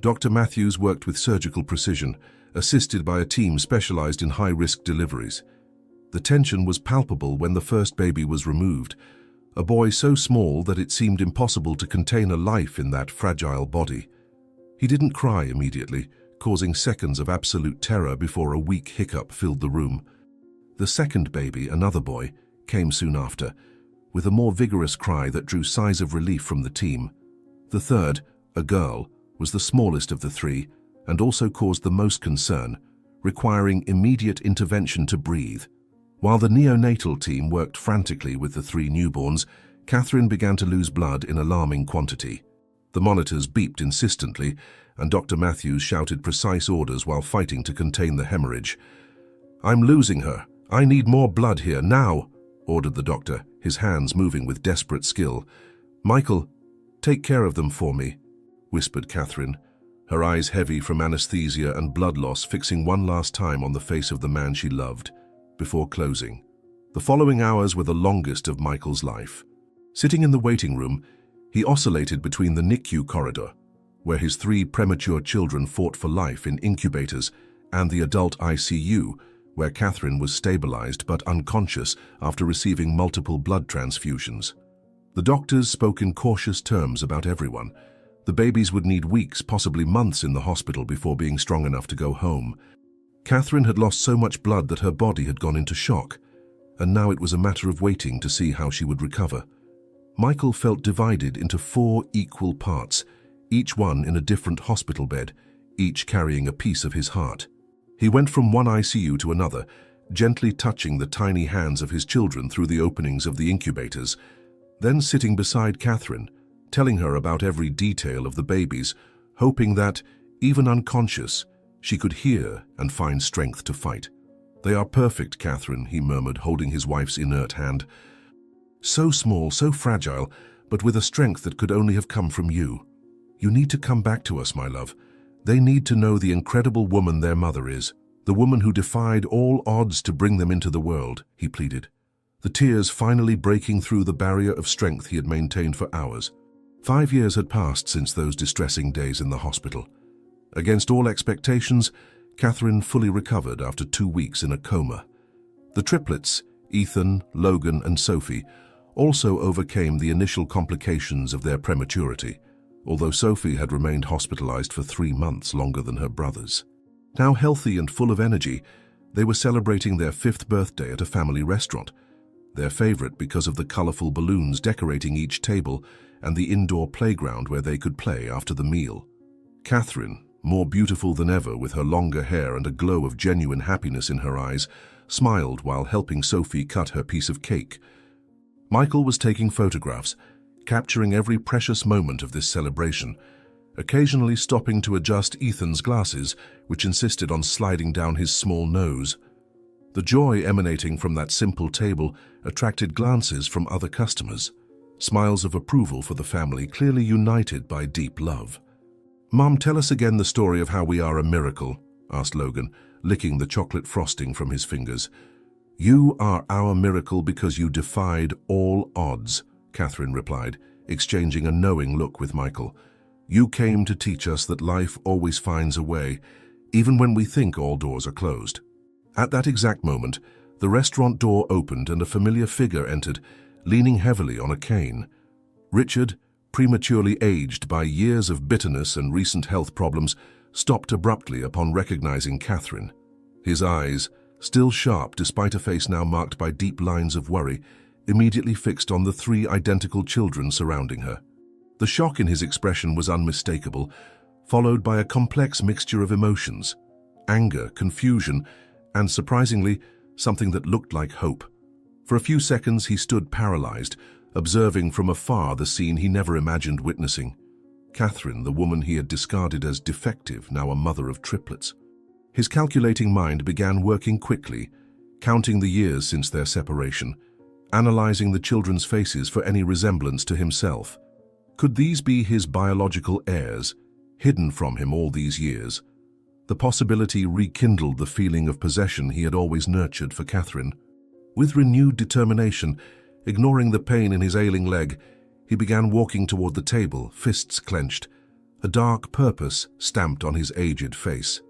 Dr. Matthews worked with surgical precision, assisted by a team specialized in high-risk deliveries. The tension was palpable when the first baby was removed, a boy so small that it seemed impossible to contain a life in that fragile body. He didn't cry immediately, causing seconds of absolute terror before a weak hiccup filled the room. The second baby, another boy, came soon after, with a more vigorous cry that drew sighs of relief from the team. The third, a girl, was the smallest of the three and also caused the most concern, requiring immediate intervention to breathe. While the neonatal team worked frantically with the 3 newborns, Catherine began to lose blood in alarming quantity. The monitors beeped insistently, and Dr. Matthews shouted precise orders while fighting to contain the hemorrhage. "I'm losing her. I need more blood here, now," ordered the doctor, his hands moving with desperate skill. "Michael, take care of them for me," whispered Catherine, her eyes heavy from anesthesia and blood loss fixing one last time on the face of the man she loved, before closing. The following hours were the longest of Michael's life. Sitting in the waiting room, he oscillated between the NICU corridor, where his 3 premature children fought for life in incubators, and the adult ICU, where Catherine was stabilized but unconscious after receiving multiple blood transfusions. The doctors spoke in cautious terms about everyone. The babies would need weeks, possibly months in the hospital before being strong enough to go home. Catherine had lost so much blood that her body had gone into shock, and now it was a matter of waiting to see how she would recover. Michael felt divided into 4 equal parts, each one in a different hospital bed, each carrying a piece of his heart. He went from one ICU to another, gently touching the tiny hands of his children through the openings of the incubators, then sitting beside Catherine, telling her about every detail of the babies, hoping that, even unconscious, she could hear and find strength to fight. "They are perfect, Catherine," he murmured, holding his wife's inert hand. "So small, so fragile, but with a strength that could only have come from you. You need to come back to us, my love. They need to know the incredible woman their mother is, the woman who defied all odds to bring them into the world," he pleaded, the tears finally breaking through the barrier of strength he had maintained for hours. 5 years had passed since those distressing days in the hospital. Against all expectations, Catherine fully recovered after 2 weeks in a coma. The triplets, Ethan, Logan, and Sophie, also overcame the initial complications of their prematurity, although Sophie had remained hospitalized for 3 months longer than her brothers. Now healthy and full of energy, they were celebrating their 5th birthday at a family restaurant, their favorite because of the colorful balloons decorating each table and the indoor playground where they could play after the meal. Catherine, more beautiful than ever with her longer hair and a glow of genuine happiness in her eyes, smiled while helping Sophie cut her piece of cake. Michael was taking photographs, capturing every precious moment of this celebration, occasionally stopping to adjust Ethan's glasses, which insisted on sliding down his small nose. The joy emanating from that simple table attracted glances from other customers, smiles of approval for the family clearly united by deep love. "Mom, tell us again the story of how we are a miracle," asked Logan, licking the chocolate frosting from his fingers. "You are our miracle because you defied all odds," Catherine replied, exchanging a knowing look with Michael. "You came to teach us that life always finds a way, even when we think all doors are closed." At that exact moment, the restaurant door opened and a familiar figure entered, leaning heavily on a cane. Richard, prematurely aged by years of bitterness and recent health problems, stopped abruptly upon recognizing Catherine. His eyes, still sharp despite a face now marked by deep lines of worry, immediately fixed on the three identical children surrounding her. The shock in his expression was unmistakable, followed by a complex mixture of emotions: anger, confusion, and surprisingly, something that looked like hope. For a few seconds he stood paralyzed, observing from afar the scene he never imagined witnessing. Catherine, the woman he had discarded as defective, now a mother of triplets. His calculating mind began working quickly, counting the years since their separation, analyzing the children's faces for any resemblance to himself. Could these be his biological heirs, hidden from him all these years? The possibility rekindled the feeling of possession he had always nurtured for Catherine. With renewed determination, ignoring the pain in his ailing leg, he began walking toward the table, fists clenched, a dark purpose stamped on his aged face.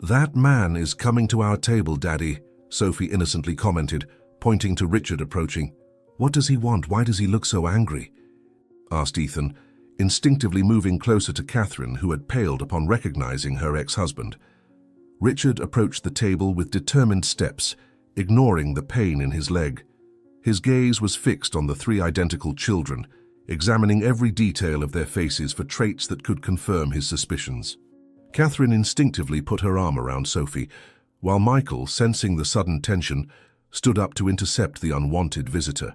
"That man is coming to our table, Daddy," Sophie innocently commented, pointing to Richard approaching. "What does he want? Why does he look so angry?" asked Ethan, instinctively moving closer to Catherine, who had paled upon recognizing her ex-husband. Richard approached the table with determined steps, ignoring the pain in his leg. His gaze was fixed on the three identical children, examining every detail of their faces for traits that could confirm his suspicions. Catherine instinctively put her arm around Sophie, while Michael, sensing the sudden tension, stood up to intercept the unwanted visitor.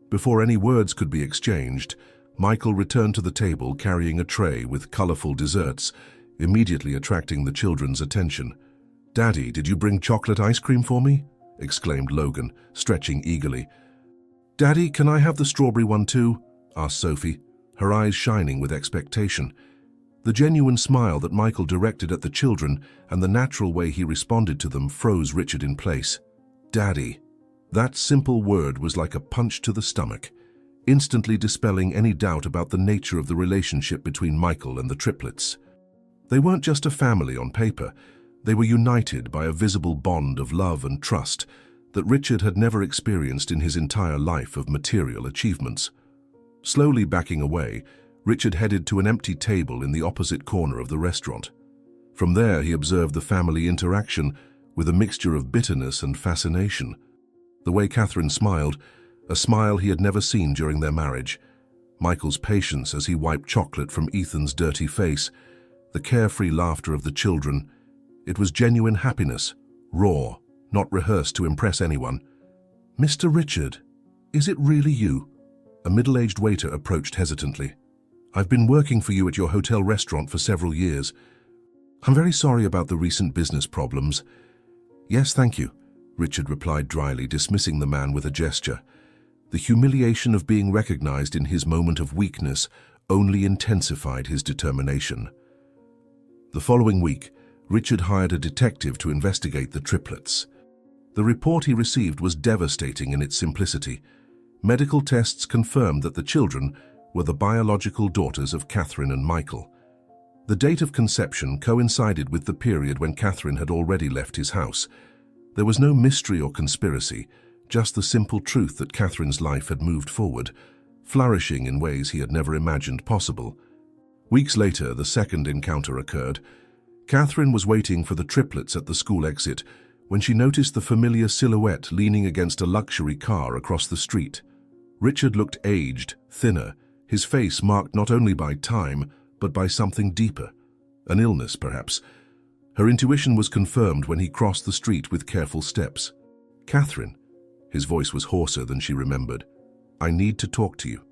Before any words could be exchanged, Michael returned to the table carrying a tray with colorful desserts, immediately attracting the children's attention. "Daddy, did you bring chocolate ice cream for me?" exclaimed Logan, stretching eagerly. "Daddy, can I have the strawberry one too?" asked Sophie, her eyes shining with expectation. The genuine smile that Michael directed at the children and the natural way he responded to them froze Richard in place. "Daddy." That simple word was like a punch to the stomach, instantly dispelling any doubt about the nature of the relationship between Michael and the triplets. They weren't just a family on paper. They were united by a visible bond of love and trust that Richard had never experienced in his entire life of material achievements. Slowly backing away, Richard headed to an empty table in the opposite corner of the restaurant. From there, he observed the family interaction with a mixture of bitterness and fascination. The way Catherine smiled, a smile he had never seen during their marriage. Michael's patience as he wiped chocolate from Ethan's dirty face, the carefree laughter of the children. It was genuine happiness, raw, not rehearsed to impress anyone. "Mr. Richard, is it really you?" A middle-aged waiter approached hesitantly. "I've been working for you at your hotel restaurant for several years. I'm very sorry about the recent business problems." "Yes, thank you," Richard replied dryly, dismissing the man with a gesture. The humiliation of being recognized in his moment of weakness only intensified his determination. The following week, Richard hired a detective to investigate the triplets. The report he received was devastating in its simplicity. Medical tests confirmed that the children were the biological daughters of Catherine and Michael. The date of conception coincided with the period when Catherine had already left his house. There was no mystery or conspiracy, just the simple truth that Catherine's life had moved forward, flourishing in ways he had never imagined possible. Weeks later, the second encounter occurred. Catherine was waiting for the triplets at the school exit when she noticed the familiar silhouette leaning against a luxury car across the street. Richard looked aged, thinner, his face marked not only by time, but by something deeper, an illness perhaps. Her intuition was confirmed when he crossed the street with careful steps. "Catherine," his voice was hoarser than she remembered, "I need to talk to you."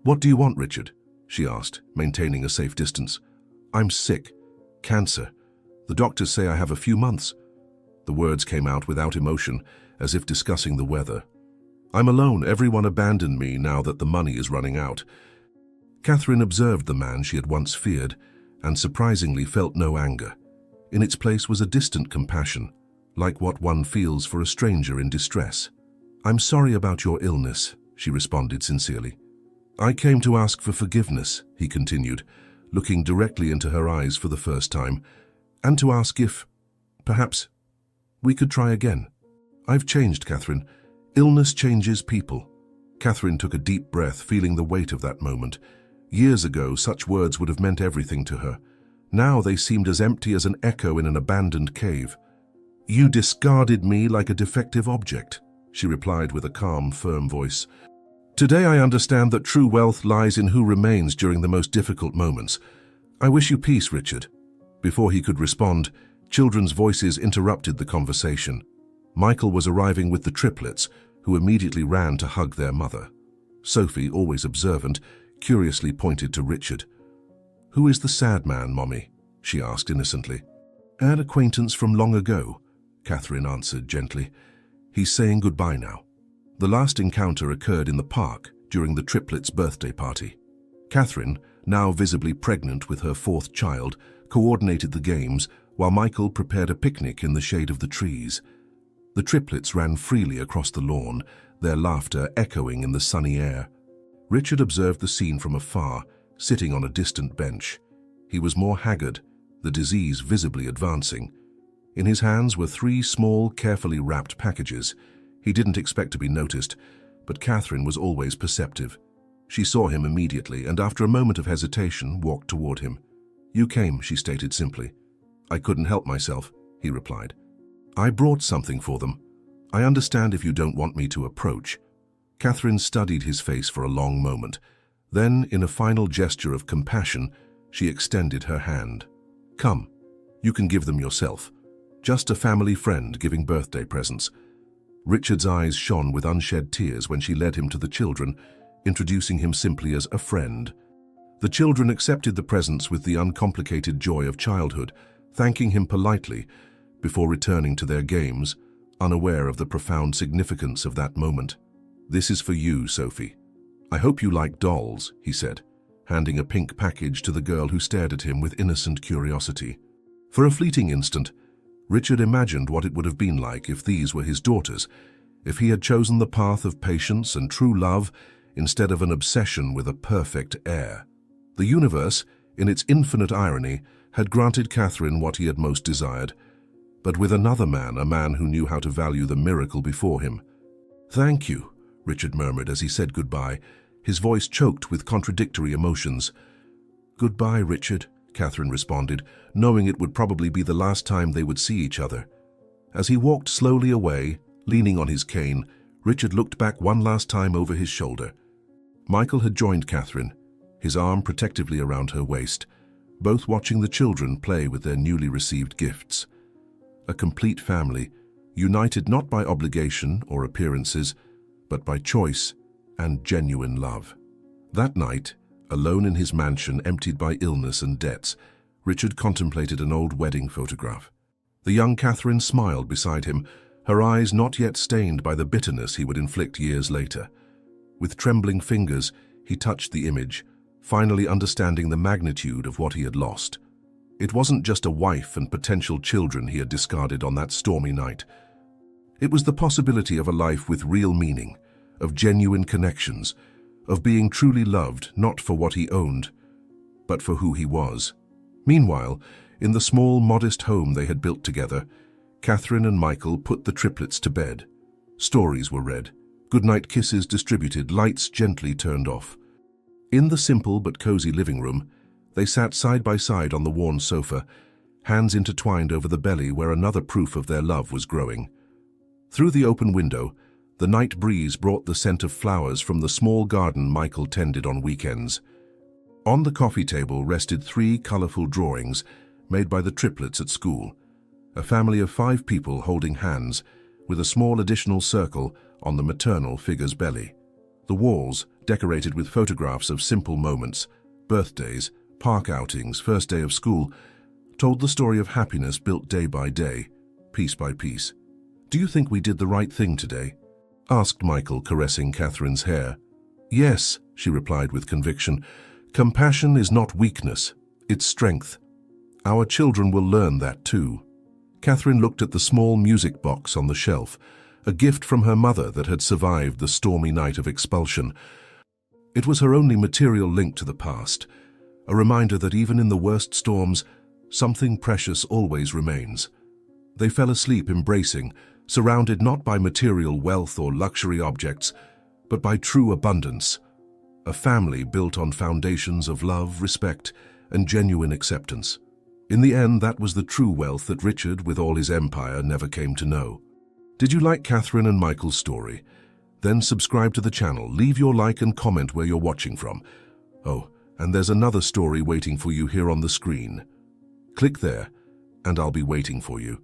"What do you want, Richard?" she asked, maintaining a safe distance. "I'm sick. Cancer. The doctors say I have a few months." The words came out without emotion, as if discussing the weather. "I'm alone. Everyone abandoned me now that the money is running out." Catherine observed the man she had once feared, and surprisingly felt no anger. In its place was a distant compassion, like what one feels for a stranger in distress. "I'm sorry about your illness," she responded sincerely. "I came to ask for forgiveness," he continued, looking directly into her eyes for the first time, "and to ask if, perhaps, we could try again. I've changed, Catherine. Illness changes people." Catherine took a deep breath, feeling the weight of that moment. Years ago, such words would have meant everything to her. Now they seemed as empty as an echo in an abandoned cave. "You discarded me like a defective object," she replied with a calm, firm voice. "Today I understand that true wealth lies in who remains during the most difficult moments. I wish you peace, Richard." Before he could respond, children's voices interrupted the conversation. Michael was arriving with the triplets, who immediately ran to hug their mother. Sophie, always observant, curiously pointed to Richard. "Who is the sad man, Mommy?" she asked innocently. "An acquaintance from long ago," Catherine answered gently. "He's saying goodbye now." The last encounter occurred in the park during the triplets' birthday party. Catherine, now visibly pregnant with her fourth child, coordinated the games while Michael prepared a picnic in the shade of the trees. The triplets ran freely across the lawn, their laughter echoing in the sunny air. Richard observed the scene from afar, sitting on a distant bench. He was more haggard, the disease visibly advancing. In his hands were 3 small, carefully wrapped packages. He didn't expect to be noticed, but Catherine was always perceptive. She saw him immediately and, after a moment of hesitation, walked toward him. "You came," she stated simply. "I couldn't help myself," he replied. "I brought something for them. I understand if you don't want me to approach." Catherine studied his face for a long moment. Then, in a final gesture of compassion, she extended her hand. "Come, you can give them yourself. Just a family friend giving birthday presents." Richard's eyes shone with unshed tears when she led him to the children, introducing him simply as a friend. The children accepted the presents with the uncomplicated joy of childhood, thanking him politely before returning to their games, unaware of the profound significance of that moment. "This is for you, Sophie. I hope you like dolls," he said, handing a pink package to the girl who stared at him with innocent curiosity. For a fleeting instant, Richard imagined what it would have been like if these were his daughters, if he had chosen the path of patience and true love instead of an obsession with a perfect heir. The universe, in its infinite irony, had granted Catherine what he had most desired, but with another man, a man who knew how to value the miracle before him. "Thank you," Richard murmured as he said goodbye, his voice choked with contradictory emotions. "Goodbye, Richard," Catherine responded, knowing it would probably be the last time they would see each other. As he walked slowly away, leaning on his cane, Richard looked back one last time over his shoulder. Michael had joined Catherine, his arm protectively around her waist, both watching the children play with their newly received gifts. A complete family, united not by obligation or appearances, but by choice and genuine love. That night, alone in his mansion emptied by illness and debts, Richard contemplated an old wedding photograph. The young Catherine smiled beside him, her eyes not yet stained by the bitterness he would inflict years later. With trembling fingers, he touched the image, finally understanding the magnitude of what he had lost. It wasn't just a wife and potential children he had discarded on that stormy night. It was the possibility of a life with real meaning, of genuine connections, of being truly loved not for what he owned, but for who he was. Meanwhile, in the small, modest home they had built together, Catherine and Michael put the triplets to bed. Stories were read, goodnight kisses distributed, lights gently turned off. In the simple but cozy living room, they sat side by side on the worn sofa, hands intertwined over the belly where another proof of their love was growing. Through the open window, the night breeze brought the scent of flowers from the small garden Michael tended on weekends. On the coffee table rested 3 colorful drawings made by the triplets at school, a family of 5 people holding hands, with a small additional circle on the maternal figure's belly. The walls, decorated with photographs of simple moments, birthdays, park outings, first day of school, told the story of happiness built day by day, piece by piece. "Do you think we did the right thing today?" asked Michael, caressing Catherine's hair. "Yes," she replied with conviction. "Compassion is not weakness, it's strength. Our children will learn that too." Catherine looked at the small music box on the shelf, a gift from her mother that had survived the stormy night of expulsion. It was her only material link to the past, a reminder that even in the worst storms, something precious always remains. They fell asleep embracing, surrounded not by material wealth or luxury objects, but by true abundance. A family built on foundations of love, respect, and genuine acceptance. In the end, that was the true wealth that Richard, with all his empire, never came to know. Did you like Catherine and Michael's story? Then subscribe to the channel, leave your like and comment where you're watching from. Oh, and there's another story waiting for you here on the screen. Click there, and I'll be waiting for you.